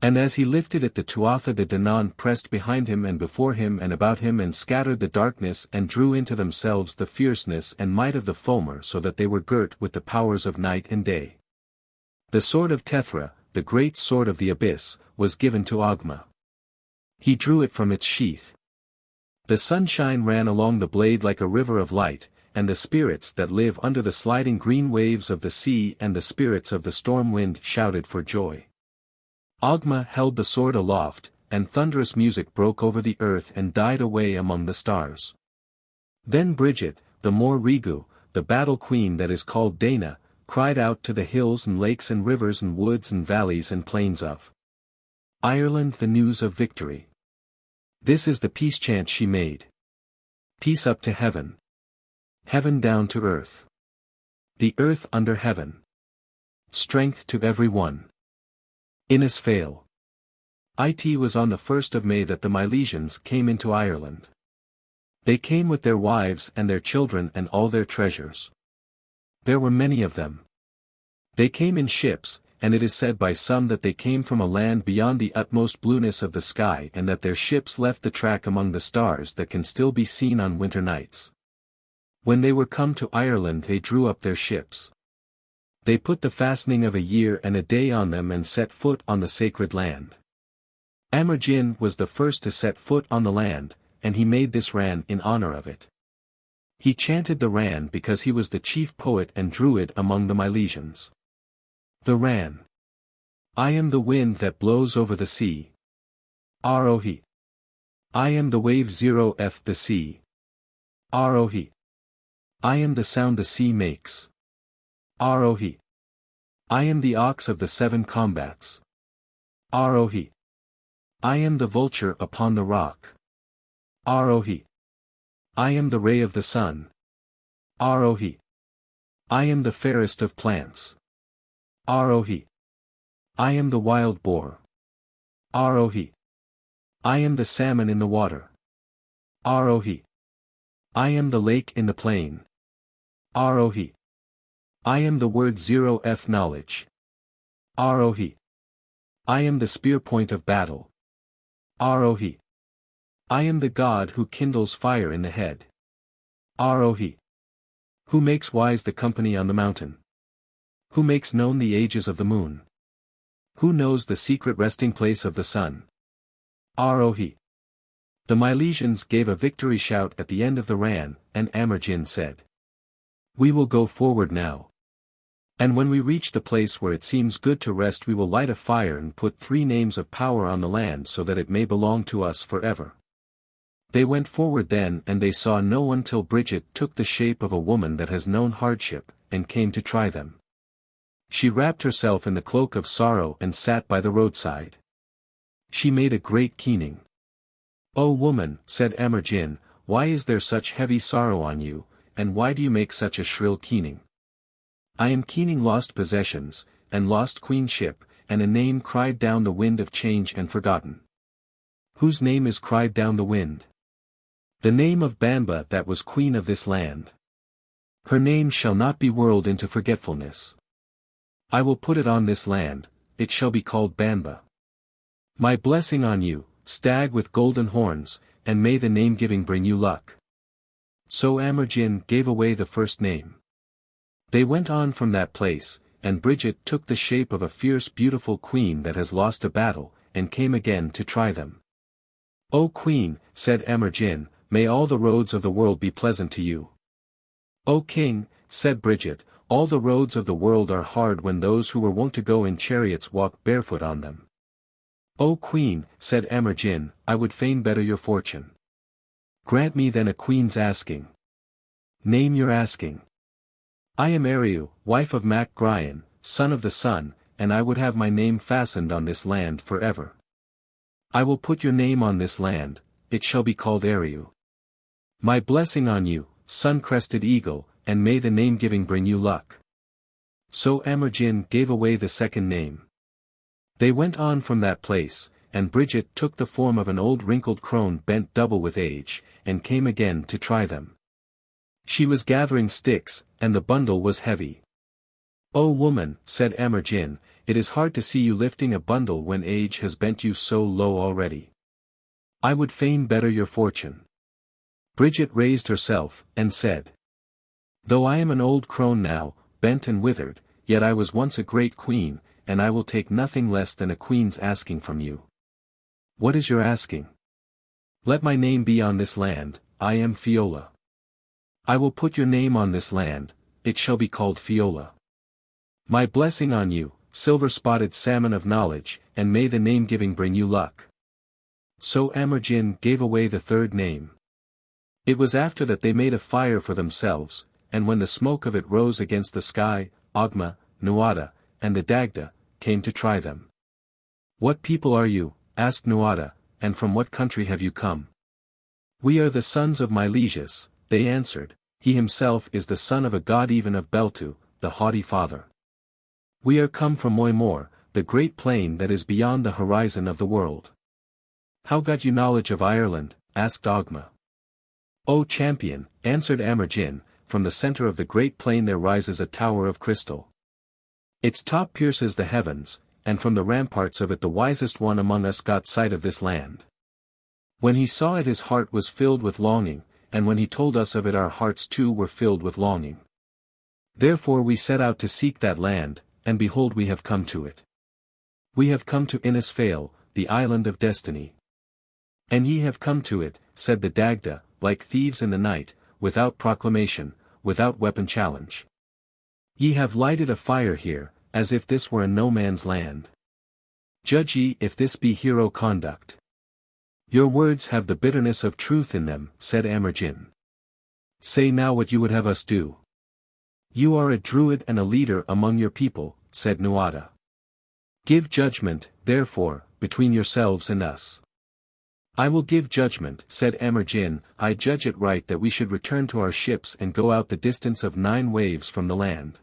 And as he lifted it, the Tuatha de Danann pressed behind him and before him and about him and scattered the darkness and drew into themselves the fierceness and might of the Fomer, so that they were girt with the powers of night and day. The sword of Tethra, the great sword of the abyss, was given to Ogma. He drew it from its sheath. The sunshine ran along the blade like a river of light, and the spirits that live under the sliding green waves of the sea and the spirits of the storm wind shouted for joy. Ogma held the sword aloft, and thunderous music broke over the earth and died away among the stars. Then Bridget, the Mor Rigu, the battle queen that is called Dana, cried out to the hills and lakes and rivers and woods and valleys and plains of Ireland the news of victory. This is the peace chant she made. Peace up to heaven. Heaven down to earth. The earth under heaven. Strength to every one. Inisfail. It was on the 1st of May that the Milesians came into Ireland. They came with their wives and their children and all their treasures. There were many of them. They came in ships, and it is said by some that they came from a land beyond the utmost blueness of the sky, and that their ships left the track among the stars that can still be seen on winter nights. When they were come to Ireland, they drew up their ships. They put the fastening of a year and a day on them and set foot on the sacred land. Amergin was the first to set foot on the land, and he made this ran in honor of it. He chanted the ran because he was the chief poet and druid among the Milesians. The ran. I am the wind that blows over the sea. Arohi. I am the wave 0f the sea. Arohi. I am the sound the sea makes. Arohi. I am the ox of the 7 combats. Arohi. I am the vulture upon the rock. Arohi. I am the ray of the sun. Arohi. I am the fairest of plants. Arohi. I am the wild boar. Arohi. I am the salmon in the water. Arohi. I am the lake in the plain. Arohi. I am the word 0f knowledge. Arohi. I am the spear point of battle. Arohi. I am the god who kindles fire in the head. Arohi. Who makes wise the company on the mountain. Who makes known the ages of the moon. Who knows the secret resting place of the sun. Arohi. The Milesians gave a victory shout at the end of the ran, and Amergin said, We will go forward now. And when we reach the place where it seems good to rest, we will light a fire and put 3 names of power on the land so that it may belong to us forever. They went forward then, and they saw no one till Bridget took the shape of a woman that has known hardship, and came to try them. She wrapped herself in the cloak of sorrow and sat by the roadside. She made a great keening. O woman, said Amergin, why is there such heavy sorrow on you, and why do you make such a shrill keening? I am keening lost possessions, and lost queenship, and a name cried down the wind of change and forgotten. Whose name is cried down the wind? The name of Banba that was queen of this land. Her name shall not be whirled into forgetfulness. I will put it on this land, it shall be called Banba. My blessing on you, stag with golden horns, and may the name-giving bring you luck. So Amergin gave away the first name. They went on from that place, and Bridget took the shape of a fierce beautiful queen that has lost a battle, and came again to try them. O queen, said Amergin, may all the roads of the world be pleasant to you. O king, said Bridget, all the roads of the world are hard when those who were wont to go in chariots walk barefoot on them. O queen, said Amergin, I would fain better your fortune. Grant me then a queen's asking. Name your asking. I am Eriu, wife of Mac Grian, son of the sun, and I would have my name fastened on this land forever. I will put your name on this land, it shall be called Eriu. My blessing on you, sun-crested eagle, and may the name-giving bring you luck. So Amergin gave away the second name. They went on from that place, and Bridget took the form of an old wrinkled crone bent double with age, and came again to try them. She was gathering sticks, and the bundle was heavy. O woman, said Amergin, it is hard to see you lifting a bundle when age has bent you so low already. I would fain better your fortune. Bridget raised herself, and said. Though I am an old crone now, bent and withered, yet I was once a great queen, and I will take nothing less than a queen's asking from you. What is your asking? Let my name be on this land, I am Fiola. I will put your name on this land, it shall be called Fiola. My blessing on you, silver-spotted salmon of knowledge, and may the name-giving bring you luck. So Amergin gave away the third name. It was after that they made a fire for themselves, and when the smoke of it rose against the sky, Ogma, Nuada, and the Dagda, came to try them. What people are you? Asked Nuada, and from what country have you come? We are the sons of Milesius, they answered. He himself is the son of a god even of Beltu, the haughty father. We are come from Moimor, the great plain that is beyond the horizon of the world. How got you knowledge of Ireland? Asked Ogma. O champion, answered Amergin, from the center of the great plain there rises a tower of crystal. Its top pierces the heavens, and from the ramparts of it the wisest one among us got sight of this land. When he saw it his heart was filled with longing, and when he told us of it our hearts too were filled with longing. Therefore we set out to seek that land, and behold we have come to it. We have come to Inisfail, the island of destiny. And ye have come to it, said the Dagda, like thieves in the night, without proclamation, without weapon challenge. Ye have lighted a fire here, as if this were a no-man's land. Judge ye if this be hero conduct. Your words have the bitterness of truth in them, said Amergin. Say now what you would have us do. You are a druid and a leader among your people, said Nuada. Give judgment, therefore, between yourselves and us. I will give judgment, said Amergin. I judge it right that we should return to our ships and go out the distance of 9 waves from the land.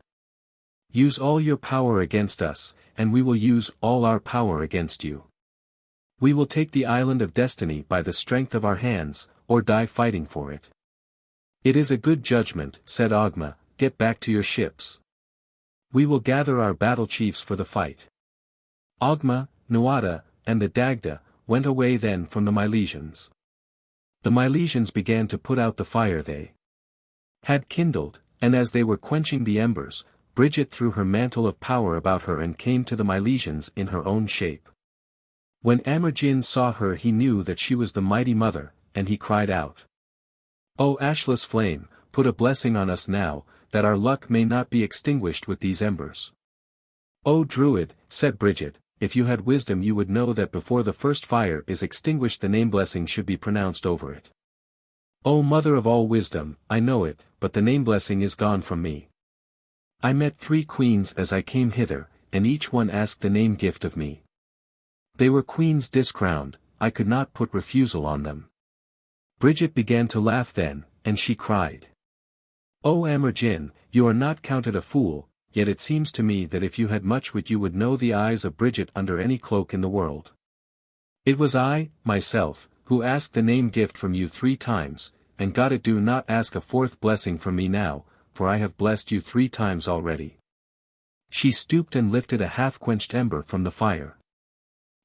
Use all your power against us, and we will use all our power against you. We will take the island of destiny by the strength of our hands, or die fighting for it. It is a good judgment, said Ogma, get back to your ships. We will gather our battle chiefs for the fight. Ogma, Nuada, and the Dagda, went away then from the Milesians. The Milesians began to put out the fire they had kindled, and as they were quenching the embers, Bridget threw her mantle of power about her and came to the Milesians in her own shape. When Amergin saw her he knew that she was the mighty mother, and he cried out. O ashless flame, put a blessing on us now, that our luck may not be extinguished with these embers. O druid, said Bridget, if you had wisdom you would know that before the first fire is extinguished the name blessing should be pronounced over it. O mother of all wisdom, I know it, but the name blessing is gone from me. I met 3 queens as I came hither, and each one asked the name gift of me. They were queens discrowned, I could not put refusal on them. Bridget began to laugh then, and she cried. O Amergin, you are not counted a fool, yet it seems to me that if you had much wit you would know the eyes of Bridget under any cloak in the world. It was I, myself, who asked the name gift from you 3 times, and got it. Do not ask a 4th blessing from me now, for I have blessed you 3 times already. She stooped and lifted a half-quenched ember from the fire.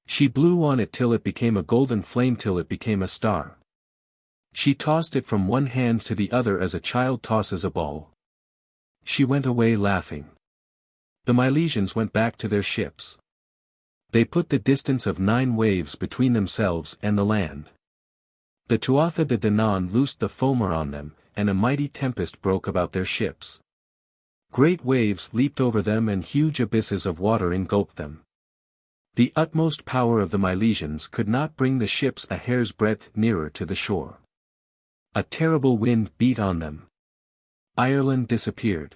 She blew on it till it became a golden flame till it became a star. She tossed it from one hand to the other as a child tosses a ball. She went away laughing. The Milesians went back to their ships. They put the distance of 9 waves between themselves and the land. The Tuatha de Danann loosed the foamer on them, and a mighty tempest broke about their ships. Great waves leaped over them and huge abysses of water engulfed them. The utmost power of the Milesians could not bring the ships a hair's breadth nearer to the shore. A terrible wind beat on them. Ireland disappeared.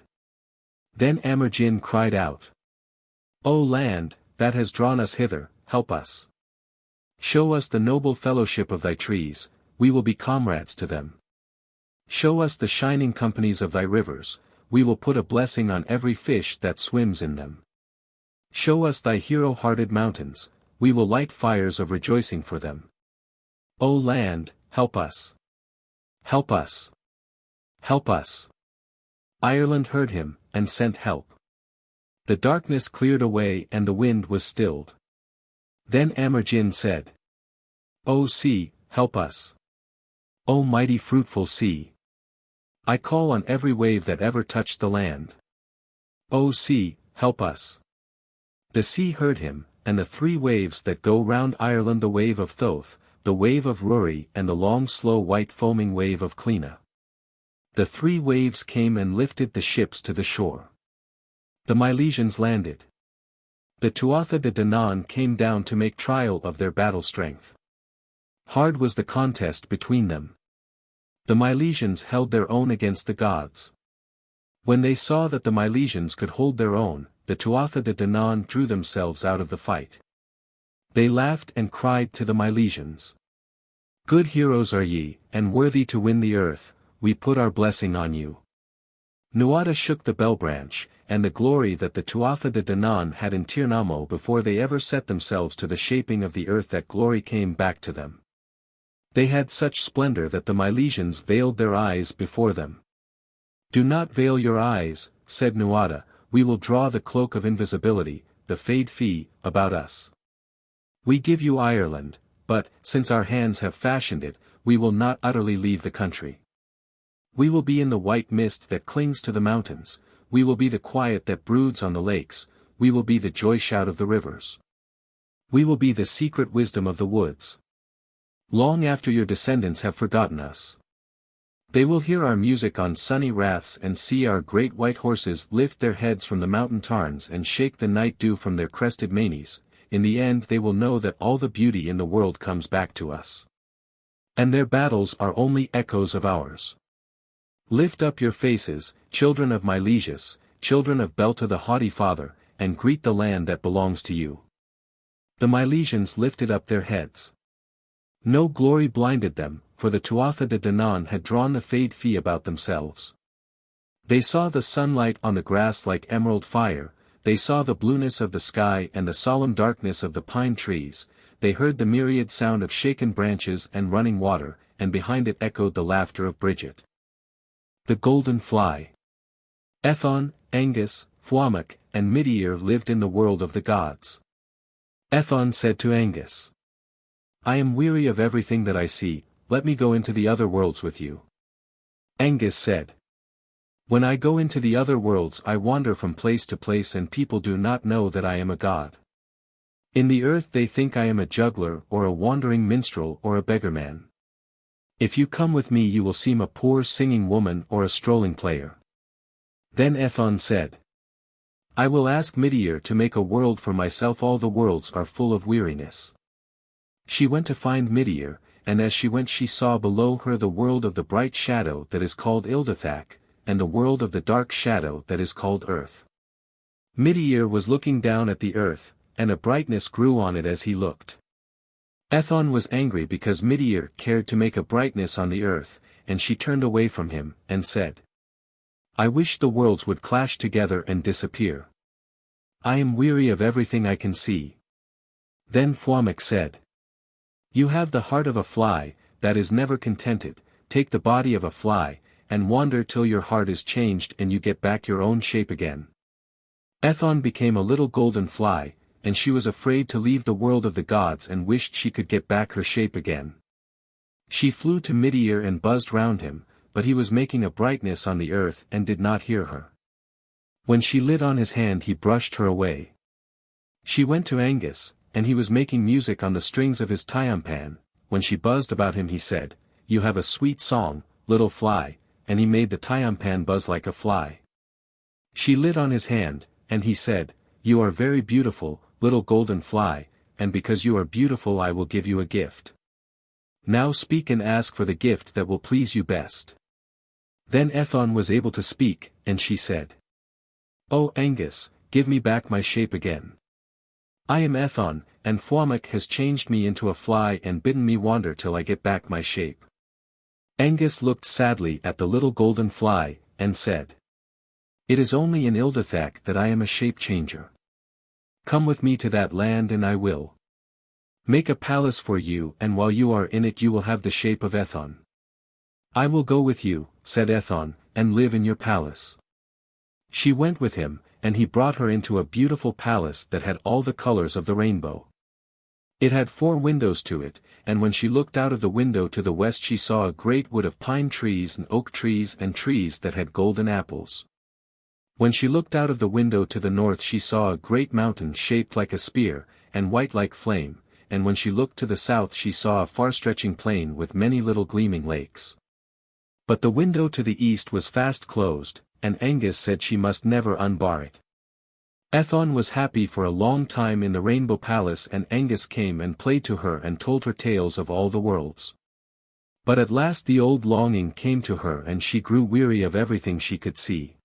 Then Amergin cried out. O land, that has drawn us hither, help us. Show us the noble fellowship of thy trees, we will be comrades to them. Show us the shining companies of thy rivers, we will put a blessing on every fish that swims in them. Show us thy hero-hearted mountains, we will light fires of rejoicing for them. O land, help us. Help us. Help us. Ireland heard him, and sent help. The darkness cleared away and the wind was stilled. Then Amergin said, "O sea, help us. O mighty fruitful sea. I call on every wave that ever touched the land. O sea, help us." The sea heard him, and the three waves that go round Ireland, the wave of Thoth, the wave of Ruri, and the long slow white foaming wave of Cleena. The three waves came and lifted the ships to the shore. The Milesians landed. The Tuatha de Danann came down to make trial of their battle strength. Hard was the contest between them. The Milesians held their own against the gods. When they saw that the Milesians could hold their own, the Tuatha de Danann drew themselves out of the fight. They laughed and cried to the Milesians, "Good heroes are ye, and worthy to win the earth, we put our blessing on you." Nuada shook the bell branch, and the glory that the Tuatha de Danann had in Tir Namo before they ever set themselves to the shaping of the earth, that glory came back to them. They had such splendor that the Milesians veiled their eyes before them. "Do not veil your eyes," said Nuada, "we will draw the cloak of invisibility, the Fade Fee, about us. We give you Ireland, but, since our hands have fashioned it, we will not utterly leave the country. We will be in the white mist that clings to the mountains, we will be the quiet that broods on the lakes, we will be the joy shout of the rivers. We will be the secret wisdom of the woods. Long after your descendants have forgotten us. They will hear our music on sunny raths and see our great white horses lift their heads from the mountain tarns and shake the night dew from their crested manes. In the end they will know that all the beauty in the world comes back to us. And their battles are only echoes of ours. Lift up your faces, children of Milesius, children of Belta the haughty father, and greet the land that belongs to you." The Milesians lifted up their heads. No glory blinded them, for the Tuatha de Danann had drawn the Fade Fee about themselves. They saw the sunlight on the grass like emerald fire, they saw the blueness of the sky and the solemn darkness of the pine trees, they heard the myriad sound of shaken branches and running water, and behind it echoed the laughter of Bridget. The Golden Fly. Ethon, Angus, Fuamach, and Midir lived in the world of the gods. Ethon said to Angus, "I am weary of everything that I see, let me go into the other worlds with you." Angus said, "When I go into the other worlds I wander from place to place and people do not know that I am a god. In the earth they think I am a juggler or a wandering minstrel or a beggarman. If you come with me you will seem a poor singing woman or a strolling player." Then Ethon said, "I will ask Midir to make a world for myself, all the worlds are full of weariness." She went to find Midir, and as she went she saw below her the world of the bright shadow that is called Ildathak, and the world of the dark shadow that is called Earth. Midir was looking down at the earth, and a brightness grew on it as he looked. Ethon was angry because Midir cared to make a brightness on the earth, and she turned away from him, and said, "I wish the worlds would clash together and disappear. I am weary of everything I can see." Then Fuamach said, "You have the heart of a fly, that is never contented, take the body of a fly, and wander till your heart is changed and you get back your own shape again." Ethon became a little golden fly, and she was afraid to leave the world of the gods and wished she could get back her shape again. She flew to Midir and buzzed round him, but he was making a brightness on the earth and did not hear her. When she lit on his hand he brushed her away. She went to Angus, and he was making music on the strings of his tiampan. When she buzzed about him he said, "You have a sweet song, little fly," and he made the tiampan buzz like a fly. She lit on his hand, and he said, "You are very beautiful, little golden fly, and because you are beautiful I will give you a gift. Now speak and ask for the gift that will please you best." Then Ethon was able to speak, and she said, "O Angus, give me back my shape again. I am Ethon, and Fuamach has changed me into a fly and bidden me wander till I get back my shape." Angus looked sadly at the little golden fly, and said, "It is only in Ildathak that I am a shape changer. Come with me to that land and I will make a palace for you, and while you are in it you will have the shape of Ethon." "I will go with you," said Ethon, "and live in your palace." She went with him, and he brought her into a beautiful palace that had all the colors of the rainbow. It had 4 windows to it, and when she looked out of the window to the west she saw a great wood of pine trees and oak trees and trees that had golden apples. When she looked out of the window to the north she saw a great mountain shaped like a spear, and white like flame, and when she looked to the south she saw a far-stretching plain with many little gleaming lakes. But the window to the east was fast closed, and Angus said she must never unbar it. Ethon was happy for a long time in the Rainbow Palace, and Angus came and played to her and told her tales of all the worlds. But at last the old longing came to her and she grew weary of everything she could see.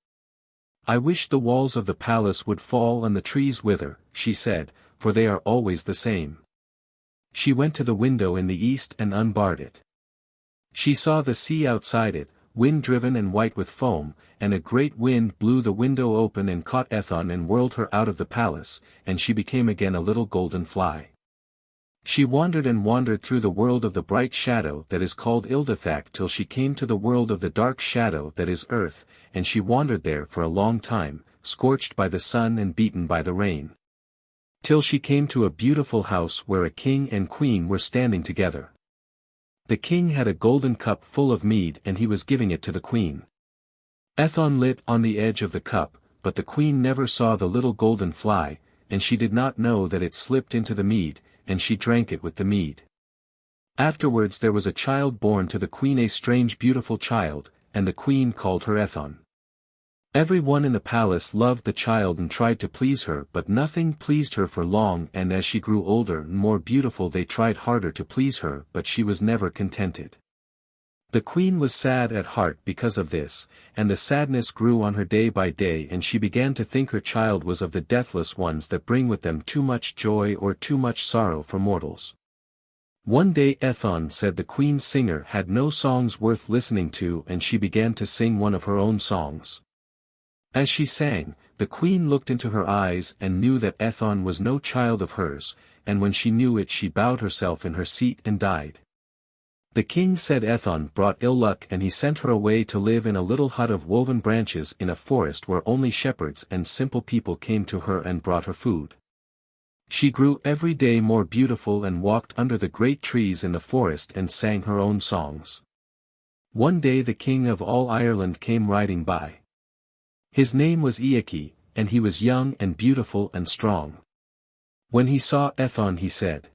"I wish the walls of the palace would fall and the trees wither," she said, "for they are always the same." She went to the window in the east and unbarred it. She saw the sea outside it, wind-driven and white with foam, and a great wind blew the window open and caught Ethon and whirled her out of the palace, and she became again a little golden fly. She wandered and wandered through the world of the bright shadow that is called Ildathak till she came to the world of the dark shadow that is earth, and she wandered there for a long time, scorched by the sun and beaten by the rain. Till she came to a beautiful house where a king and queen were standing together. The king had a golden cup full of mead and he was giving it to the queen. Ethon lit on the edge of the cup, but the queen never saw the little golden fly, and she did not know that it slipped into the mead, and she drank it with the mead. Afterwards there was a child born to the queen, a strange beautiful child, and the queen called her Ethon. Every one in the palace loved the child and tried to please her, but nothing pleased her for long, and as she grew older and more beautiful they tried harder to please her, but she was never contented. The queen was sad at heart because of this, and the sadness grew on her day by day, and she began to think her child was of the deathless ones that bring with them too much joy or too much sorrow for mortals. One day Ethon said the queen's singer had no songs worth listening to, and she began to sing one of her own songs. As she sang, the queen looked into her eyes and knew that Ethon was no child of hers, and when she knew it she bowed herself in her seat and died. The king said Ethon brought ill luck, and he sent her away to live in a little hut of woven branches in a forest where only shepherds and simple people came to her and brought her food. She grew every day more beautiful and walked under the great trees in the forest and sang her own songs. One day the king of all Ireland came riding by. His name was Iaki, and he was young and beautiful and strong. When he saw Ethon he said,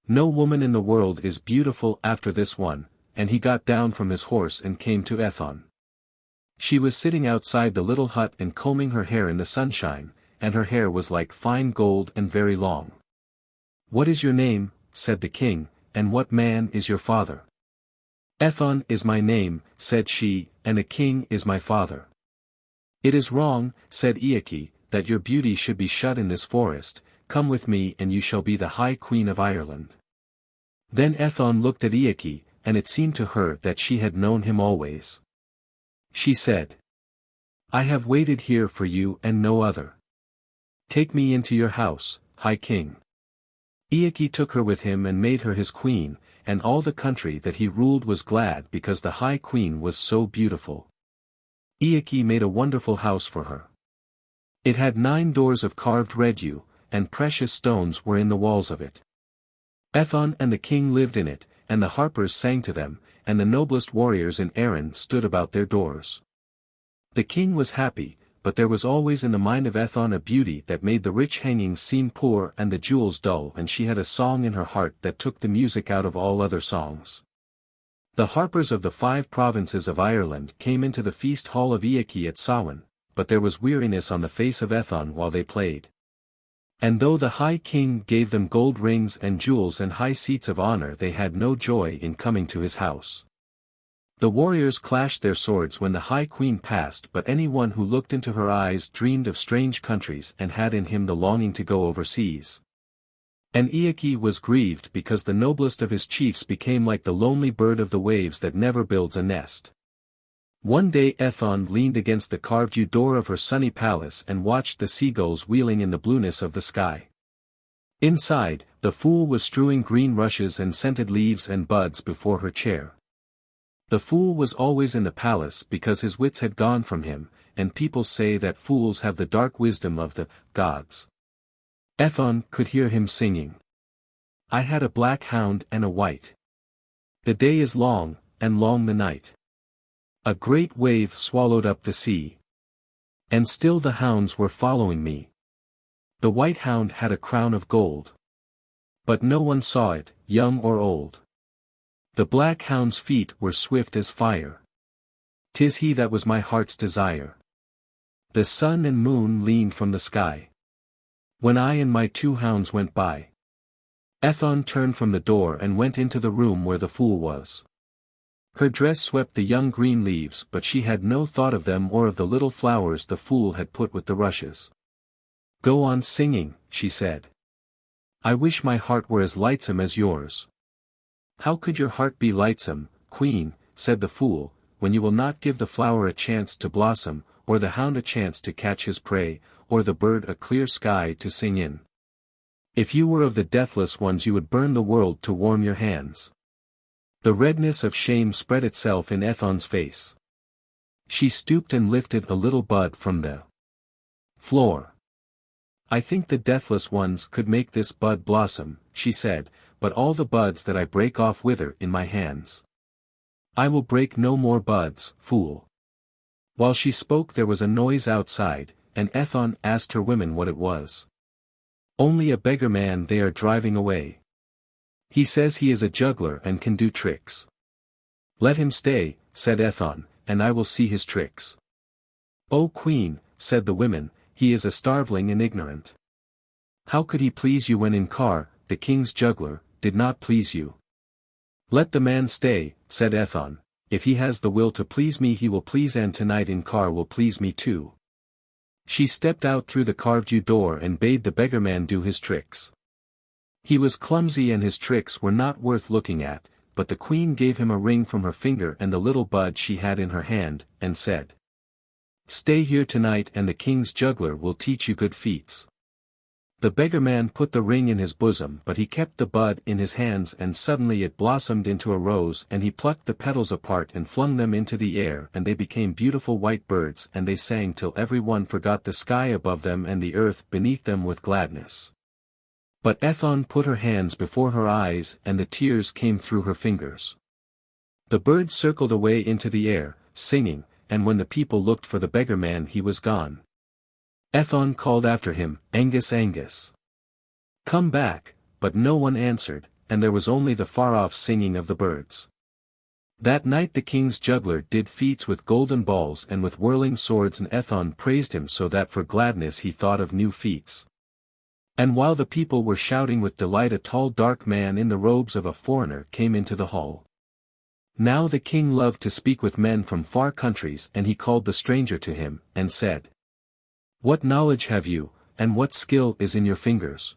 "No woman in the world is beautiful after this one," and he got down from his horse and came to Ethon. She was sitting outside the little hut and combing her hair in the sunshine, and her hair was like fine gold and very long. "What is your name?" said the king, "and what man is your father?" "Ethon is my name," said she, "and a king is my father." "It is wrong," said Iaki, "that your beauty should be shut in this forest. Come with me and you shall be the High Queen of Ireland." Then Ethon looked at Iaki, and it seemed to her that she had known him always. She said, "I have waited here for you and no other. Take me into your house, High King." Iaki took her with him and made her his queen, and all the country that he ruled was glad because the High Queen was so beautiful. Iaki made a wonderful house for her. It had 9 doors of carved red yew, and precious stones were in the walls of it. Ethon and the king lived in it, and the harpers sang to them, and the noblest warriors in Erin stood about their doors. The king was happy, but there was always in the mind of Ethon a beauty that made the rich hangings seem poor and the jewels dull, and she had a song in her heart that took the music out of all other songs. The harpers of the 5 provinces of Ireland came into the feast hall of Iaki at Samhain, but there was weariness on the face of Ethon while they played. And though the High King gave them gold rings and jewels and high seats of honor, they had no joy in coming to his house. The warriors clashed their swords when the High Queen passed, but anyone who looked into her eyes dreamed of strange countries and had in him the longing to go overseas. And Iaki was grieved because the noblest of his chiefs became like the lonely bird of the waves that never builds a nest. One day Ethon leaned against the carved yew door of her sunny palace and watched the seagulls wheeling in the blueness of the sky. Inside, the fool was strewing green rushes and scented leaves and buds before her chair. The fool was always in the palace because his wits had gone from him, and people say that fools have the dark wisdom of the gods. Ethon could hear him singing. I had a black hound and a white. The day is long, and long the night. A great wave swallowed up the sea. And still the hounds were following me. The white hound had a crown of gold. But no one saw it, young or old. The black hound's feet were swift as fire. 'Tis he that was my heart's desire. The sun and moon leaned from the sky. When I and my 2 hounds went by. Ethon turned from the door and went into the room where the fool was. Her dress swept the young green leaves, but she had no thought of them or of the little flowers the fool had put with the rushes. Go on singing, she said. I wish my heart were as lightsome as yours. How could your heart be lightsome, queen, said the fool, when you will not give the flower a chance to blossom, or the hound a chance to catch his prey, or the bird a clear sky to sing in? If you were of the deathless ones you would burn the world to warm your hands. The redness of shame spread itself in Ethon's face. She stooped and lifted a little bud from the floor. I think the deathless ones could make this bud blossom, she said, but all the buds that I break off wither in my hands. I will break no more buds, fool. While she spoke there was a noise outside, and Ethon asked her women what it was. Only a beggar man they are driving away. He says he is a juggler and can do tricks. Let him stay, said Ethon, and I will see his tricks. O queen, said the women, he is a starveling and ignorant. How could he please you when Inkar, the king's juggler, did not please you? Let the man stay, said Ethon, if he has the will to please me he will please, and tonight Inkar will please me too. She stepped out through the carved yew door and bade the beggar man do his tricks. He was clumsy and his tricks were not worth looking at, but the queen gave him a ring from her finger and the little bud she had in her hand, and said, Stay here tonight and the king's juggler will teach you good feats. The beggar man put the ring in his bosom, but he kept the bud in his hands, and suddenly it blossomed into a rose, and he plucked the petals apart and flung them into the air, and they became beautiful white birds, and they sang till every one forgot the sky above them and the earth beneath them with gladness. But Ethon put her hands before her eyes and the tears came through her fingers. The birds circled away into the air, singing, and when the people looked for the beggar man he was gone. Ethon called after him, Angus, Angus. Come back, but no one answered, and there was only the far-off singing of the birds. That night the king's juggler did feats with golden balls and with whirling swords, and Ethon praised him so that for gladness he thought of new feats. And while the people were shouting with delight a tall dark man in the robes of a foreigner came into the hall. Now the king loved to speak with men from far countries, and he called the stranger to him, and said, What knowledge have you, and what skill is in your fingers?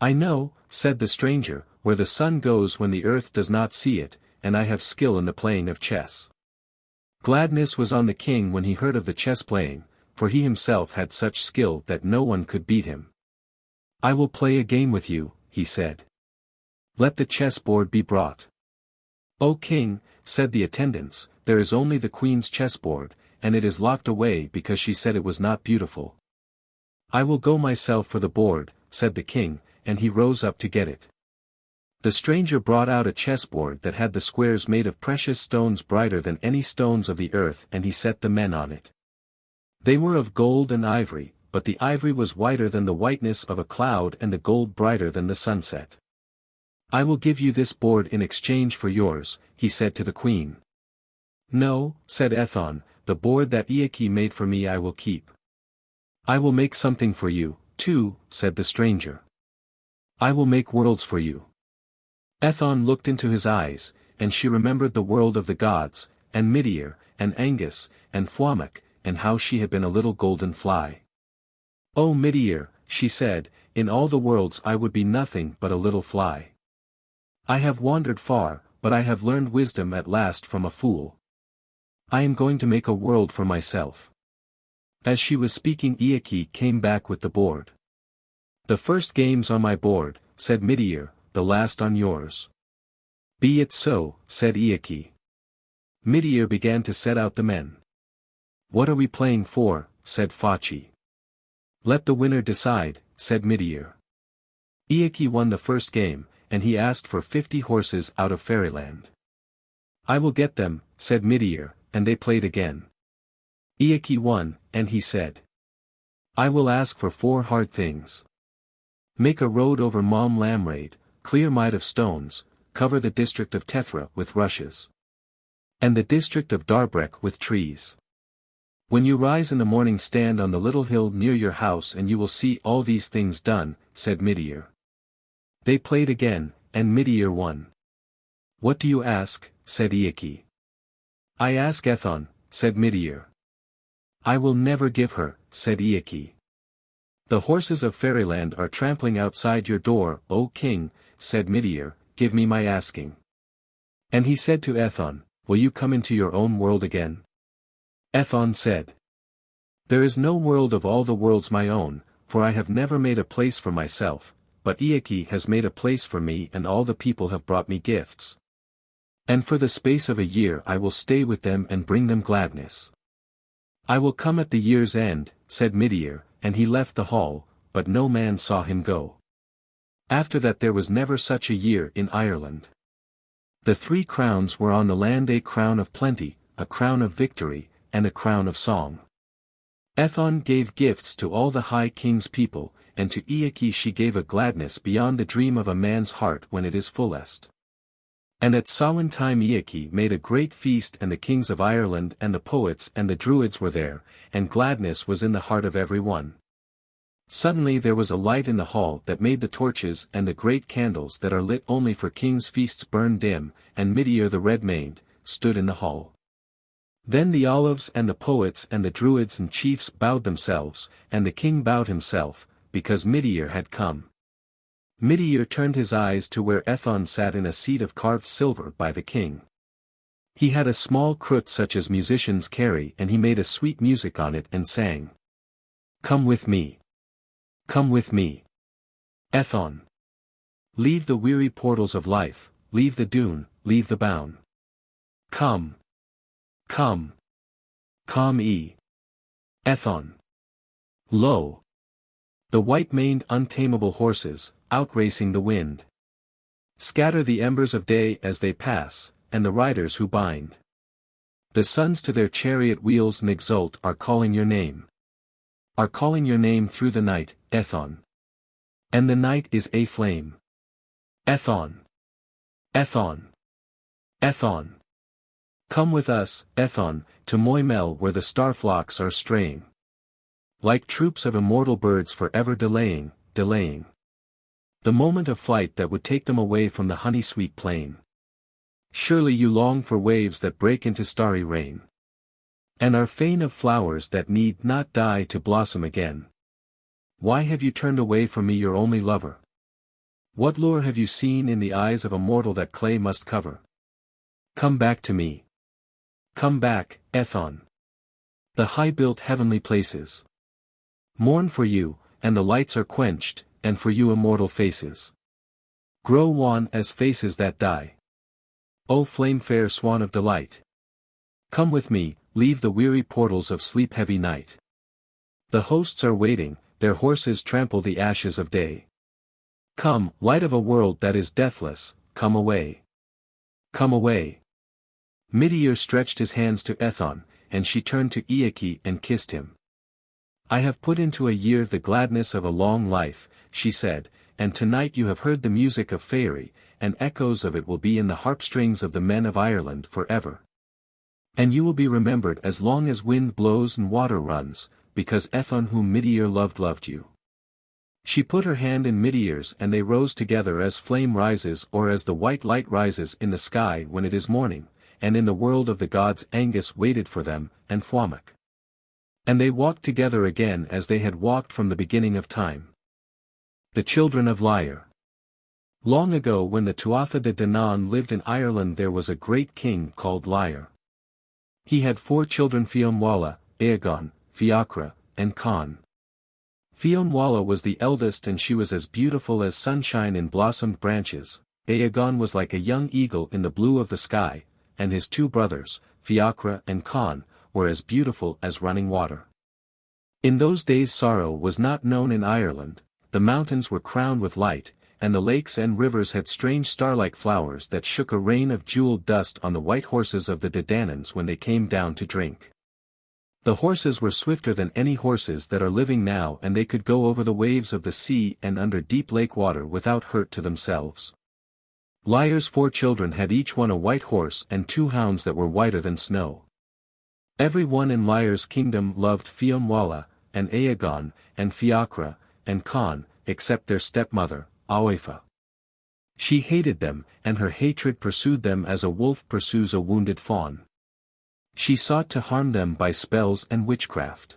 I know, said the stranger, where the sun goes when the earth does not see it, and I have skill in the playing of chess. Gladness was on the king when he heard of the chess playing, for he himself had such skill that no one could beat him. I will play a game with you, he said. Let the chessboard be brought. O king, said the attendants, there is only the queen's chessboard, and it is locked away because she said it was not beautiful. I will go myself for the board, said the king, and he rose up to get it. The stranger brought out a chessboard that had the squares made of precious stones brighter than any stones of the earth, and he set the men on it. They were of gold and ivory, but the ivory was whiter than the whiteness of a cloud and the gold brighter than the sunset. I will give you this board in exchange for yours, he said to the queen. No, said Ethon, the board that Iaki made for me I will keep. I will make something for you, too, said the stranger. I will make worlds for you. Ethon looked into his eyes, and she remembered the world of the gods, and Midir, and Angus, and Fuamak, and how she had been a little golden fly. O Midir, she said, in all the worlds I would be nothing but a little fly. I have wandered far, but I have learned wisdom at last from a fool. I am going to make a world for myself. As she was speaking Iaki came back with the board. The first game's on my board, said Midir, the last on yours. Be it so, said Iaki. Midir began to set out the men. What are we playing for? Said Fachi. Let the winner decide, said Midir. Iaki won the first game, and he asked for 50 horses out of Fairyland. I will get them, said Midir, and they played again. Iaki won, and he said. I will ask for 4 hard things. Make a road over Mom Lamraid, clear Might of stones, cover the district of Tethra with rushes. And the district of Darbrek with trees. When you rise in the morning, stand on the little hill near your house and you will see all these things done, said Midir. They played again, and Midir won. What do you ask? Said Iaki. I ask Ethon, said Midir. I will never give her, said Iaki. The horses of Fairyland are trampling outside your door, O king, said Midir, give me my asking. And he said to Ethon, will you come into your own world again? Ethon said. There is no world of all the worlds my own, for I have never made a place for myself, but Iaki has made a place for me and all the people have brought me gifts. And for the space of a year I will stay with them and bring them gladness. I will come at the year's end, said Midir, and he left the hall, but no man saw him go. After that there was never such a year in Ireland. The 3 crowns were on the land: a crown of plenty, a crown of victory, and a crown of song. Ethon gave gifts to all the High King's people, and to Iaki she gave a gladness beyond the dream of a man's heart when it is fullest. And at Samhain time Iaki made a great feast, and the kings of Ireland and the poets and the druids were there, and gladness was in the heart of every one. Suddenly there was a light in the hall that made the torches and the great candles that are lit only for kings' feasts burn dim, and Midir the red-maned, stood in the hall. Then the olives and the poets and the druids and chiefs bowed themselves, and the king bowed himself, because Midir had come. Midir turned his eyes to where Ethon sat in a seat of carved silver by the king. He had a small crwth such as musicians carry, and he made a sweet music on it and sang. Come with me. Come with me. Ethon. Leave the weary portals of life, leave the dune, leave the bound. Come. Come. Come Ethon. Lo! The white-maned untamable horses, outracing the wind. Scatter the embers of day as they pass, and the riders who bind. The suns to their chariot wheels and exult are calling your name. Are calling your name through the night, Ethon. And the night is a flame. Ethon. Ethon. Ethon. Come with us, Ethon, to Moimel where the starflocks are straying. Like troops of immortal birds forever delaying. The moment of flight that would take them away from the honey-sweet plain. Surely you long for waves that break into starry rain. And are fain of flowers that need not die to blossom again. Why have you turned away from me, your only lover? What lure have you seen in the eyes of a mortal that clay must cover? Come back to me. Come back, Ethon. The high-built heavenly places mourn for you, and the lights are quenched, and for you immortal faces grow wan as faces that die. O flame-fair swan of delight! Come with me, leave the weary portals of sleep-heavy night. The hosts are waiting, their horses trample the ashes of day. Come, light of a world that is deathless, come away. Come away. Midir stretched his hands to Ethon, and she turned to Iaki and kissed him. I have put into a year the gladness of a long life, she said, and tonight you have heard the music of Faerie, and echoes of it will be in the harpstrings of the men of Ireland forever. And you will be remembered as long as wind blows and water runs, because Ethon whom Midir loved you. She put her hand in Midir's and they rose together as flame rises or as the white light rises in the sky when it is morning, and in the world of the gods Angus waited for them, and Fuamak. And they walked together again as they had walked from the beginning of time. The Children of Lir. Long ago when the Tuatha de Danann lived in Ireland there was a great king called Lir. He had 4 children, Fionnuala, Eogan, Fiachra, and Con. Fionnuala was the eldest and she was as beautiful as sunshine in blossomed branches. Eogan was like a young eagle in the blue of the sky, and his 2 brothers, Fiachra and Con, were as beautiful as running water. In those days sorrow was not known in Ireland, the mountains were crowned with light, and the lakes and rivers had strange star-like flowers that shook a rain of jeweled dust on the white horses of the Dedannans when they came down to drink. The horses were swifter than any horses that are living now, and they could go over the waves of the sea and under deep lake water without hurt to themselves. Liar's 4 children had each one a white horse and 2 hounds that were whiter than snow. Every one in Liar's kingdom loved Fionnuala, and Aegon, and Fiachra, and Con, except their stepmother, Aoife. She hated them, and her hatred pursued them as a wolf pursues a wounded fawn. She sought to harm them by spells and witchcraft.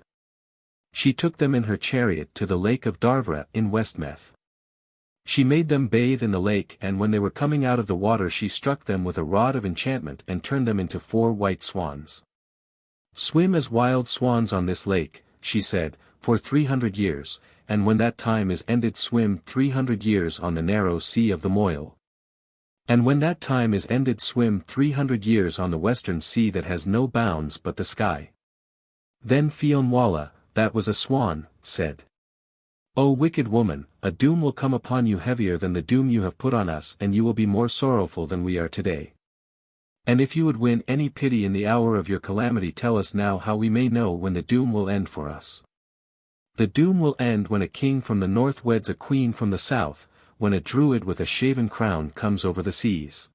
She took them in her chariot to the lake of Darvra in Westmeath. She made them bathe in the lake, and when they were coming out of the water she struck them with a rod of enchantment and turned them into 4 white swans. "Swim as wild swans on this lake," she said, "for 300 years, and when that time is ended swim 300 years on the narrow sea of the Moyle. And when that time is ended swim 300 years on the western sea that has no bounds but the sky." Then Fionnuala, that was a swan, said, "O wicked woman, a doom will come upon you heavier than the doom you have put on us, and you will be more sorrowful than we are today. And if you would win any pity in the hour of your calamity, tell us now how we may know when the doom will end for us." "The doom will end when a king from the north weds a queen from the south, when a druid with a shaven crown comes over the seas.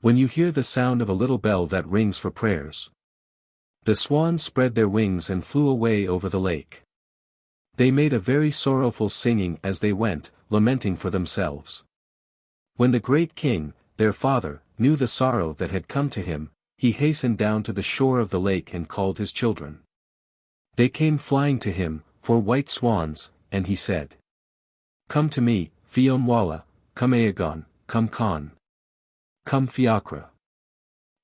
When you hear the sound of a little bell that rings for prayers." The swans spread their wings and flew away over the lake. They made a very sorrowful singing as they went, lamenting for themselves. When the great king, their father, knew the sorrow that had come to him, he hastened down to the shore of the lake and called his children. They came flying to him, 4 white swans, and he said, "Come to me, Fionnuala, come Aegon, come Con. Come Fiachra."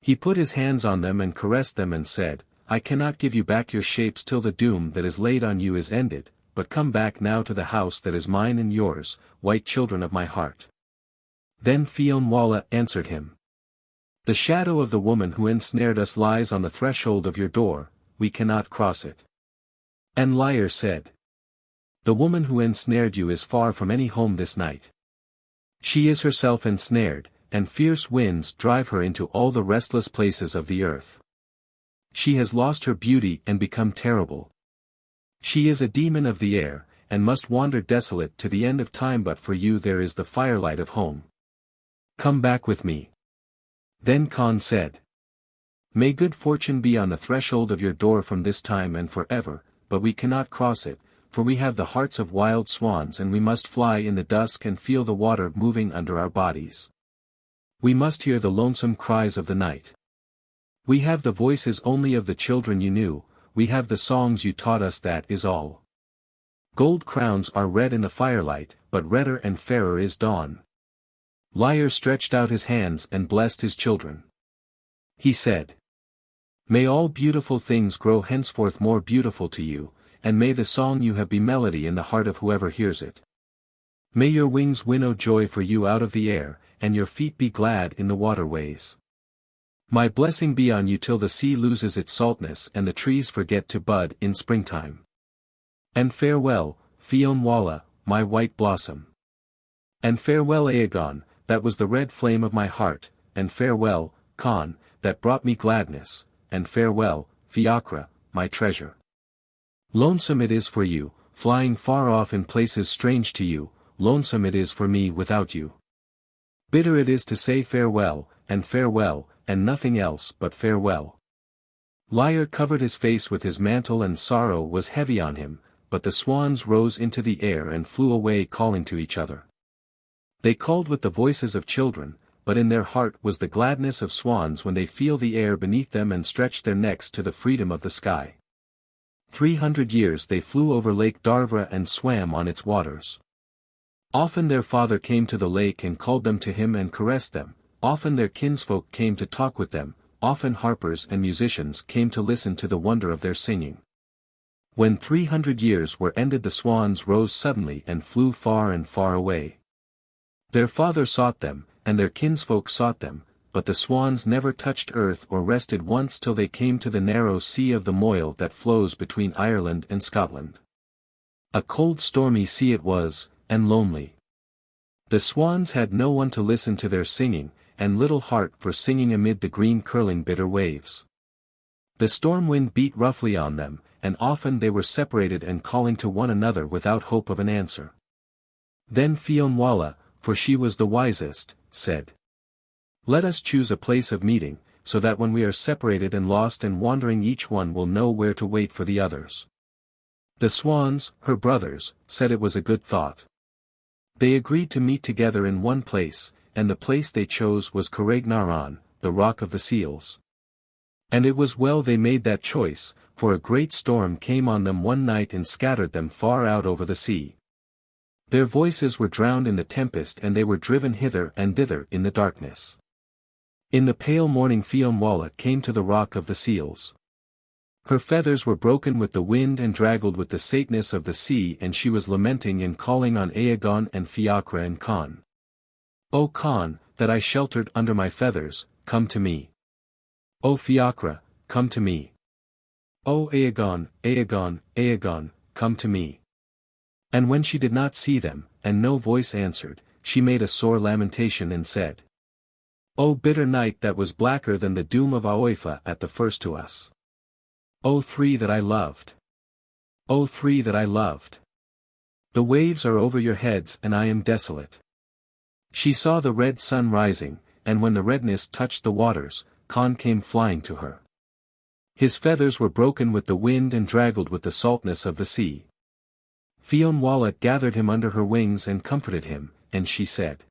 He put his hands on them and caressed them and said, "I cannot give you back your shapes till the doom that is laid on you is ended, but come back now to the house that is mine and yours, white children of my heart." Then Fionnuala answered him, "The shadow of the woman who ensnared us lies on the threshold of your door, we cannot cross it." And Liar said, "The woman who ensnared you is far from any home this night. She is herself ensnared, and fierce winds drive her into all the restless places of the earth. She has lost her beauty and become terrible. She is a demon of the air, and must wander desolate to the end of time, but for you there is the firelight of home. Come back with me." Then Con said, "May good fortune be on the threshold of your door from this time and forever, but we cannot cross it, for we have the hearts of wild swans and we must fly in the dusk and feel the water moving under our bodies. We must hear the lonesome cries of the night. We have the voices only of the children you knew, we have the songs you taught us, that is all. Gold crowns are red in the firelight, but redder and fairer is dawn." Liar stretched out his hands and blessed his children. He said, "May all beautiful things grow henceforth more beautiful to you, and may the song you have be melody in the heart of whoever hears it. May your wings winnow joy for you out of the air, and your feet be glad in the waterways. My blessing be on you till the sea loses its saltness and the trees forget to bud in springtime. And farewell, Fionnuala, my white blossom. And farewell Aegon, that was the red flame of my heart, and farewell, Con, that brought me gladness, and farewell, Fiachra, my treasure. Lonesome it is for you, flying far off in places strange to you, lonesome it is for me without you. Bitter it is to say farewell, and nothing else but farewell." Liar covered his face with his mantle and sorrow was heavy on him, but the swans rose into the air and flew away calling to each other. They called with the voices of children, but in their heart was the gladness of swans when they feel the air beneath them and stretch their necks to the freedom of the sky. 300 years they flew over Lake Darvra and swam on its waters. Often their father came to the lake and called them to him and caressed them, often their kinsfolk came to talk with them, often harpers and musicians came to listen to the wonder of their singing. When 300 years were ended the swans rose suddenly and flew far and far away. Their father sought them, and their kinsfolk sought them, but the swans never touched earth or rested once till they came to the narrow sea of the Moyle that flows between Ireland and Scotland. A cold stormy sea it was, and lonely. The swans had no one to listen to their singing, and little heart for singing amid the green curling bitter waves. The storm wind beat roughly on them, and often they were separated and calling to one another without hope of an answer. Then Fionnuala, for she was the wisest, said, "Let us choose a place of meeting, so that when we are separated and lost and wandering each one will know where to wait for the others." The swans, her brothers, said it was a good thought. They agreed to meet together in one place, and the place they chose was Carreg-Naran, the Rock of the Seals. And it was well they made that choice, for a great storm came on them one night and scattered them far out over the sea. Their voices were drowned in the tempest and they were driven hither and thither in the darkness. In the pale morning Fionnuala came to the Rock of the Seals. Her feathers were broken with the wind and draggled with the sateness of the sea, and she was lamenting and calling on Aegon and Fiachra and Con. "O Con, that I sheltered under my feathers, come to me. O Fiachra, come to me. O Aegon, Aegon, Aegon, come to me." And when she did not see them, and no voice answered, she made a sore lamentation and said, "O bitter night that was blacker than the doom of Aoife at the first to us. O three that I loved. O three that I loved. The waves are over your heads and I am desolate." She saw the red sun rising, and when the redness touched the waters, Con came flying to her. His feathers were broken with the wind and draggled with the saltness of the sea. Fionnuala gathered him under her wings and comforted him, and she said,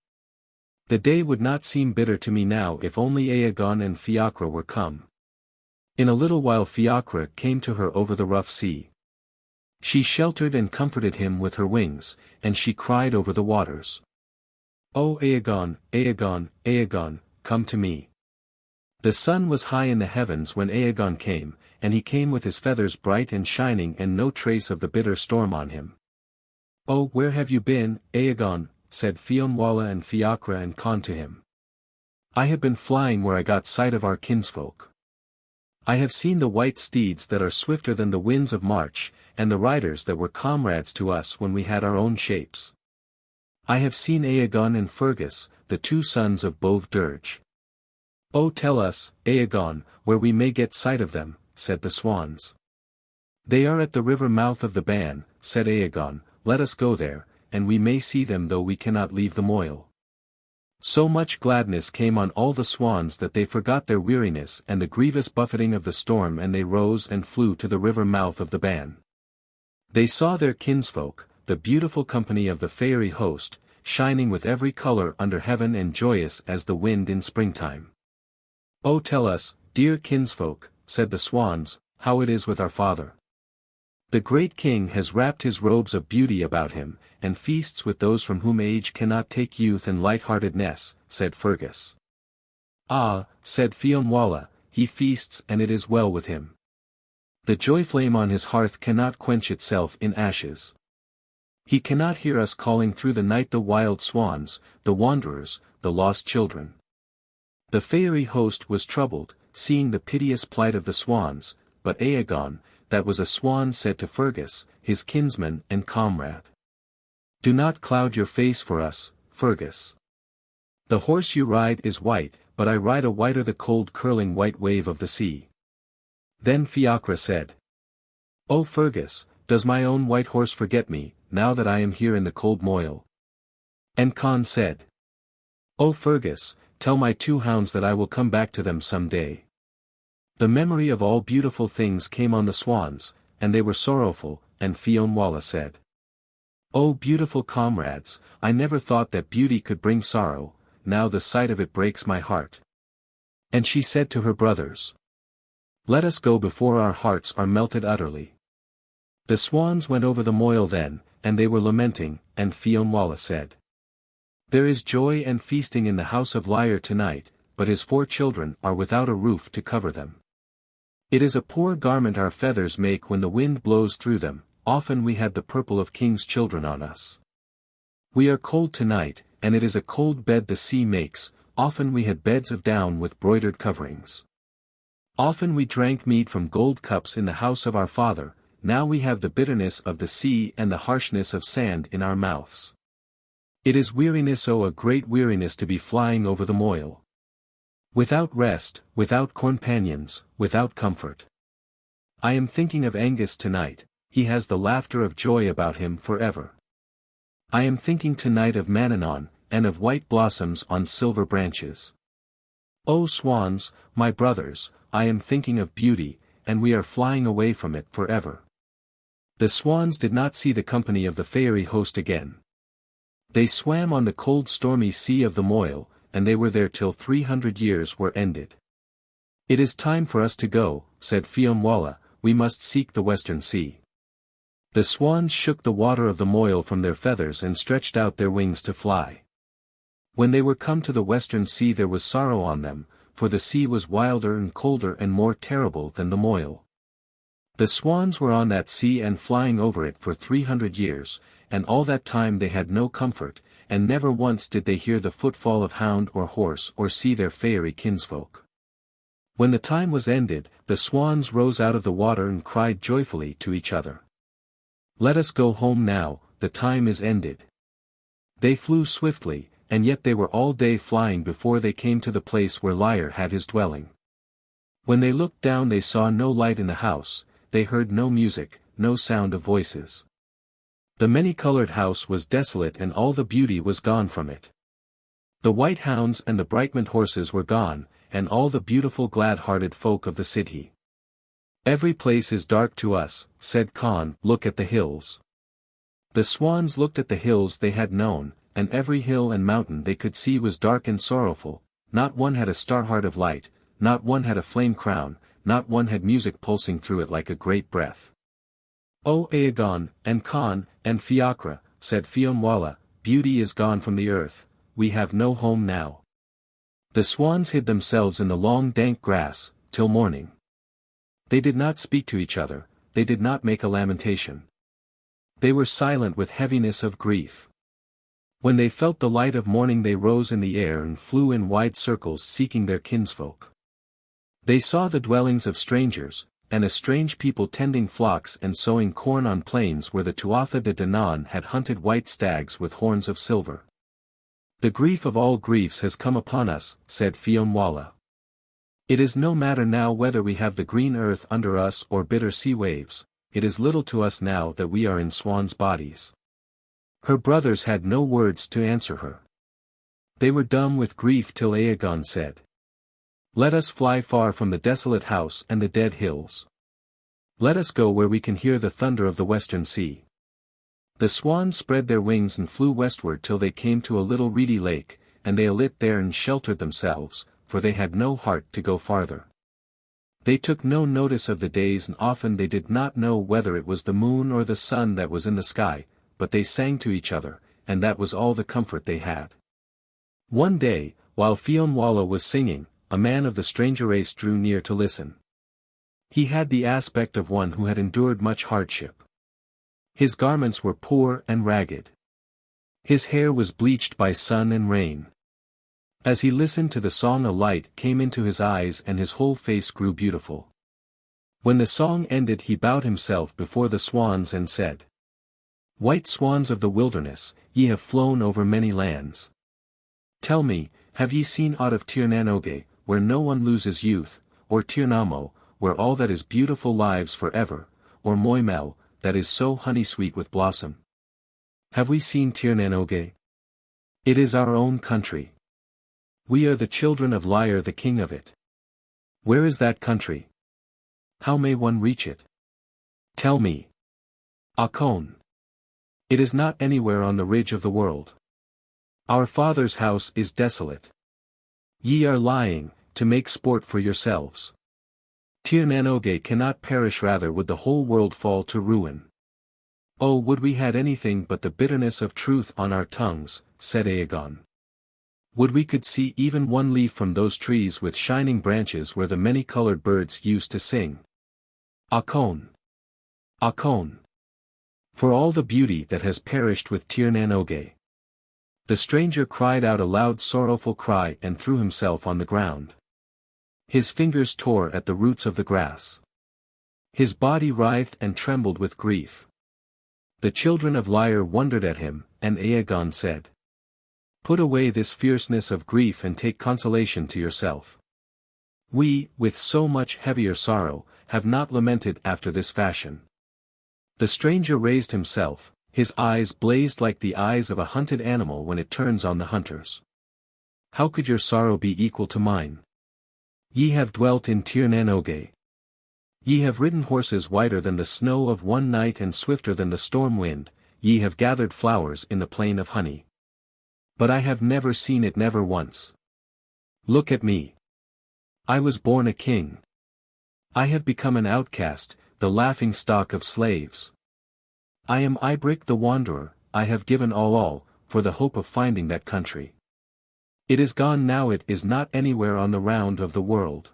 "The day would not seem bitter to me now if only Aegon and Fiachra were come." In a little while Fiachra came to her over the rough sea. She sheltered and comforted him with her wings, and she cried over the waters, "O Aegon, Aegon, Aegon, come to me." The sun was high in the heavens when Aegon came, and he came with his feathers bright and shining and no trace of the bitter storm on him. "Oh, where have you been, Aegon?" said Fionnuala and Fiachra and Con to him. "I have been flying where I got sight of our kinsfolk. I have seen the white steeds that are swifter than the winds of March, and the riders that were comrades to us when we had our own shapes. I have seen Aegon and Fergus, the two sons of Bove Dirge." "Oh, tell us, Aegon, where we may get sight of them," said the swans. "They are at the river mouth of the Ban," said Aegon, "let us go there, and we may see them though we cannot leave the Moyle." So much gladness came on all the swans that they forgot their weariness and the grievous buffeting of the storm, and they rose and flew to the river mouth of the Ban. They saw their kinsfolk, the beautiful company of the fairy host, shining with every color under heaven and joyous as the wind in springtime. "Oh, tell us, dear kinsfolk," said the swans, "how it is with our father. The great king has wrapped his robes of beauty about him, and feasts with those from whom age cannot take youth and light-heartedness," said Fergus. "Ah," said Fionnuala, "he feasts and it is well with him. The joy flame on his hearth cannot quench itself in ashes. He cannot hear us calling through the night the wild swans, the wanderers, the lost children." The fairy host was troubled, seeing the piteous plight of the swans, but Aegon, that was a swan, said to Fergus, his kinsman and comrade, "Do not cloud your face for us, Fergus. The horse you ride is white, but I ride a whiter the cold curling white wave of the sea." Then Fiachra said, "O Fergus, does my own white horse forget me, now that I am here in the cold Moyle?" And Con said, "O Fergus, tell my two hounds that I will come back to them some day." The memory of all beautiful things came on the swans, and they were sorrowful, and Fionnuala said, "O beautiful comrades, I never thought that beauty could bring sorrow, now the sight of it breaks my heart." And she said to her brothers, "Let us go before our hearts are melted utterly." The swans went over the Moyle then, and they were lamenting, and Fionnuala said, "There is joy and feasting in the house of Lir tonight, but his 4 children are without a roof to cover them. It is a poor garment our feathers make when the wind blows through them, often we had the purple of king's children on us. We are cold tonight, and it is a cold bed the sea makes, often we had beds of down with broidered coverings. Often we drank mead from gold cups in the house of our father, now we have the bitterness of the sea and the harshness of sand in our mouths. It is weariness, oh, a great weariness to be flying over the moil. Without rest, without companions, without comfort. I am thinking of Angus tonight, he has the laughter of joy about him forever. I am thinking tonight of Manannán, and of white blossoms on silver branches. O swans, my brothers, I am thinking of beauty, and we are flying away from it forever. The swans did not see the company of the fairy host again. They swam on the cold stormy sea of the Moyle, and they were there till 300 years were ended. It is time for us to go, said Fionnuala, we must seek the western sea. The swans shook the water of the Moyle from their feathers and stretched out their wings to fly. When they were come to the western sea there was sorrow on them, for the sea was wilder and colder and more terrible than the Moyle. The swans were on that sea and flying over it for 300 years, and all that time they had no comfort, and never once did they hear the footfall of hound or horse or see their fairy kinsfolk. When the time was ended, the swans rose out of the water and cried joyfully to each other. Let us go home now, the time is ended. They flew swiftly, and yet they were all day flying before they came to the place where Lir had his dwelling. When they looked down they saw no light in the house, they heard no music, no sound of voices. The many-colored house was desolate and all the beauty was gone from it. The white hounds and the bright horses were gone, and all the beautiful glad-hearted folk of the sidhe. Every place is dark to us, said Conn, look at the hills. The swans looked at the hills they had known, and every hill and mountain they could see was dark and sorrowful, not one had a star heart of light, not one had a flame crown, not one had music pulsing through it like a great breath. O Aegon, and Conn, and Fiachra, said Fionnuala, beauty is gone from the earth, we have no home now. The swans hid themselves in the long dank grass, till morning. They did not speak to each other, they did not make a lamentation. They were silent with heaviness of grief. When they felt the light of morning they rose in the air and flew in wide circles seeking their kinsfolk. They saw the dwellings of strangers, and a strange people tending flocks and sowing corn on plains where the Tuatha de Danann had hunted white stags with horns of silver. The grief of all griefs has come upon us, said Fionnuala. It is no matter now whether we have the green earth under us or bitter sea waves, it is little to us now that we are in swans' bodies. Her brothers had no words to answer her. They were dumb with grief till Aegon said, let us fly far from the desolate house and the dead hills. Let us go where we can hear the thunder of the western sea. The swans spread their wings and flew westward till they came to a little reedy lake, and they alit there and sheltered themselves, for they had no heart to go farther. They took no notice of the days and often they did not know whether it was the moon or the sun that was in the sky, but they sang to each other, and that was all the comfort they had. One day, while Fionnuala was singing, a man of the stranger race drew near to listen. He had the aspect of one who had endured much hardship. His garments were poor and ragged. His hair was bleached by sun and rain. As he listened to the song a light came into his eyes and his whole face grew beautiful. When the song ended he bowed himself before the swans and said, White swans of the wilderness, ye have flown over many lands. Tell me, have ye seen aught of Tir nan Oge, where no one loses youth, or Tir Namo, where all that is beautiful lives forever, or Moimel, that is so honey-sweet with blossom? Have we seen Tir nan Oge? It is our own country. We are the children of Lir, the king of it. Where is that country? How may one reach it? Tell me. Akon. It is not anywhere on the ridge of the world. Our father's house is desolate. Ye are lying, to make sport for yourselves. Tir nan Oge cannot perish, rather would the whole world fall to ruin. Oh, would we had anything but the bitterness of truth on our tongues, said Aegon. Would we could see even one leaf from those trees with shining branches where the many-colored birds used to sing. Akon. Akon. For all the beauty that has perished with Tir nan Oge. The stranger cried out a loud sorrowful cry and threw himself on the ground. His fingers tore at the roots of the grass. His body writhed and trembled with grief. The children of Lir wondered at him, and Aegon said, "Put away this fierceness of grief and take consolation to yourself. We, with so much heavier sorrow, have not lamented after this fashion." The stranger raised himself, his eyes blazed like the eyes of a hunted animal when it turns on the hunters. "How could your sorrow be equal to mine? Ye have dwelt in Tir nan Oge. Ye have ridden horses whiter than the snow of one night and swifter than the storm wind, ye have gathered flowers in the plain of honey. But I have never seen it, never once. Look at me. I was born a king. I have become an outcast, the laughing stock of slaves. I am Ibric the wanderer, I have given all, for the hope of finding that country. It is gone now, it is not anywhere on the round of the world.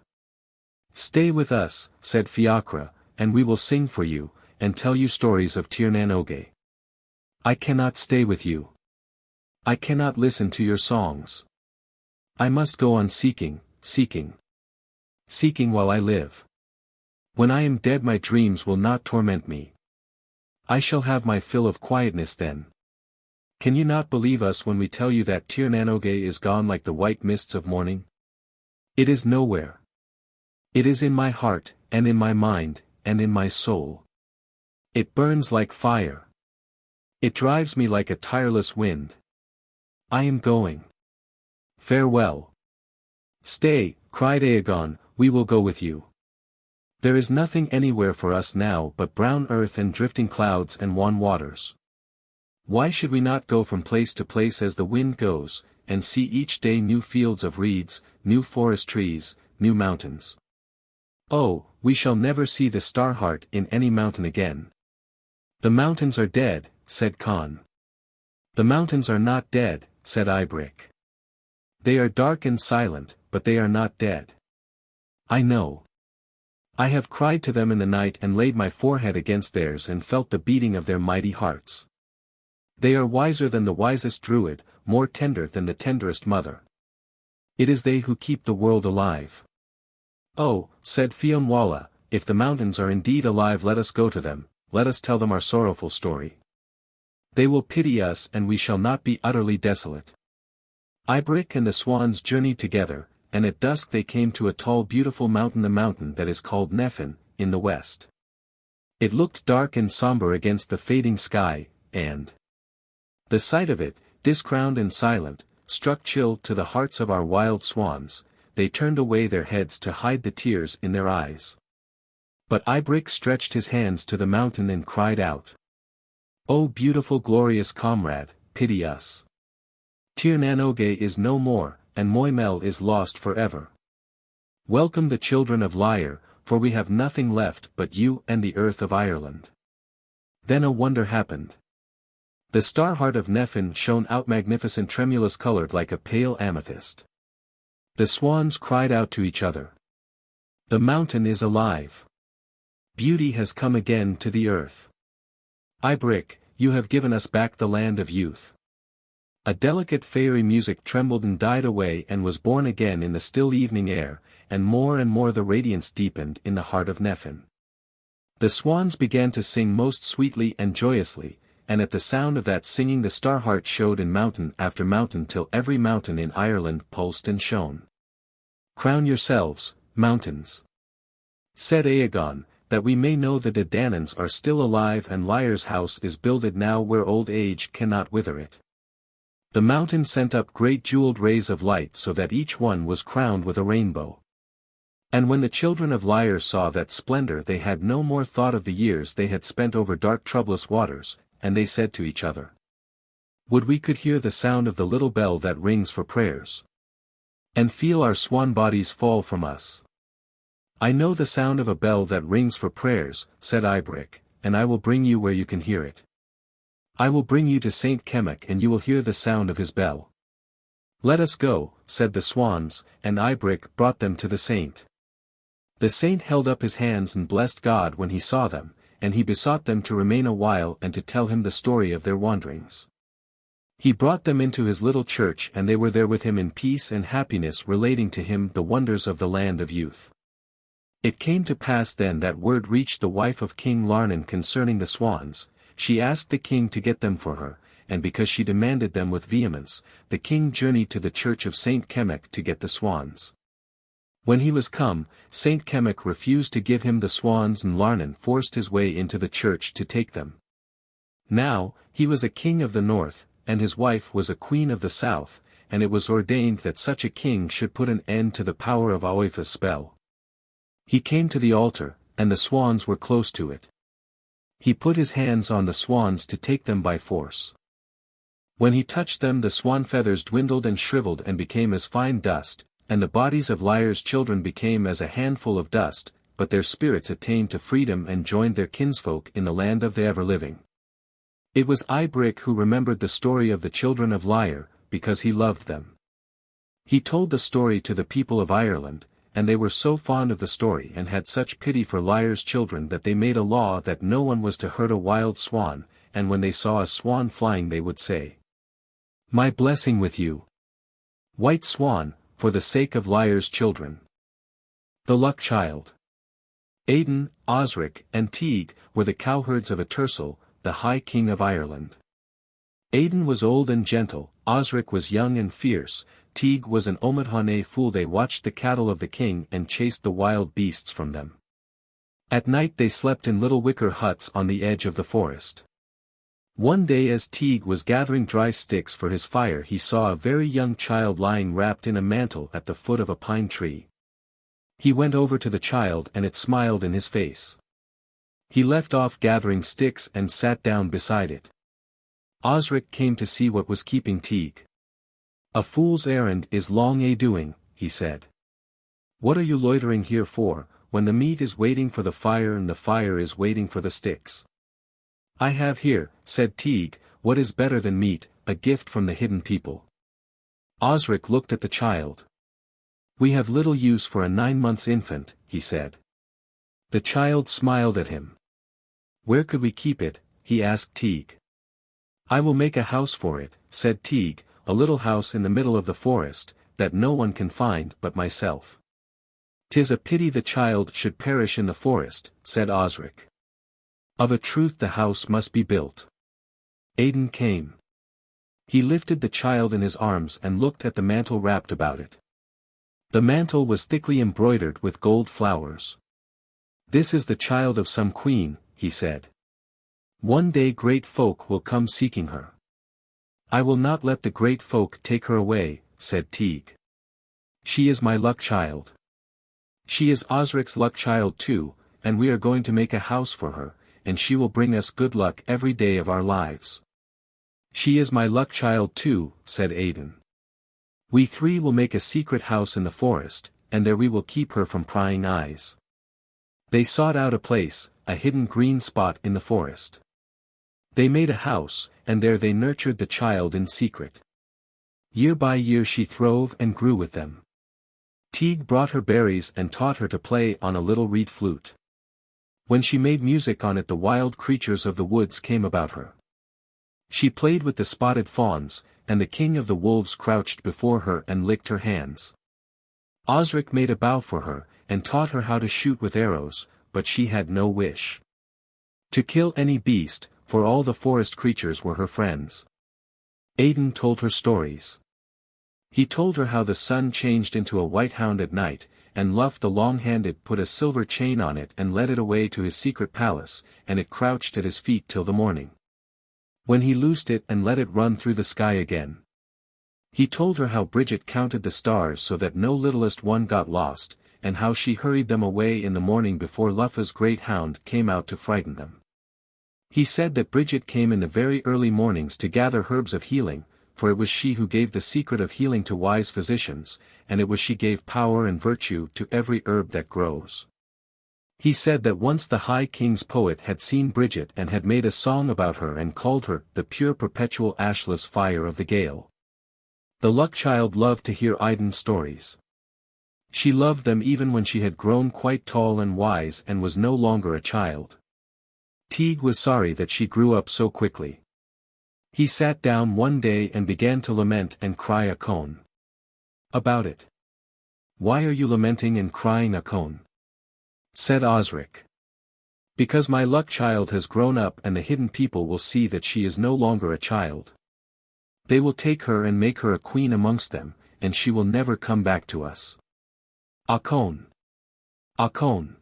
Stay with us," said Fiacre, "and we will sing for you, and tell you stories of Tir nan Oge." "I cannot stay with you. I cannot listen to your songs. I must go on seeking while I live. When I am dead my dreams will not torment me. I shall have my fill of quietness then. Can you not believe us when we tell you that Tir nan Oge is gone like the white mists of morning? It is nowhere. It is in my heart, and in my mind, and in my soul. It burns like fire. It drives me like a tireless wind. I am going. Farewell." "Stay," cried Aegon, "we will go with you. There is nothing anywhere for us now but brown earth and drifting clouds and wan waters. Why should we not go from place to place as the wind goes, and see each day new fields of reeds, new forest trees, new mountains? Oh, we shall never see the Starheart in any mountain again." "The mountains are dead," said Con. "The mountains are not dead," said Ibric. "They are dark and silent, but they are not dead. I know. I have cried to them in the night and laid my forehead against theirs and felt the beating of their mighty hearts. They are wiser than the wisest druid, more tender than the tenderest mother. It is they who keep the world alive." "Oh," said Fionnuala, "if the mountains are indeed alive, let us go to them, let us tell them our sorrowful story. They will pity us and we shall not be utterly desolate." Ibric and the swans journeyed together, and at dusk they came to a tall beautiful mountain, a mountain that is called Nephin, in the west. It looked dark and somber against the fading sky, and the sight of it, discrowned and silent, struck chill to the hearts of our wild swans. They turned away their heads to hide the tears in their eyes. But Ibric stretched his hands to the mountain and cried out, "O beautiful glorious comrade, pity us. Tir nan Oge is no more, and Moimel is lost forever. Welcome the children of Lir, for we have nothing left but you and the earth of Ireland." Then a wonder happened. The Starheart of Nephin shone out magnificent, tremulous colored like a pale amethyst. The swans cried out to each other, "The mountain is alive. Beauty has come again to the earth. Ibric, you have given us back the land of youth." A delicate fairy music trembled and died away and was born again in the still evening air, and more the radiance deepened in the heart of Nephin. The swans began to sing most sweetly and joyously, and at the sound of that singing the Starheart showed in mountain after mountain till every mountain in Ireland pulsed and shone. "Crown yourselves, mountains," said Aegon, "that we may know the Danans are still alive and Lir's house is builded now where old age cannot wither it." The mountain sent up great jeweled rays of light so that each one was crowned with a rainbow. And when the children of Lir saw that splendor they had no more thought of the years they had spent over dark troublous waters, and they said to each other, "Would we could hear the sound of the little bell that rings for prayers, and feel our swan bodies fall from us." "I know the sound of a bell that rings for prayers," said Ibric, "and I will bring you where you can hear it. I will bring you to Saint Kemach and you will hear the sound of his bell." "Let us go," said the swans, and Ibric brought them to the saint. The saint held up his hands and blessed God when he saw them, and he besought them to remain a while and to tell him the story of their wanderings. He brought them into his little church and they were there with him in peace and happiness, relating to him the wonders of the land of youth. It came to pass then that word reached the wife of King Larnan concerning the swans. She asked the king to get them for her, and because she demanded them with vehemence, the king journeyed to the church of Saint Kemmek to get the swans. When he was come, Saint Kemmek refused to give him the swans and Larnan forced his way into the church to take them. Now, he was a king of the north, and his wife was a queen of the south, and it was ordained that such a king should put an end to the power of Aoifa's spell. He came to the altar, and the swans were close to it. He put his hands on the swans to take them by force. When he touched them, the swan feathers dwindled and shriveled and became as fine dust, and the bodies of Lir's children became as a handful of dust, but their spirits attained to freedom and joined their kinsfolk in the land of the ever-living. It was Ibrick who remembered the story of the children of Lir, because he loved them. He told the story to the people of Ireland, and they were so fond of the story and had such pity for Lir's children that they made a law that no one was to hurt a wild swan, and when they saw a swan flying they would say, "My blessing with you, white swan, for the sake of Lir's children." The Luck Child. Aidan, Osric, and Teague were the cowherds of Atursel, the High King of Ireland. Aidan was old and gentle, Osric was young and fierce, Teague was an Omidhane fool. They watched the cattle of the king and chased the wild beasts from them. At night they slept in little wicker huts on the edge of the forest. One day as Teague was gathering dry sticks for his fire he saw a very young child lying wrapped in a mantle at the foot of a pine tree. He went over to the child and it smiled in his face. He left off gathering sticks and sat down beside it. Osric came to see what was keeping Teague. "A fool's errand is long a-doing," he said. "What are you loitering here for, when the meat is waiting for the fire and the fire is waiting for the sticks?" "I have here," said Teague, "what is better than meat, a gift from the hidden people." Osric looked at the child. "We have little use for a 9 months infant," he said. The child smiled at him. "Where could we keep it?" he asked Teague. "I will make a house for it," said Teague, "a little house in the middle of the forest, that no one can find but myself." "'Tis a pity the child should perish in the forest," said Osric. "Of a truth the house must be built." Aidan came. He lifted the child in his arms and looked at the mantle wrapped about it. The mantle was thickly embroidered with gold flowers. "This is the child of some queen," he said. "One day great folk will come seeking her." "I will not let the great folk take her away," said Teague. "She is my luck child. She is Osric's luck child too, and we are going to make a house for her, and she will bring us good luck every day of our lives." "She is my luck child too," said Aidan. "We three will make a secret house in the forest, and there we will keep her from prying eyes." They sought out a place, a hidden green spot in the forest. They made a house, and there they nurtured the child in secret. Year by year she throve and grew with them. Teague brought her berries and taught her to play on a little reed flute. When she made music on it the wild creatures of the woods came about her. She played with the spotted fawns, and the king of the wolves crouched before her and licked her hands. Osric made a bow for her, and taught her how to shoot with arrows, but she had no wish to kill any beast, for all the forest creatures were her friends. Aidan told her stories. He told her how the sun changed into a white hound at night, and Luff the long-handed put a silver chain on it and led it away to his secret palace, and it crouched at his feet till the morning, when he loosed it and let it run through the sky again. He told her how Bridget counted the stars so that no littlest one got lost, and how she hurried them away in the morning before Luffa's great hound came out to frighten them. He said that Bridget came in the very early mornings to gather herbs of healing, for it was she who gave the secret of healing to wise physicians, and it was she gave power and virtue to every herb that grows. He said that once the High King's poet had seen Bridget and had made a song about her and called her the pure perpetual ashless fire of the gale. The Luck Child loved to hear Aidan's stories. She loved them even when she had grown quite tall and wise and was no longer a child. Teague was sorry that she grew up so quickly. He sat down one day and began to lament and cry a cone. About it. Why are you lamenting and crying a cone? Said Osric. Because my luck child has grown up and the hidden people will see that she is no longer a child. They will take her and make her a queen amongst them, and she will never come back to us. Acone. Acone.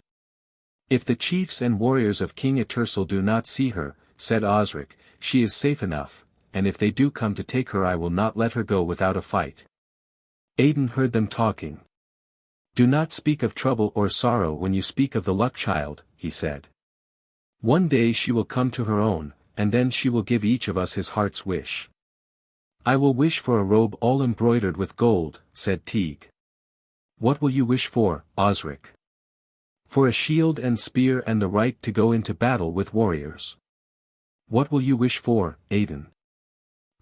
If the chiefs and warriors of King Etersel do not see her, said Osric, she is safe enough, and if they do come to take her I will not let her go without a fight. Aidan heard them talking. Do not speak of trouble or sorrow when you speak of the luck child, he said. One day she will come to her own, and then she will give each of us his heart's wish. I will wish for a robe all embroidered with gold, said Teague. What will you wish for, Osric? For a shield and spear and the right to go into battle with warriors. What will you wish for, Aidan?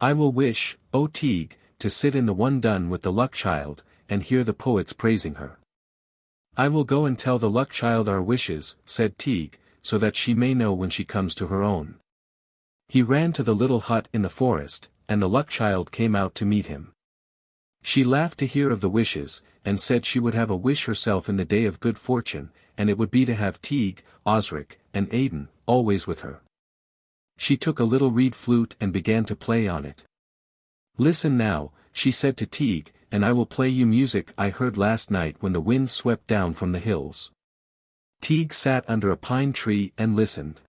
I will wish, O Teague, to sit in the one dun with the luck child, and hear the poets praising her. I will go and tell the luck child our wishes, said Teague, so that she may know when she comes to her own. He ran to the little hut in the forest, and the luck child came out to meet him. She laughed to hear of the wishes, and said she would have a wish herself in the day of good fortune, and it would be to have Teague, Osric, and Aidan, always with her. She took a little reed flute and began to play on it. Listen now, she said to Teague, and I will play you music I heard last night when the wind swept down from the hills. Teague sat under a pine tree and listened.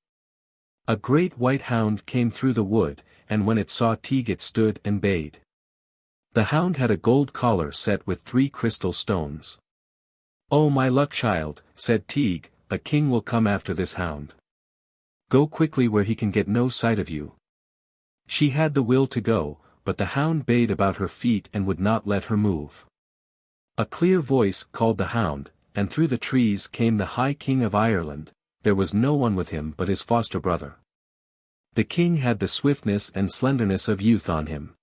A great white hound came through the wood, and when it saw Teague it stood and bayed. The hound had a gold collar set with 3 crystal stones. Oh my luck child, said Teague, a king will come after this hound. Go quickly where he can get no sight of you. She had the will to go, but the hound bayed about her feet and would not let her move. A clear voice called the hound, and through the trees came the High King of Ireland. There was no one with him but his foster brother. The king had the swiftness and slenderness of youth on him.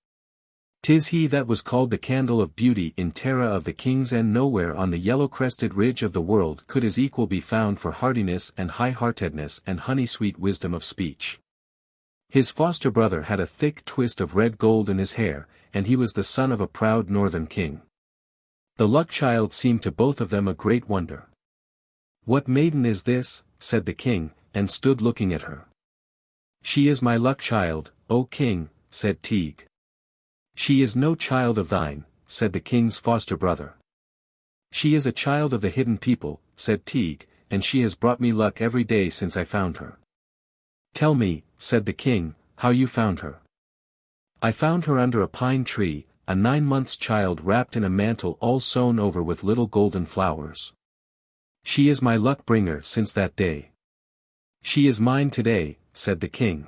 'Tis he that was called the candle of beauty in terra of the kings, and nowhere on the yellow-crested ridge of the world could his equal be found for hardiness and high-heartedness and honey-sweet wisdom of speech. His foster brother had a thick twist of red gold in his hair, and he was the son of a proud northern king. The luck child seemed to both of them a great wonder. What maiden is this, said the king, and stood looking at her. She is my luck child, O king, said Teague. She is no child of thine, said the king's foster brother. She is a child of the hidden people, said Teague, and she has brought me luck every day since I found her. Tell me, said the king, how you found her. I found her under a pine tree, a 9 months child wrapped in a mantle all sewn over with little golden flowers. She is my luck bringer since that day. She is mine today, said the king.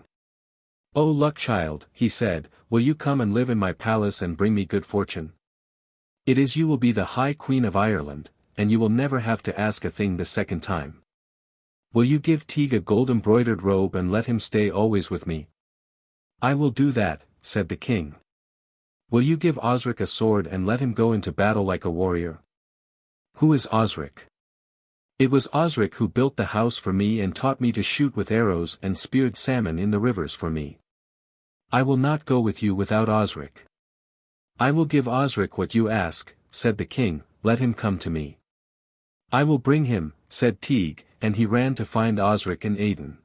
O luck child, he said, will you come and live in my palace and bring me good fortune? It is you will be the High Queen of Ireland, and you will never have to ask a thing the second time. Will you give Teague a gold-embroidered robe and let him stay always with me? I will do that, said the king. Will you give Osric a sword and let him go into battle like a warrior? Who is Osric? It was Osric who built the house for me and taught me to shoot with arrows and speared salmon in the rivers for me. I will not go with you without Osric. I will give Osric what you ask, said the king, let him come to me. I will bring him, said Teague, and he ran to find Osric and Aidan.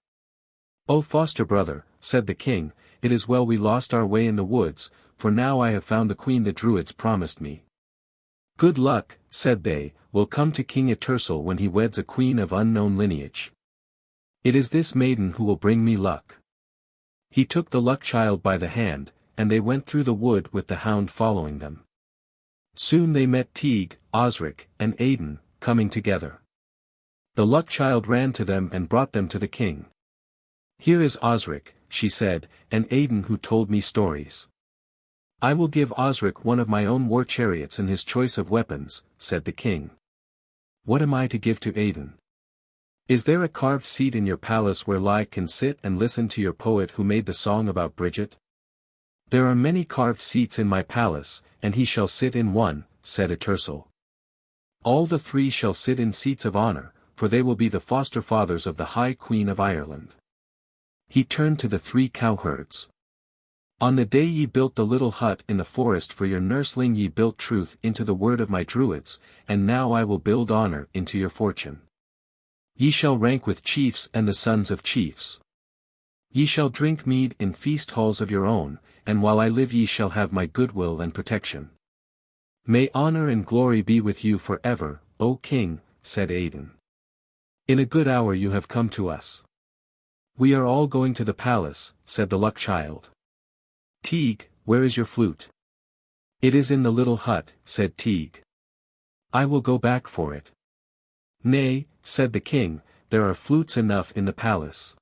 O foster brother, said the king, it is well we lost our way in the woods, for now I have found the queen the Druids promised me. Good luck, said they, will come to King Etersel when he weds a queen of unknown lineage. It is this maiden who will bring me luck. He took the luck child by the hand, and they went through the wood with the hound following them. Soon they met Teague, Osric, and Aidan, coming together. The luck child ran to them and brought them to the king. Here is Osric, she said, and Aidan who told me stories. I will give Osric one of my own war chariots and his choice of weapons, said the king. What am I to give to Aidan? Is there a carved seat in your palace where Lugh can sit and listen to your poet who made the song about Bridget? There are many carved seats in my palace, and he shall sit in one, said Etersel. All the 3 shall sit in seats of honor, for they will be the foster fathers of the High Queen of Ireland. He turned to the 3 cowherds. On the day ye built the little hut in the forest for your nursling ye built truth into the word of my druids, and now I will build honor into your fortune. Ye shall rank with chiefs and the sons of chiefs. Ye shall drink mead in feast halls of your own, and while I live ye shall have my goodwill and protection. May honor and glory be with you forever, O king, said Aidan. In a good hour you have come to us. We are all going to the palace, said the Luck child. Teague, where is your flute? It is in the little hut, said Teague. I will go back for it. Nay, said the king, there are flutes enough in the palace.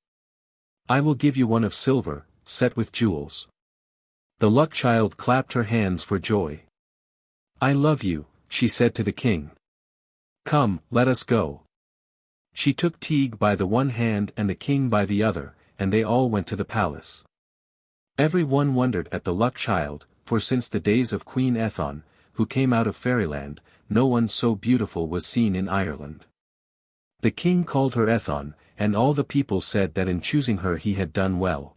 I will give you one of silver, set with jewels. The Luck child clapped her hands for joy. I love you, she said to the king. Come, let us go. She took Teague by the one hand and the king by the other, and they all went to the palace. Every one wondered at the Luck child, for since the days of Queen Ethon, who came out of fairyland, no one so beautiful was seen in Ireland. The king called her Ethon, and all the people said that in choosing her he had done well.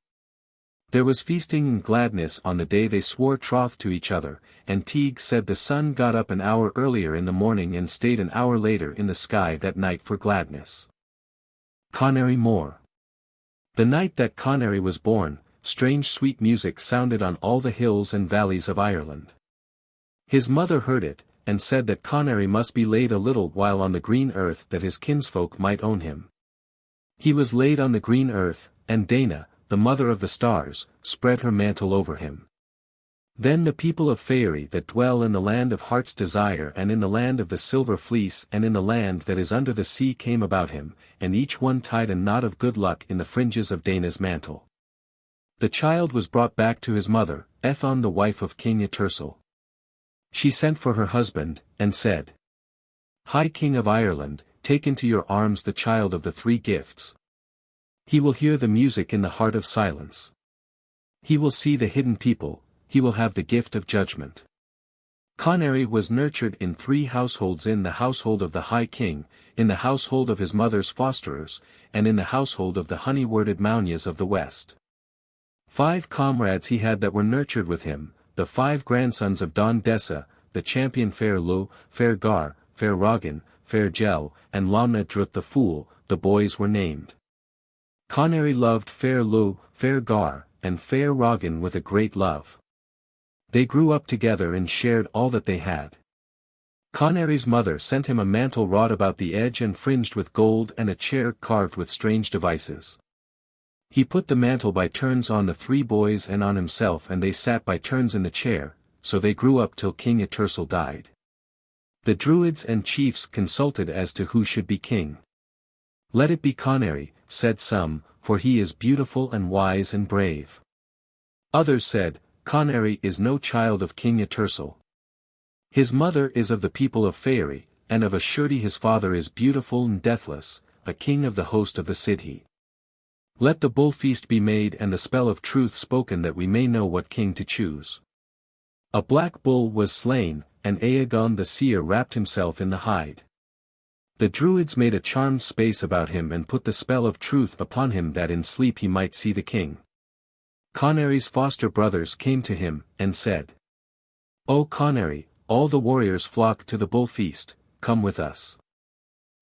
There was feasting and gladness on the day they swore troth to each other, and Teague said the sun got up an hour earlier in the morning and stayed an hour later in the sky that night for gladness. Conary Mor. The night that Conary was born, strange sweet music sounded on all the hills and valleys of Ireland. His mother heard it, and said that Conary must be laid a little while on the green earth that his kinsfolk might own him. He was laid on the green earth, and Dana, the mother of the stars, spread her mantle over him. Then the people of Faerie that dwell in the land of heart's desire and in the land of the silver fleece and in the land that is under the sea came about him, and each one tied a knot of good luck in the fringes of Dana's mantle. The child was brought back to his mother, Ethon the wife of King Yrtersel. She sent for her husband, and said, High King of Ireland, take into your arms the child of the three gifts. He will hear the music in the heart of silence. He will see the hidden people, he will have the gift of judgment. Conary was nurtured in 3 households, in the household of the High King, in the household of his mother's fosterers, and in the household of the honey-worded Maunias of the West. 5 comrades he had that were nurtured with him, the 5 grandsons of Don Dessa, the champion Fair Lugh, Fair Gar, Fair Rogan, Fair Gel, and Lamna Druth the Fool, the boys were named. Conary loved Fair Lugh, Fair Gar, and Fair Rogan with a great love. They grew up together and shared all that they had. Conary's mother sent him a mantle wrought about the edge and fringed with gold and a chair carved with strange devices. He put the mantle by turns on the 3 boys and on himself, and they sat by turns in the chair, so they grew up till King Yrtersel died. The druids and chiefs consulted as to who should be king. Let it be Conary, said some, for he is beautiful and wise and brave. Others said, Conary is no child of King Yrtersel. His mother is of the people of Faerie, and of a surety his father is beautiful and deathless, a king of the host of the Sidhe. Let the bull feast be made and the spell of truth spoken that we may know what king to choose. A black bull was slain, and Aegon the seer wrapped himself in the hide. The druids made a charmed space about him and put the spell of truth upon him that in sleep he might see the king. Conary's foster brothers came to him, and said, O Conary, all the warriors flock to the bull feast, come with us.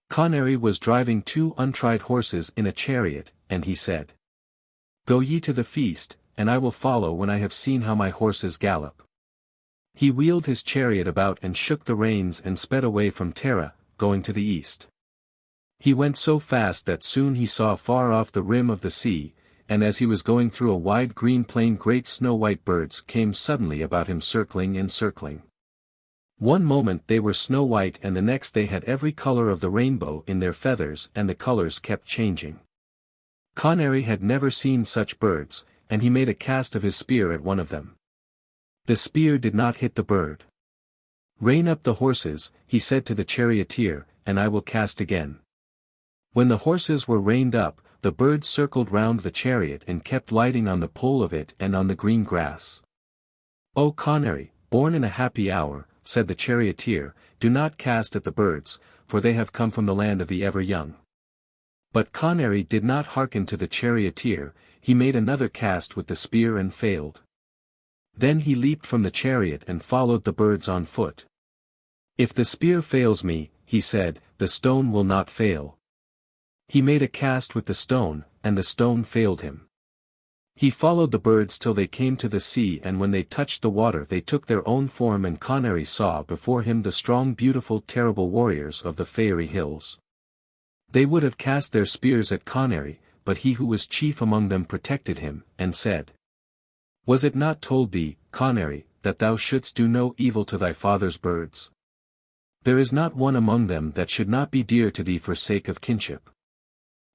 Conary was driving 2 untried horses in a chariot, and he said, Go ye to the feast, and I will follow when I have seen how my horses gallop. He wheeled his chariot about and shook the reins and sped away from Tara, going to the east. He went so fast that soon he saw far off the rim of the sea, and as he was going through a wide green plain great snow-white birds came suddenly about him circling and circling. One moment they were snow-white and the next they had every color of the rainbow in their feathers, and the colors kept changing. Conary had never seen such birds, and he made a cast of his spear at one of them. The spear did not hit the bird. Rein up the horses, he said to the charioteer, and I will cast again. When the horses were reined up, the birds circled round the chariot and kept lighting on the pole of it and on the green grass. O Conary, born in a happy hour, said the charioteer, do not cast at the birds, for they have come from the land of the ever-young. But Conary did not hearken to the charioteer, he made another cast with the spear and failed. Then he leaped from the chariot and followed the birds on foot. If the spear fails me, he said, the stone will not fail. He made a cast with the stone, and the stone failed him. He followed the birds till they came to the sea, and when they touched the water they took their own form, and Conary saw before him the strong, beautiful, terrible warriors of the fairy hills. They would have cast their spears at Conary, but he who was chief among them protected him, and said, Was it not told thee, Conary, that thou shouldst do no evil to thy father's birds? There is not one among them that should not be dear to thee for sake of kinship.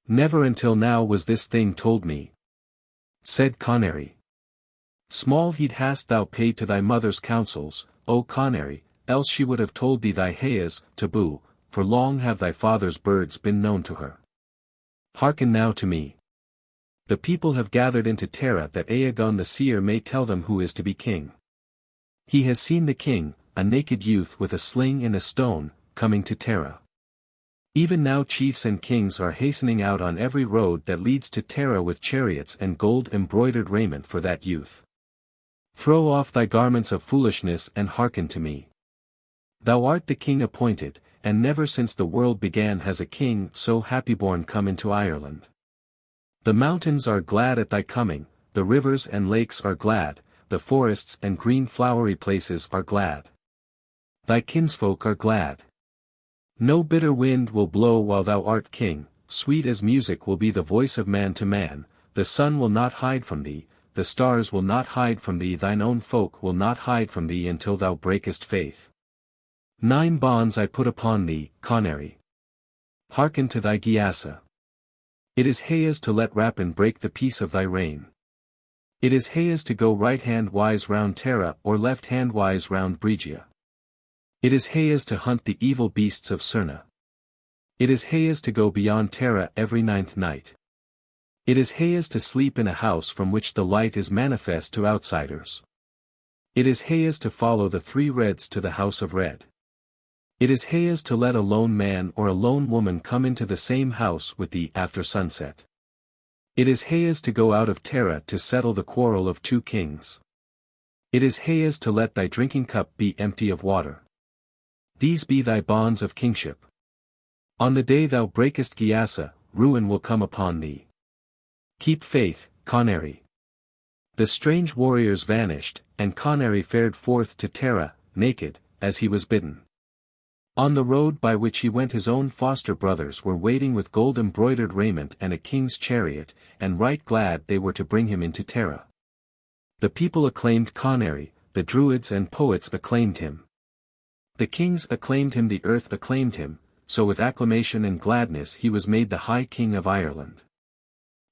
Never until now was this thing told me, said Conary. Small heed hast thou paid to thy mother's counsels, O Conary, else she would have told thee thy hayas, taboo, for long have thy father's birds been known to her. Hearken now to me. The people have gathered into Tara that Aegon the seer may tell them who is to be king. He has seen the king, a naked youth with a sling and a stone, coming to Tara. Even now chiefs and kings are hastening out on every road that leads to Tara with chariots and gold-embroidered raiment for that youth. Throw off thy garments of foolishness and hearken to me. Thou art the king appointed, and never since the world began has a king so happy-born come into Ireland. The mountains are glad at thy coming, the rivers and lakes are glad, the forests and green flowery places are glad. Thy kinsfolk are glad. No bitter wind will blow while thou art king, sweet as music will be the voice of man to man, the sun will not hide from thee, the stars will not hide from thee, thine own folk will not hide from thee until thou breakest faith. 9 bonds I put upon thee, Conary. Hearken to thy giasa. It is hayas to let rapine break the peace of thy reign. It is hayas to go right-hand-wise round Tara or left-hand-wise round Bregia. It is hayas to hunt the evil beasts of Cerna. It is hayas to go beyond Tara every 9th night. It is hayas to sleep in a house from which the light is manifest to outsiders. It is hayas to follow the 3 reds to the house of red. It is hayas to let a lone man or a lone woman come into the same house with thee after sunset. It is hayas to go out of Tara to settle the quarrel of 2 kings. It is hayas to let thy drinking cup be empty of water. These be thy bonds of kingship. On the day thou breakest giasa, ruin will come upon thee. Keep faith, Conary. The strange warriors vanished, and Conary fared forth to Tara, naked, as he was bidden. On the road by which he went his own foster brothers were waiting with gold-embroidered raiment and a king's chariot, and right glad they were to bring him into Tara. The people acclaimed Conary, the druids and poets acclaimed him. The kings acclaimed him, the earth acclaimed him, so with acclamation and gladness he was made the High King of Ireland.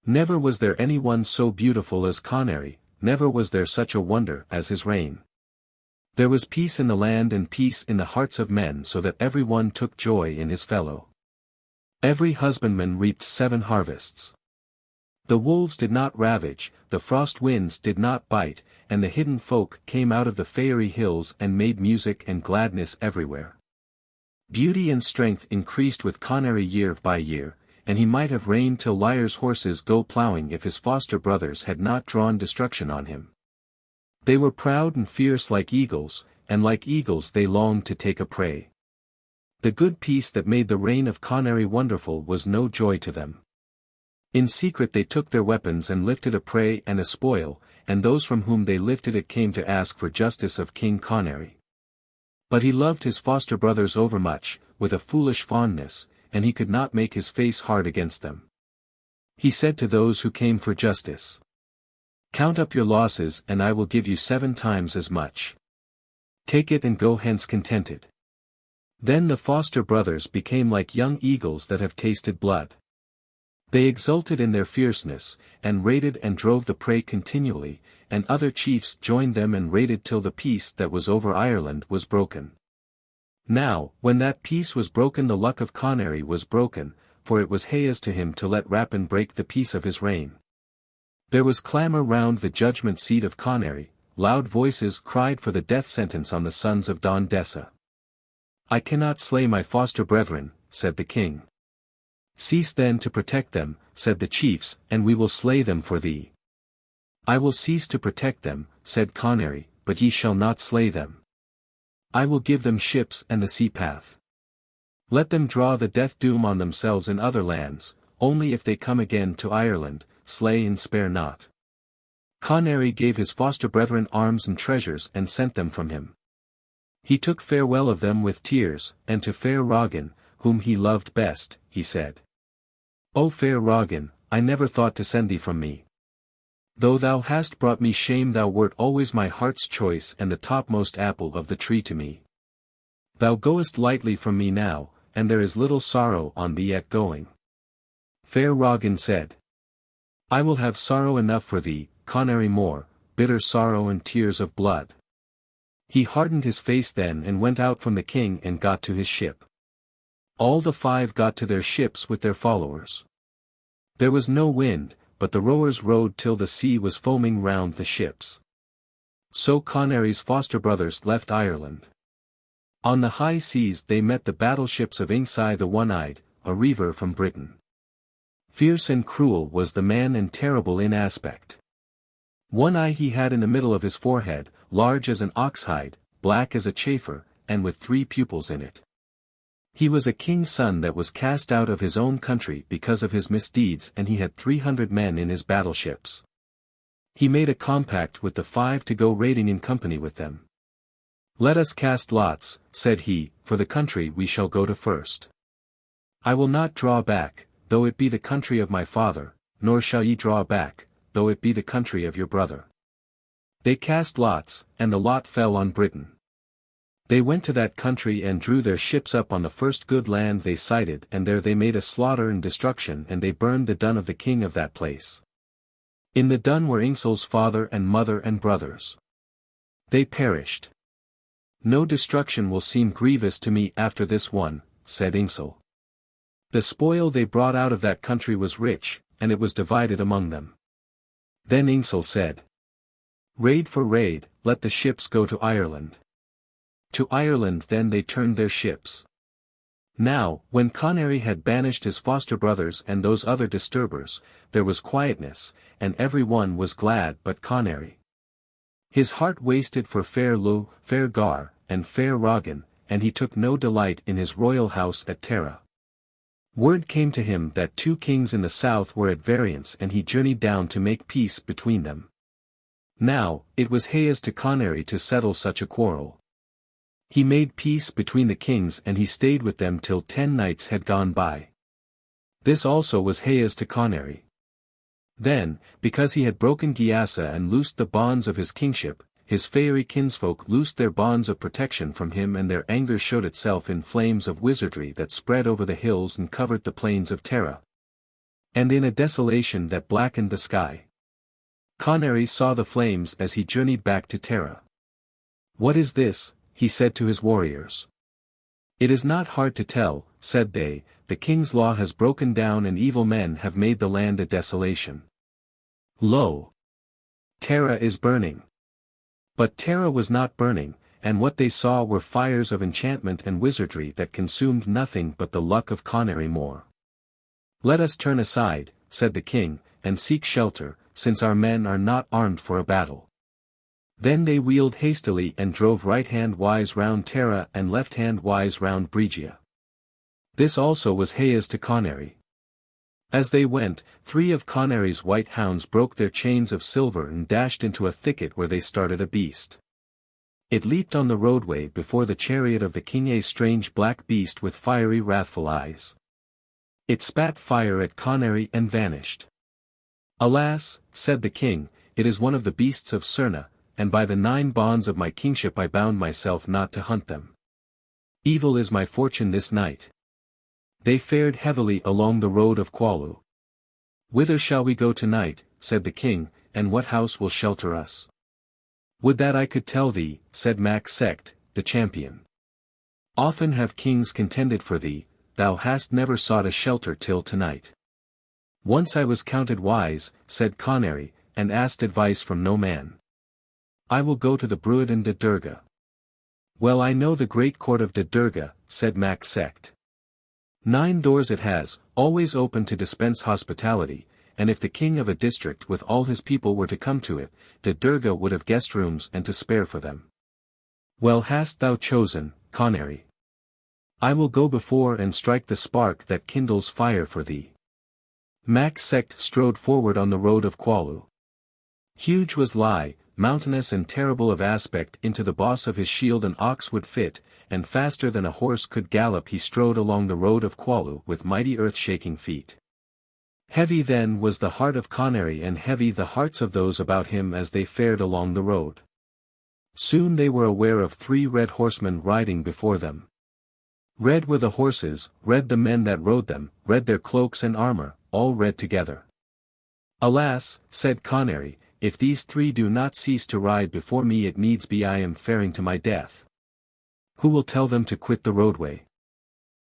Never was there any one so beautiful as Conary, never was there such a wonder as his reign. There was peace in the land and peace in the hearts of men, so that every one took joy in his fellow. Every husbandman reaped 7 harvests. The wolves did not ravage, the frost winds did not bite, and the hidden folk came out of the fairy hills and made music and gladness everywhere. Beauty and strength increased with Conary year by year, and he might have reigned till Liar's horses go ploughing if his foster brothers had not drawn destruction on him. They were proud and fierce like eagles, and like eagles they longed to take a prey. The good peace that made the reign of Conary wonderful was no joy to them. In secret they took their weapons and lifted a prey and a spoil, and those from whom they lifted it came to ask for justice of King Conary. But he loved his foster brothers overmuch, with a foolish fondness, and he could not make his face hard against them. He said to those who came for justice, "Count up your losses and I will give you 7 times as much. Take it and go hence contented." Then the foster brothers became like young eagles that have tasted blood. They exulted in their fierceness, and raided and drove the prey continually, and other chiefs joined them and raided till the peace that was over Ireland was broken. Now, when that peace was broken, the luck of Conary was broken, for it was hayas to him to let rapine break the peace of his reign. There was clamour round the judgment seat of Conary, loud voices cried for the death sentence on the sons of Don Dessa. "I cannot slay my foster brethren," said the king. "Cease then to protect them," said the chiefs, "and we will slay them for thee." I will cease to protect them, said Conary, but ye shall not slay them. I will give them ships and the sea path. Let them draw the death doom on themselves in other lands, only if they come again to Ireland, slay and spare not. Conary gave his foster brethren arms and treasures and sent them from him. He took farewell of them with tears, and to fair Rogan, whom he loved best, he said. O fair Rogan, I never thought to send thee from me. Though thou hast brought me shame, thou wert always my heart's choice and the topmost apple of the tree to me. Thou goest lightly from me now, and there is little sorrow on thee at going. Fair Rogan said. I will have sorrow enough for thee, Conary Mor, bitter sorrow and tears of blood. He hardened his face then and went out from the king and got to his ship. All the 5 got to their ships with their followers. There was no wind, but the rowers rowed till the sea was foaming round the ships. So Conary's foster brothers left Ireland. On the high seas they met the battleships of Inisfail the One-Eyed, a reaver from Britain. Fierce and cruel was the man and terrible in aspect. One eye he had in the middle of his forehead, large as an ox-hide, black as a chafer, and with 3 pupils in it. He was a king's son that was cast out of his own country because of his misdeeds, and he had 300 men in his battleships. He made a compact with the 5 to go raiding in company with them. Let us cast lots, said he, for the country we shall go to first. I will not draw back, though it be the country of my father, nor shall ye draw back, though it be the country of your brother. They cast lots, and the lot fell on Britain. They went to that country and drew their ships up on the first good land they sighted, and there they made a slaughter and destruction, and they burned the dun of the king of that place. In the dun were Ingsel's father and mother and brothers. They perished. No destruction will seem grievous to me after this one, said Inisfail. The spoil they brought out of that country was rich, and it was divided among them. Then Inisfail said, Raid for raid, let the ships go to Ireland. To Ireland then they turned their ships. Now, when Conary had banished his foster brothers and those other disturbers, there was quietness, and every one was glad but Conary. His heart wasted for fair Lugh, fair Gar, and fair Rogan, and he took no delight in his royal house at Tara. Word came to him that 2 kings in the south were at variance, and he journeyed down to make peace between them. Now, it was hayes to Conary to settle such a quarrel. He made peace between the kings, and he stayed with them till 10 nights had gone by. This also was hayes to Conary. Then, because he had broken Giasa and loosed the bonds of his kingship, his fairy kinsfolk loosed their bonds of protection from him, and their anger showed itself in flames of wizardry that spread over the hills and covered the plains of Tara. And in a desolation that blackened the sky. Conary saw the flames as he journeyed back to Tara. What is this? He said to his warriors. It is not hard to tell, said they, the king's law has broken down and evil men have made the land a desolation. Lo! Tara is burning. But Tara was not burning, and what they saw were fires of enchantment and wizardry that consumed nothing but the luck of Conary Mor. Let us turn aside, said the king, and seek shelter, since our men are not armed for a battle. Then they wheeled hastily and drove right-hand-wise round Tara and left-hand-wise round Breggia. This also was hayes to Conary. As they went, 3 of Conary's white hounds broke their chains of silver and dashed into a thicket where they started a beast. It leaped on the roadway before the chariot of the king, a strange black beast with fiery wrathful eyes. It spat fire at Conary and vanished. Alas, said the king, it is one of the beasts of Cerna, and by the 9 bonds of my kingship I bound myself not to hunt them. Evil is my fortune this night. They fared heavily along the road of Qualu. Whither shall we go tonight, said the king, and what house will shelter us? Would that I could tell thee, said Mac Sect, the champion. Often have kings contended for thee, thou hast never sought a shelter till tonight. Once I was counted wise, said Conary, and asked advice from no man. I will go to the Bruiden de Durga. Well, I know the great court of de Durga, said Mac Sect. 9 doors it has, always open to dispense hospitality, and if the king of a district with all his people were to come to it, the Durga would have guest rooms and to spare for them. Well hast thou chosen, Conary. I will go before and strike the spark that kindles fire for thee. Mac Sect strode forward on the road of Qualu. Huge was Lie, mountainous and terrible of aspect, into the boss of his shield an ox would fit, and faster than a horse could gallop he strode along the road of Qualu with mighty earth-shaking feet. Heavy then was the heart of Conary and heavy the hearts of those about him as they fared along the road. Soon they were aware of 3 red horsemen riding before them. Red were the horses, red the men that rode them, red their cloaks and armor, all red together. Alas, said Conary, if these 3 do not cease to ride before me it needs be I am faring to my death. Who will tell them to quit the roadway?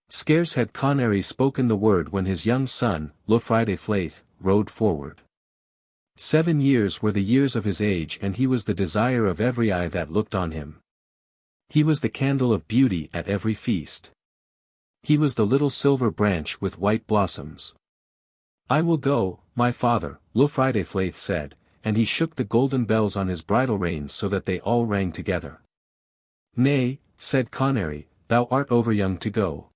Scarce had Conary spoken the word when his young son, Inisfail, rode forward. 7 years were the years of his age and he was the desire of every eye that looked on him. He was the candle of beauty at every feast. He was the little silver branch with white blossoms. I will go, my father, Inisfail said, and he shook the golden bells on his bridle reins so that they all rang together. Nay, said Conary, thou art overyoung to go.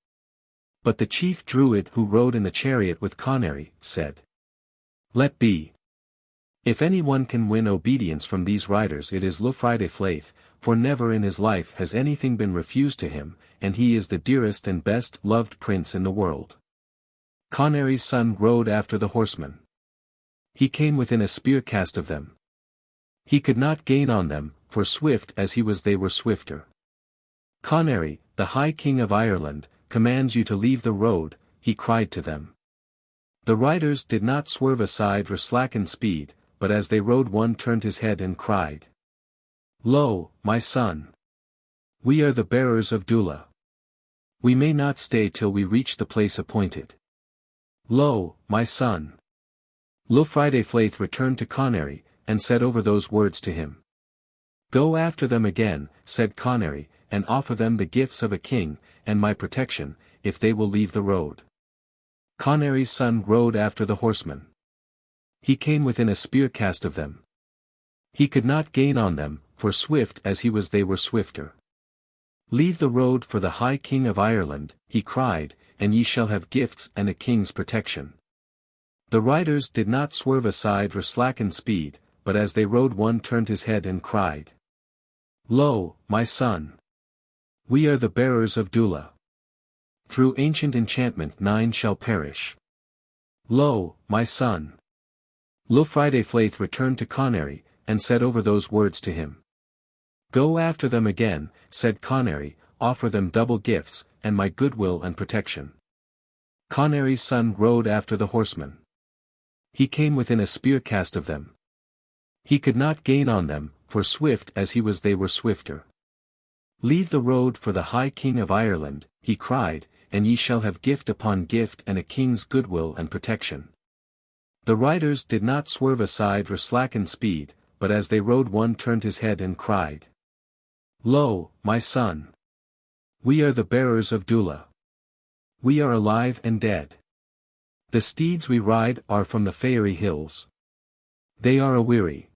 But the chief druid who rode in the chariot with Conary, said, let be. If any one can win obedience from these riders it is Inisfail, for never in his life has anything been refused to him, and he is the dearest and best loved prince in the world. Conary's son rode after the horsemen. He came within a spear cast of them. He could not gain on them, for swift as he was they were swifter. Conary, the High King of Ireland, commands you to leave the road, he cried to them. The riders did not swerve aside or slacken speed, but as they rode one turned his head and cried. Lo, my son! We are the bearers of Lugh. We may not stay till we reach the place appointed. Lo, my son! Inisfail returned to Conary, and said over those words to him. Go after them again, said Conary, and offer them the gifts of a king, and my protection, if they will leave the road. Conary's son rode after the horsemen. He came within a spear cast of them. He could not gain on them, for swift as he was they were swifter. Leave the road for the High King of Ireland, he cried, and ye shall have gifts and a king's protection. The riders did not swerve aside or slacken speed, but as they rode one turned his head and cried. Lo, my son! We are the bearers of Lugh. Through ancient enchantment 9 shall perish. Lo, my son! Inisfail returned to Conary, and said over those words to him. Go after them again, said Conary, offer them double gifts, and my goodwill and protection. Conary's son rode after the horsemen. He came within a spear cast of them. He could not gain on them, for swift as he was they were swifter. Leave the road for the High King of Ireland, he cried, and ye shall have gift upon gift and a king's goodwill and protection. The riders did not swerve aside or slacken speed, but as they rode one turned his head and cried. Lo, my son! We are the bearers of Lugh. We are alive and dead. The steeds we ride are from the fairy hills. They are aweary.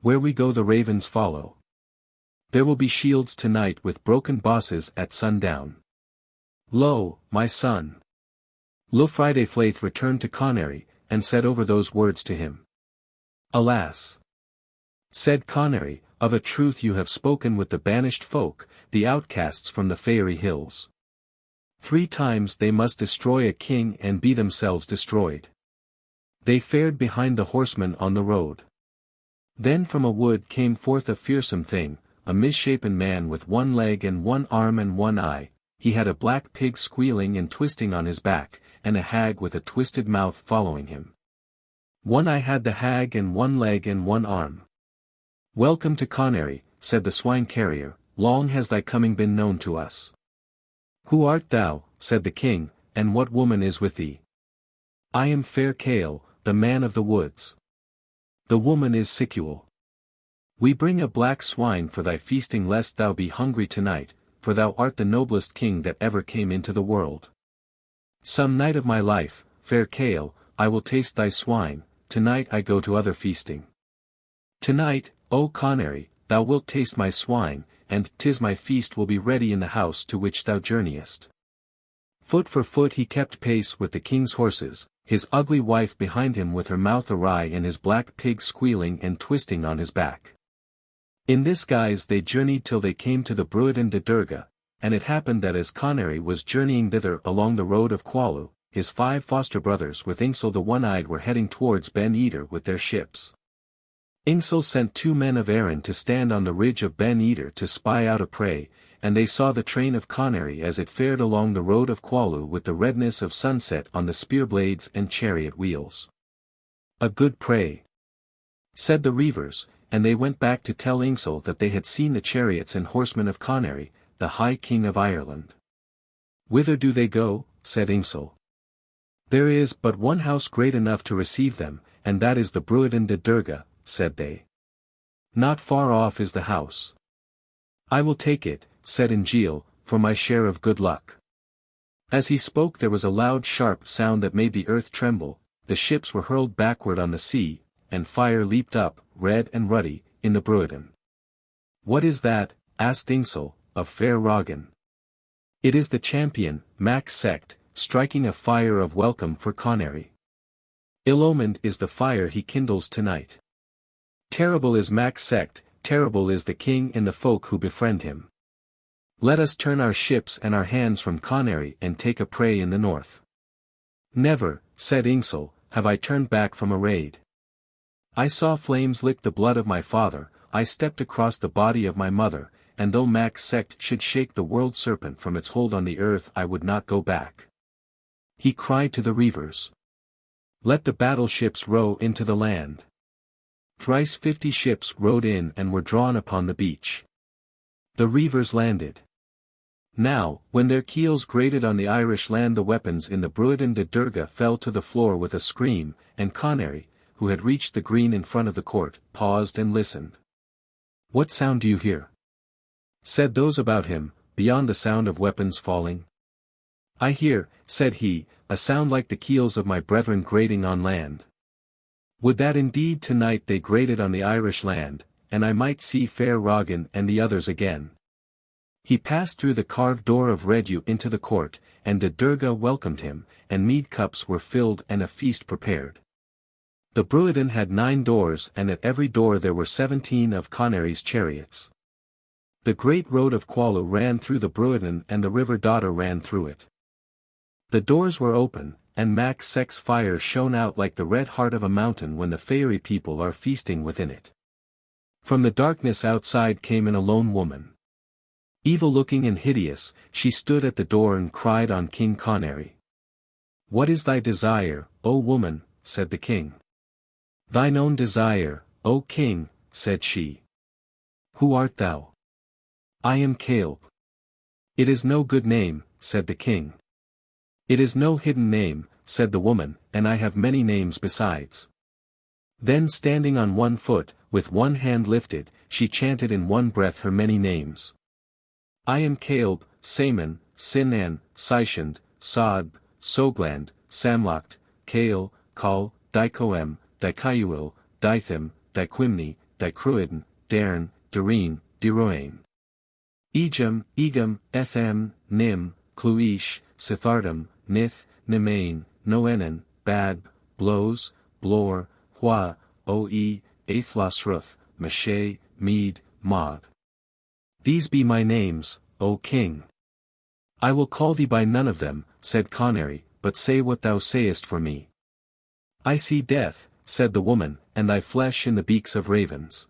Where we go the ravens follow. There will be shields tonight with broken bosses at sundown. Lo, my son! Inisfail returned to Conary, and said over those words to him. Alas! Said Conary, of a truth you have spoken with the banished folk, the outcasts from the fairy hills. 3 times they must destroy a king and be themselves destroyed. They fared behind the horsemen on the road. Then from a wood came forth a fearsome thing, a misshapen man with 1 leg and 1 arm and 1 eye, he had a black pig squealing and twisting on his back, and a hag with a twisted mouth following him. 1 eye had the hag and 1 leg and 1 arm. Welcome to Conary, said the swine carrier, long has thy coming been known to us. Who art thou, said the king, and what woman is with thee? I am fair Cale, the man of the woods. The woman is Sicule. We bring a black swine for thy feasting lest thou be hungry tonight, for thou art the noblest king that ever came into the world. Some night of my life, fair Cale, I will taste thy swine, tonight I go to other feasting. Tonight, O Conary, thou wilt taste my swine, and 'tis my feast will be ready in the house to which thou journeyest. Foot for foot he kept pace with the king's horses, his ugly wife behind him with her mouth awry and his black pig squealing and twisting on his back. In this guise they journeyed till they came to the Bruadan de Durga, and it happened that as Conary was journeying thither along the road of Qualu, his 5 foster brothers with Ingsel the One-Eyed were heading towards Ben Eder with their ships. Ingsel sent 2 men of Erin to stand on the ridge of Ben Eder to spy out a prey, and they saw the train of Conary as it fared along the road of Qualu with the redness of sunset on the spear blades and chariot wheels. A good prey, said the reivers, and they went back to tell Ingsel that they had seen the chariots and horsemen of Conary, the High King of Ireland. Whither do they go? Said Ingsel. There is but one house great enough to receive them, and that is the Bruadan de Durga, said they. Not far off is the house. I will take it, said Ingeal, for my share of good luck. As he spoke there was a loud sharp sound that made the earth tremble, the ships were hurled backward on the sea, and fire leaped up, red and ruddy, in the Bruadan. What is that? Asked Ingsel, of fair Roggan. It is the champion, Mac Sect, striking a fire of welcome for Conary. Ill-omened is the fire he kindles tonight. Terrible is Mac Sect, terrible is the king and the folk who befriend him. Let us turn our ships and our hands from Conary and take a prey in the north. Never, said Ingsel, have I turned back from a raid. I saw flames lick the blood of my father, I stepped across the body of my mother, and though Mac Sect should shake the world serpent from its hold on the earth I would not go back. He cried to the reivers. Let the battleships row into the land. Thrice 50 ships rowed in and were drawn upon the beach. The reivers landed. Now, when their keels grated on the Irish land the weapons in the Bruadan de Durga fell to the floor with a scream, and Conary, who had reached the green in front of the court, paused and listened. What sound do you hear? Said those about him, beyond the sound of weapons falling. I hear, said he, a sound like the keels of my brethren grating on land. Would that indeed tonight they grated on the Irish land, and I might see fair Roggan and the others again. He passed through the carved door of Redu into the court, and de Durga welcomed him, and mead cups were filled and a feast prepared. The Bruadan had 9 doors and at every door there were 17 of Conary's chariots. The great road of Qualu ran through the Bruadan and the river Dodder ran through it. The doors were open, and Mac Sect's fire shone out like the red heart of a mountain when the fairy people are feasting within it. From the darkness outside came in a lone woman. Evil-looking and hideous, she stood at the door and cried on King Conary. What is thy desire, O woman? Said the king. Thine own desire, O king, said she. Who art thou? I am Caleb. It is no good name, said the king. It is no hidden name, said the woman, and I have many names besides. Then standing on one foot, with one hand lifted, she chanted in one breath her many names. I am Caleb, Saman, Sinan, Sishand, Saad, Sogland, Samlocht, Kael, Kal, Dicoem, Dicayuil, Dithim, Diquimni, Dicruidin, Dairn, Doreen, Diroain. Ejam, Egam, Ethem, Nim, Cluish, Sithardam, Nith, Nimain, Noenan, Bad, Blows, Blor, Hua, Oe, Athlasruth, Meshe, Mead, Maud. These be my names, O king. I will call thee by none of them, said Conary, but say what thou sayest for me. I see death, said the woman, and thy flesh in the beaks of ravens.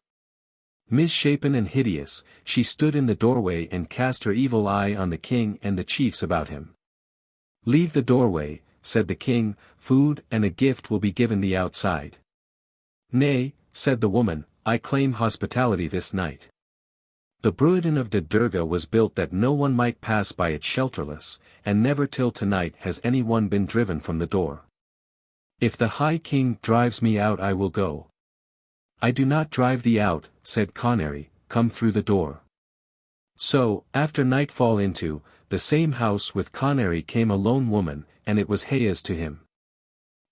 Misshapen and hideous, she stood in the doorway and cast her evil eye on the king and the chiefs about him. Leave the doorway, said the king, food and a gift will be given thee outside. Nay, said the woman, I claim hospitality this night. The Bruadan of de Durga was built that no one might pass by it shelterless, and never till tonight has any one been driven from the door. If the High King drives me out I will go. I do not drive thee out, said Conary, come through the door. So, after nightfall into the same house with Conary came a lone woman, and it was Hayes to him.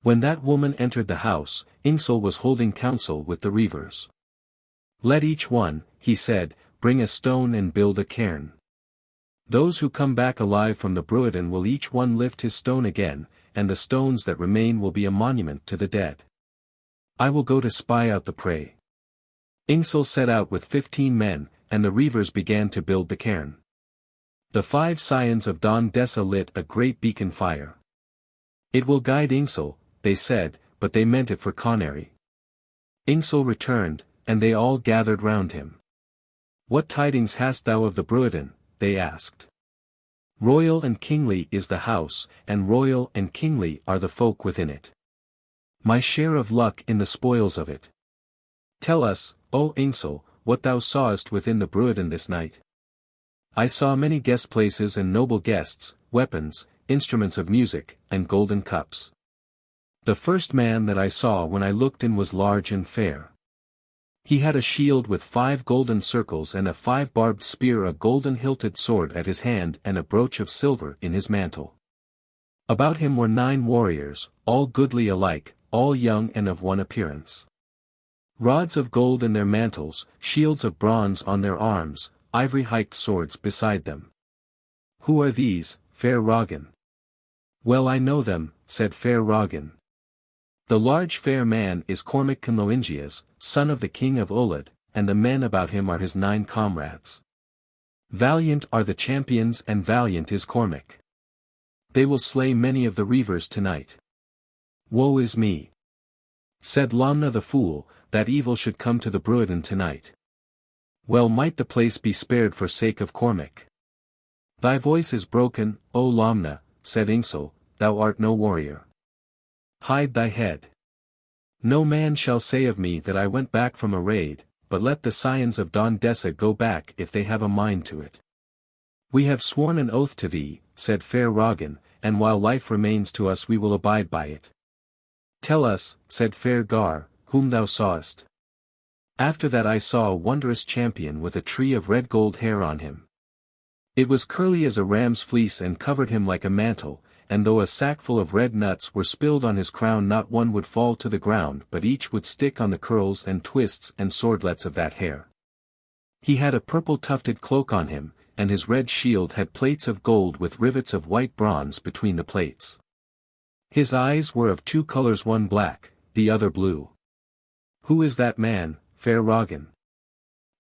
When that woman entered the house, Inisfail was holding counsel with the reavers. "Let each one," he said, "bring a stone and build a cairn. Those who come back alive from the Bruadan will each one lift his stone again, and the stones that remain will be a monument to the dead. I will go to spy out the prey." Inisfail set out with 15 men, and the reavers began to build the cairn. The 5 scions of Don Dessa lit a great beacon fire. "It will guide Inisfail," they said, but they meant it for Conary. Inisfail returned, and they all gathered round him. "What tidings hast thou of the Bruadan?" they asked. "Royal and kingly is the house, and royal and kingly are the folk within it. My share of luck in the spoils of it. Tell us, O Inisfail, what thou sawest within the Bruadan this night." "I saw many guest places and noble guests, weapons, instruments of music, and golden cups. The first man that I saw when I looked in was large and fair. He had a shield with 5 golden circles and a 5-barbed spear, a golden-hilted sword at his hand, and a brooch of silver in his mantle. About him were 9 warriors, all goodly alike, all young and of one appearance. Rods of gold in their mantles, shields of bronze on their arms, ivory-hiked swords beside them." "Who are these, fair Rogan?" "Well I know them," said fair Rogan. "The large fair man is Cormac Conloingias, son of the king of Lugh, and the men about him are his 9 comrades. Valiant are the champions and valiant is Cormac. They will slay many of the reavers tonight." "Woe is me," said Lomna the fool, "that evil should come to the Bruadan tonight. Well might the place be spared for sake of Cormac." "Thy voice is broken, O Lomna," said Inisfail, "thou art no warrior. Hide thy head. No man shall say of me that I went back from a raid, but let the scions of Don Dessa go back if they have a mind to it." "We have sworn an oath to thee," said fair Rogan, "and while life remains to us we will abide by it." "Tell us," said fair Gar, "whom thou sawest." "After that I saw a wondrous champion with a tree of red gold hair on him. It was curly as a ram's fleece and covered him like a mantle, and though a sackful of red nuts were spilled on his crown not one would fall to the ground but each would stick on the curls and twists and swordlets of that hair. He had a purple tufted cloak on him, and his red shield had plates of gold with rivets of white bronze between the plates. His eyes were of 2 colors, one black, the other blue." "Who is that man, fair Rogan?"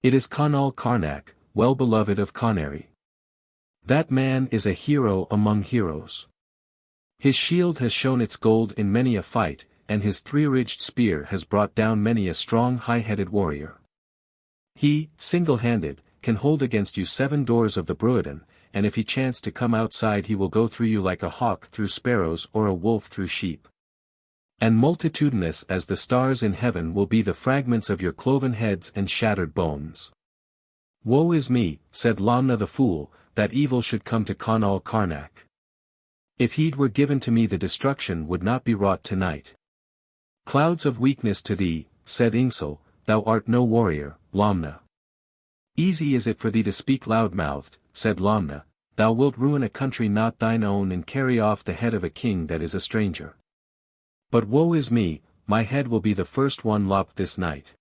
"It is Conall Carnac, well beloved of Conary. That man is a hero among heroes. His shield has shown its gold in many a fight, and his 3-ridged spear has brought down many a strong high-headed warrior. He, single-handed, can hold against you 7 doors of the Bruadan, and if he chance to come outside he will go through you like a hawk through sparrows or a wolf through sheep. And multitudinous as the stars in heaven will be the fragments of your cloven heads and shattered bones." "Woe is me," said Lomna the fool, "that evil should come to Conall Carnac. If heed were given to me the destruction would not be wrought tonight." "Clouds of weakness to thee," said Inisfail, "thou art no warrior, Lomna." "Easy is it for thee to speak loud-mouthed," said Lomna, "thou wilt ruin a country not thine own and carry off the head of a king that is a stranger. But woe is me, my head will be the first one lopped this night.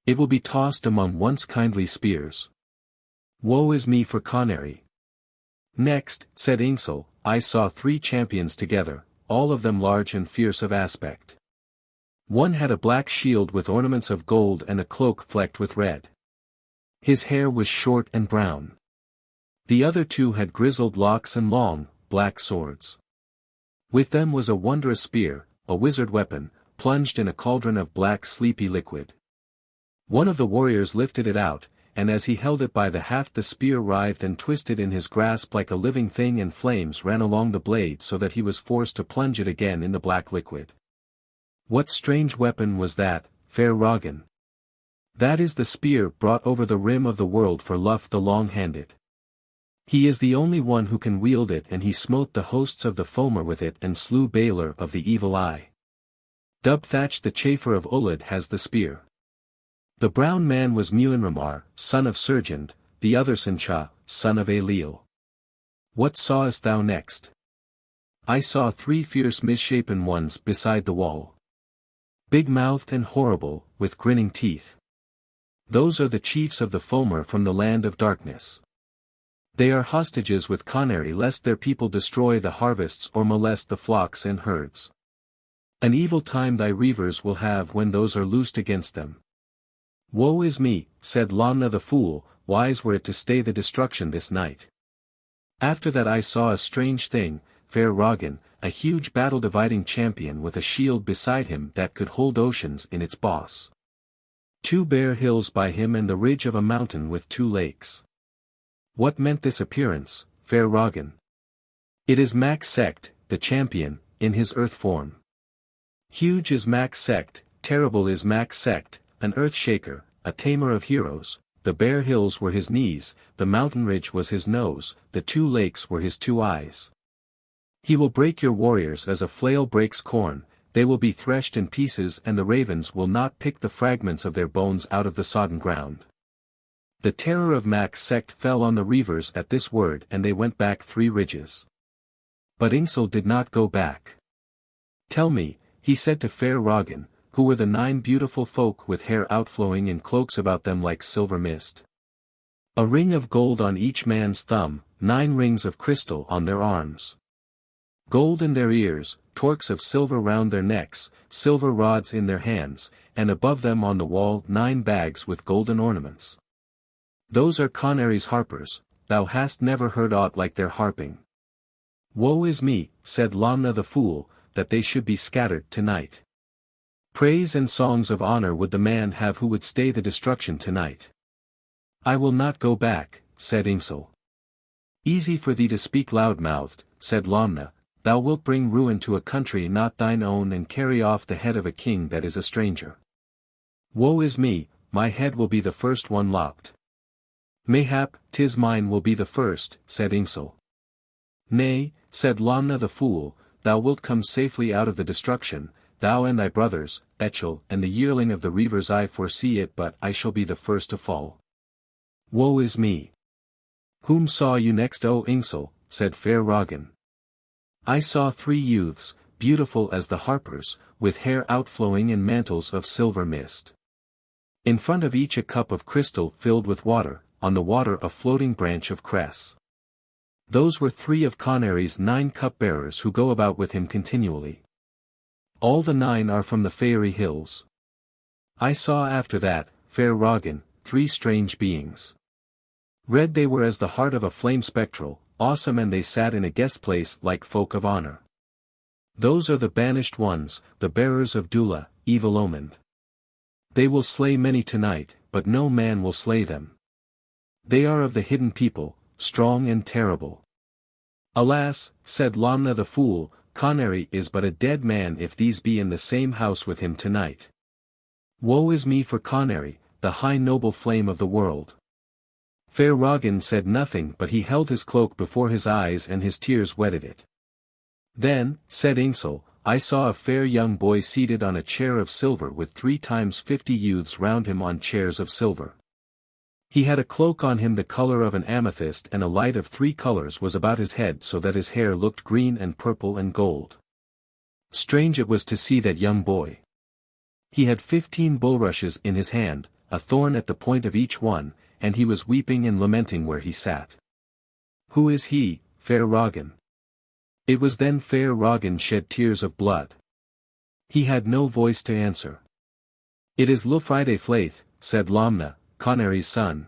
It will be tossed among once kindly spears. Woe is me for Conary." "Next," said Inisfail, "I saw 3 champions together, all of them large and fierce of aspect. One had a black shield with ornaments of gold and a cloak flecked with red. His hair was short and brown. The other 2 had grizzled locks and long, black swords. With them was a wondrous spear, a wizard weapon, plunged in a cauldron of black sleepy liquid. One of the warriors lifted it out, and as he held it by the haft the spear writhed and twisted in his grasp like a living thing and flames ran along the blade so that he was forced to plunge it again in the black liquid." "What strange weapon was that, fair Rogan?" "That is the spear brought over the rim of the world for Lugh the Long-Handed. He is the only one who can wield it, and he smote the hosts of the Fomer with it and slew Balor of the Evil Eye. Dubthach the Chaffer of Lugh has the spear. The brown man was Muinramar, son of Sergeant, the other Sincha, son of Ailiel. What sawest thou next?" I saw 3 fierce misshapen ones beside the wall. Big-mouthed and horrible, with grinning teeth. Those are the chiefs of the Fomor from the land of darkness. They are hostages with Conary lest their people destroy the harvests or molest the flocks and herds. An evil time thy reavers will have when those are loosed against them. Woe is me, said Lugh the fool, wise were it to stay the destruction this night. After that I saw a strange thing, fair Rogan, a huge battle-dividing champion with a shield beside him that could hold oceans in its boss. 2 bare hills by him and the ridge of a mountain with 2 lakes. What meant this appearance, fair Rogan? It is Mac Sect, the champion, in his earth form. Huge is Mac Sect, terrible is Mac Sect, an earth shaker, a tamer of heroes. The bare hills were his knees, the mountain ridge was his nose, the 2 lakes were his 2 eyes. He will break your warriors as a flail breaks corn, they will be threshed in pieces and the ravens will not pick the fragments of their bones out of the sodden ground. The terror of Mac Sect fell on the reavers at this word and they went back 3 ridges. But Inisfail did not go back. Tell me, he said to fair Rogan, who were the 9 beautiful folk with hair outflowing in cloaks about them like silver mist. A ring of gold on each man's thumb, 9 rings of crystal on their arms. Gold in their ears, torques of silver round their necks, silver rods in their hands, and above them on the wall 9 bags with golden ornaments. Those are Conary's harpers, thou hast never heard aught like their harping. Woe is me, said Lugh the fool, that they should be scattered tonight. Praise and songs of honor would the man have who would stay the destruction tonight. I will not go back, said Inisfail. Easy for thee to speak loud-mouthed, said Lugh, thou wilt bring ruin to a country not thine own and carry off the head of a king that is a stranger. Woe is me, my head will be the first one lopped. Mayhap, 'tis mine will be the first, said Inisfail. Nay, said Lugh the fool, thou wilt come safely out of the destruction, thou and thy brothers, Echel and the yearling of the reavers I foresee it but I shall be the first to fall. Woe is me. Whom saw you next O Inisfail, said fair Rogan. I saw 3 youths, beautiful as the harpers, with hair outflowing in mantles of silver mist. In front of each a cup of crystal filled with water, on the water a floating branch of cress. Those were 3 of Conary's 9 cupbearers who go about with him continually. All the 9 are from the fairy hills. I saw after that, fair Rogan, 3 strange beings. Red they were as the heart of a flame spectral, awesome and they sat in a guest place like folk of honor. Those are the banished ones, the bearers of Dula, evil-omened. They will slay many tonight, but no man will slay them. They are of the hidden people, strong and terrible. Alas, said Lugh the fool, Conary is but a dead man if these be in the same house with him tonight. Woe is me for Conary, the high noble flame of the world. Fair Rogan said nothing but he held his cloak before his eyes and his tears wetted it. Then, said Inisfail, I saw a fair young boy seated on a chair of silver with 3 times 50 youths round him on chairs of silver. He had a cloak on him the color of an amethyst and a light of 3 colors was about his head so that his hair looked green and purple and gold. Strange it was to see that young boy. He had 15 bulrushes in his hand, a thorn at the point of each one, and he was weeping and lamenting where he sat. Who is he, fair Rogan? It was then fair Rogan shed tears of blood. He had no voice to answer. It is Inisfail Flaith, said Lugh, Conary's son.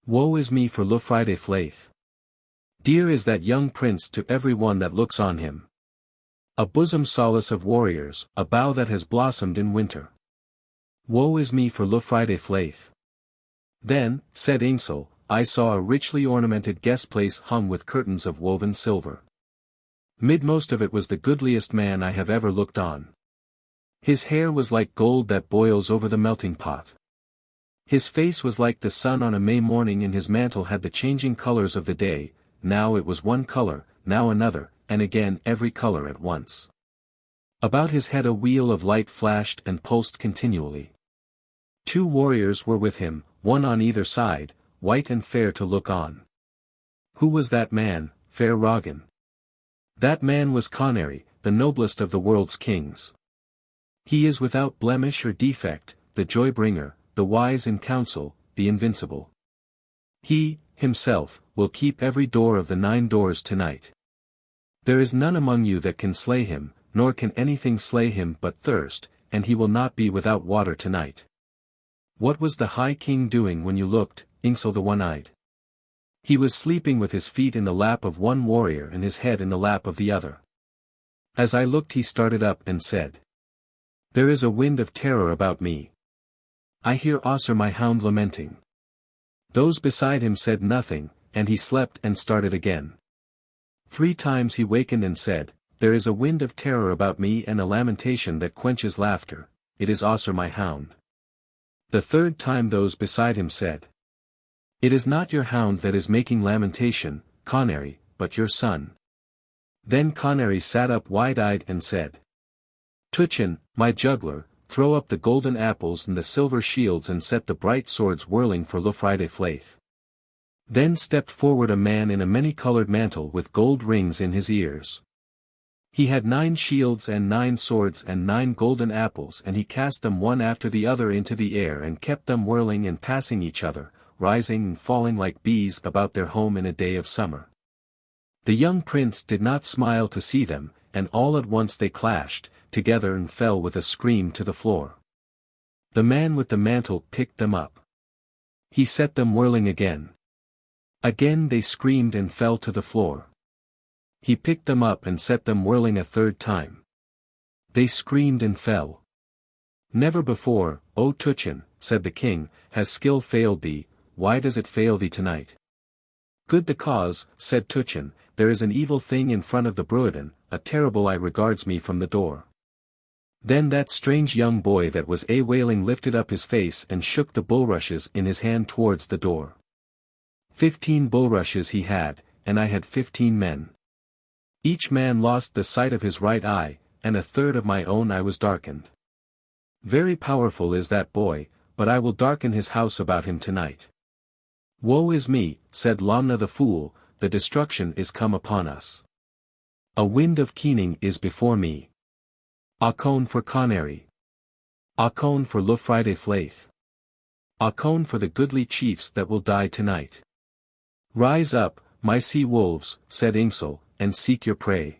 Woe is me for Inisfail Flaith. Dear is that young prince to every one that looks on him. A bosom solace of warriors, a bough that has blossomed in winter. Woe is me for Inisfail Flaith. Then, said Inisfail, I saw a richly ornamented guest place hung with curtains of woven silver. Midmost of it was the goodliest man I have ever looked on. His hair was like gold that boils over the melting pot. His face was like the sun on a May morning and his mantle had the changing colors of the day, now it was one color, now another, and again every color at once. About his head a wheel of light flashed and pulsed continually. 2 warriors were with him, one on either side, white and fair to look on. Who was that man, fair Rogan? That man was Conary, the noblest of the world's kings. He is without blemish or defect, the joy-bringer, the wise in counsel, the invincible. He, himself, will keep every door of the 9 doors tonight. There is none among you that can slay him, nor can anything slay him but thirst, and he will not be without water tonight. What was the High King doing when you looked, Inisfail the One-Eyed? He was sleeping with his feet in the lap of one warrior and his head in the lap of the other. As I looked he started up and said, "There is a wind of terror about me. I hear Saor my hound lamenting." Those beside him said nothing, and he slept and started again. 3 times he wakened and said, "There is a wind of terror about me and a lamentation that quenches laughter, it is Saor my hound." The 3rd time those beside him said, "It is not your hound that is making lamentation, Conary, but your son." Then Conary sat up wide-eyed and said, "Tuchan, my juggler, throw up the golden apples and the silver shields and set the bright swords whirling for Inisfail." Then stepped forward a man in a many-colored mantle with gold rings in his ears. He had 9 shields and 9 swords and 9 golden apples, and he cast them one after the other into the air and kept them whirling and passing each other, rising and falling like bees about their home in a day of summer. The young prince did not smile to see them, and all at once they clashed together and fell with a scream to the floor. The man with the mantle picked them up. He set them whirling again. Again they screamed and fell to the floor. He picked them up and set them whirling a 3rd time. They screamed and fell. "Never before, O Tuchan," said the king, "has skill failed thee. Why does it fail thee tonight?" "Good the cause," said Tuchan, "there is an evil thing in front of the Bruiden, a terrible eye regards me from the door." Then that strange young boy that was a wailing lifted up his face and shook the bulrushes in his hand towards the door. 15 bulrushes he had, and I had 15 men. Each man lost the sight of his right eye, and a 3rd of my own eye was darkened. Very powerful is that boy, but I will darken his house about him tonight. "Woe is me," said Lugh the fool, "the destruction is come upon us. A wind of keening is before me. Acone for Conary. Acone for Inisfail. Acone for the goodly chiefs that will die tonight. Rise up, my sea wolves," said Inisfail, "and seek your prey."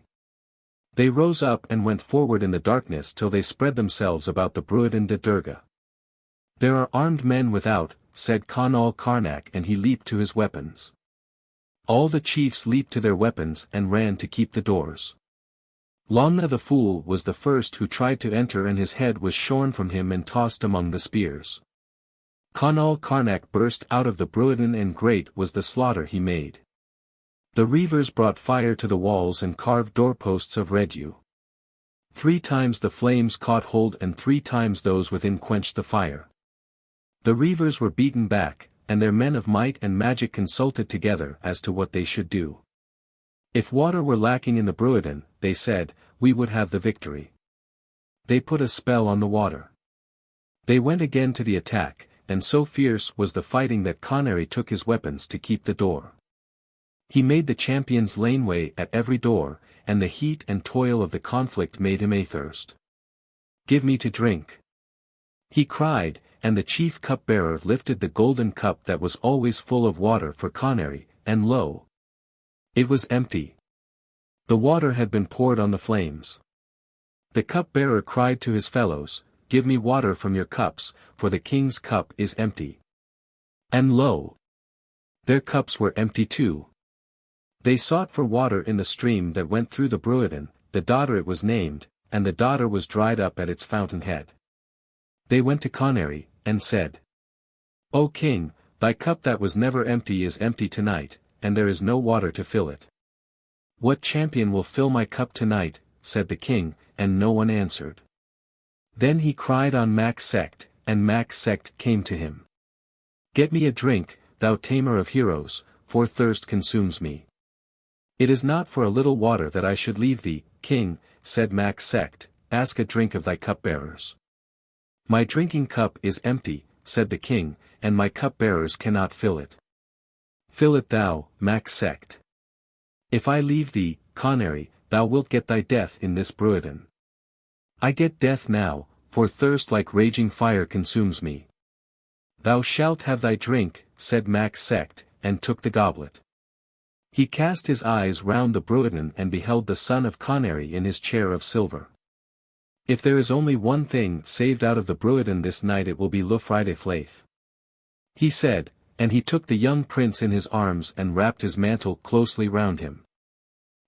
They rose up and went forward in the darkness till they spread themselves about the Bruiden de Durga. "There are armed men without," said Conall Carnac, and he leaped to his weapons. All the chiefs leaped to their weapons and ran to keep the doors. Lugh the fool was the first who tried to enter, and his head was shorn from him and tossed among the spears. Conall Carnac burst out of the Bruiden, and great was the slaughter he made. The reavers brought fire to the walls and carved doorposts of red yew. 3 times the flames caught hold, and 3 times those within quenched the fire. The reavers were beaten back, and their men of might and magic consulted together as to what they should do. If water were lacking in the Bruiden, they said, we would have the victory. They put a spell on the water. They went again to the attack, and so fierce was the fighting that Conary took his weapons to keep the door. He made the champions laneway at every door, and the heat and toil of the conflict made him athirst. "Give me to drink," he cried, and the chief cupbearer lifted the golden cup that was always full of water for Conary, and lo! It was empty. The water had been poured on the flames. The cupbearer cried to his fellows, "Give me water from your cups, for the king's cup is empty." And lo! Their cups were empty too. They sought for water in the stream that went through the Bruiden, the daughter it was named, and the daughter was dried up at its fountainhead. They went to Conary, and said, "O king, thy cup that was never empty is empty tonight, and there is no water to fill it." "What champion will fill my cup tonight?" said the king, and no one answered. Then he cried on Mac Sect, and Mac Sect came to him. "Get me a drink, thou tamer of heroes, for thirst consumes me." "It is not for a little water that I should leave thee, king," said Mac Sect, "ask a drink of thy cupbearers." "My drinking cup is empty," said the king, "and my cupbearers cannot fill it." "Fill it thou, Mac Sect." "If I leave thee, Conary, thou wilt get thy death in this bruiden. I get death now, for thirst like raging fire consumes me. Thou shalt have thy drink, said Mac Sect, and took the goblet. He cast his eyes round the bruiden and beheld the son of Conary in his chair of silver. If there is only one thing saved out of the bruiden this night it will be Lugh Flaith, he said, and he took the young prince in his arms and wrapped his mantle closely round him.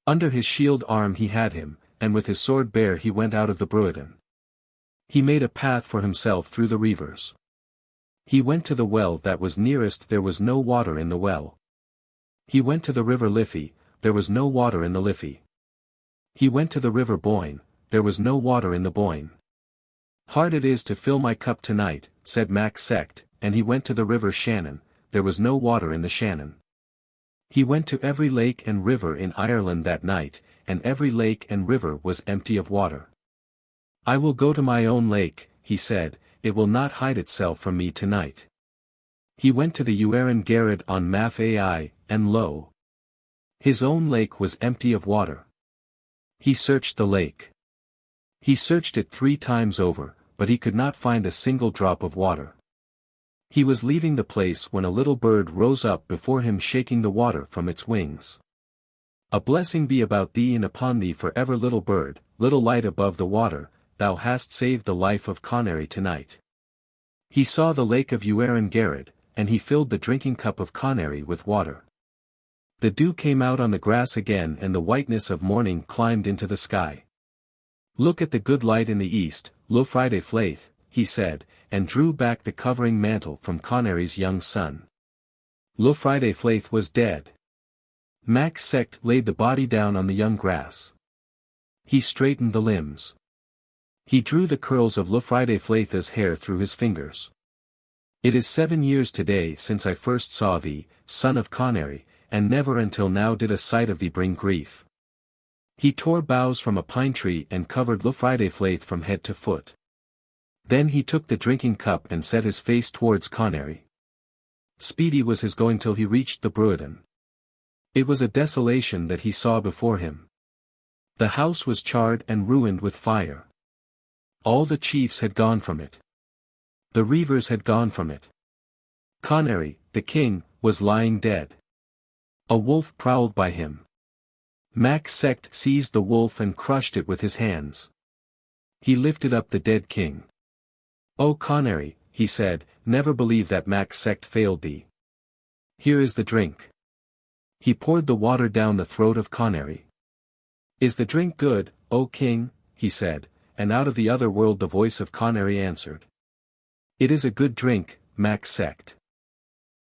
Under his shield arm he had him, and with his sword bare he went out of the bruiden. He made a path for himself through the reivers. He went to the well that was nearest, there was no water in the well. He went to the river Liffey, there was no water in the Liffey. He went to the river Boyne, there was no water in the Boyne. Hard it is to fill my cup tonight, said Mac Sect, and he went to the river Shannon, there was no water in the Shannon. He went to every lake and river in Ireland that night, and every lake and river was empty of water. I will go to my own lake, he said, it will not hide itself from me tonight. He went to the Uaran Garrod on Math Ai, and lo! His own lake was empty of water. He searched the lake. He searched it 3 times over, but he could not find a single drop of water. He was leaving the place when a little bird rose up before him shaking the water from its wings. A blessing be about thee and upon thee for ever, little bird, little light above the water, thou hast saved the life of Conary tonight. He saw the lake of Uaran Garrod, and he filled the drinking cup of Conary with water. The dew came out on the grass again and the whiteness of morning climbed into the sky. Look at the good light in the east, Lugh Flaith, he said, and drew back the covering mantle from Conary's young son. Lugh Flaith was dead. Mac Sect laid the body down on the young grass. He straightened the limbs. He drew the curls of Lugh Flaith's hair through his fingers. It is 7 years today since I first saw thee, son of Conary, and never until now did a sight of thee bring grief. He tore boughs from a pine tree and covered Lugh Flaith from head to foot. Then he took the drinking cup and set his face towards Conary. Speedy was his going till he reached the bruiden. It was a desolation that he saw before him. The house was charred and ruined with fire. All the chiefs had gone from it. The reivers had gone from it. Conary, the king, was lying dead. A wolf prowled by him. Mac Sect seized the wolf and crushed it with his hands. He lifted up the dead king. O Conary, he said, never believe that Mac Sect failed thee. Here is the drink. He poured the water down the throat of Conary. Is the drink good, O king? He said, and out of the other world the voice of Conary answered. It is a good drink, Mac Sect.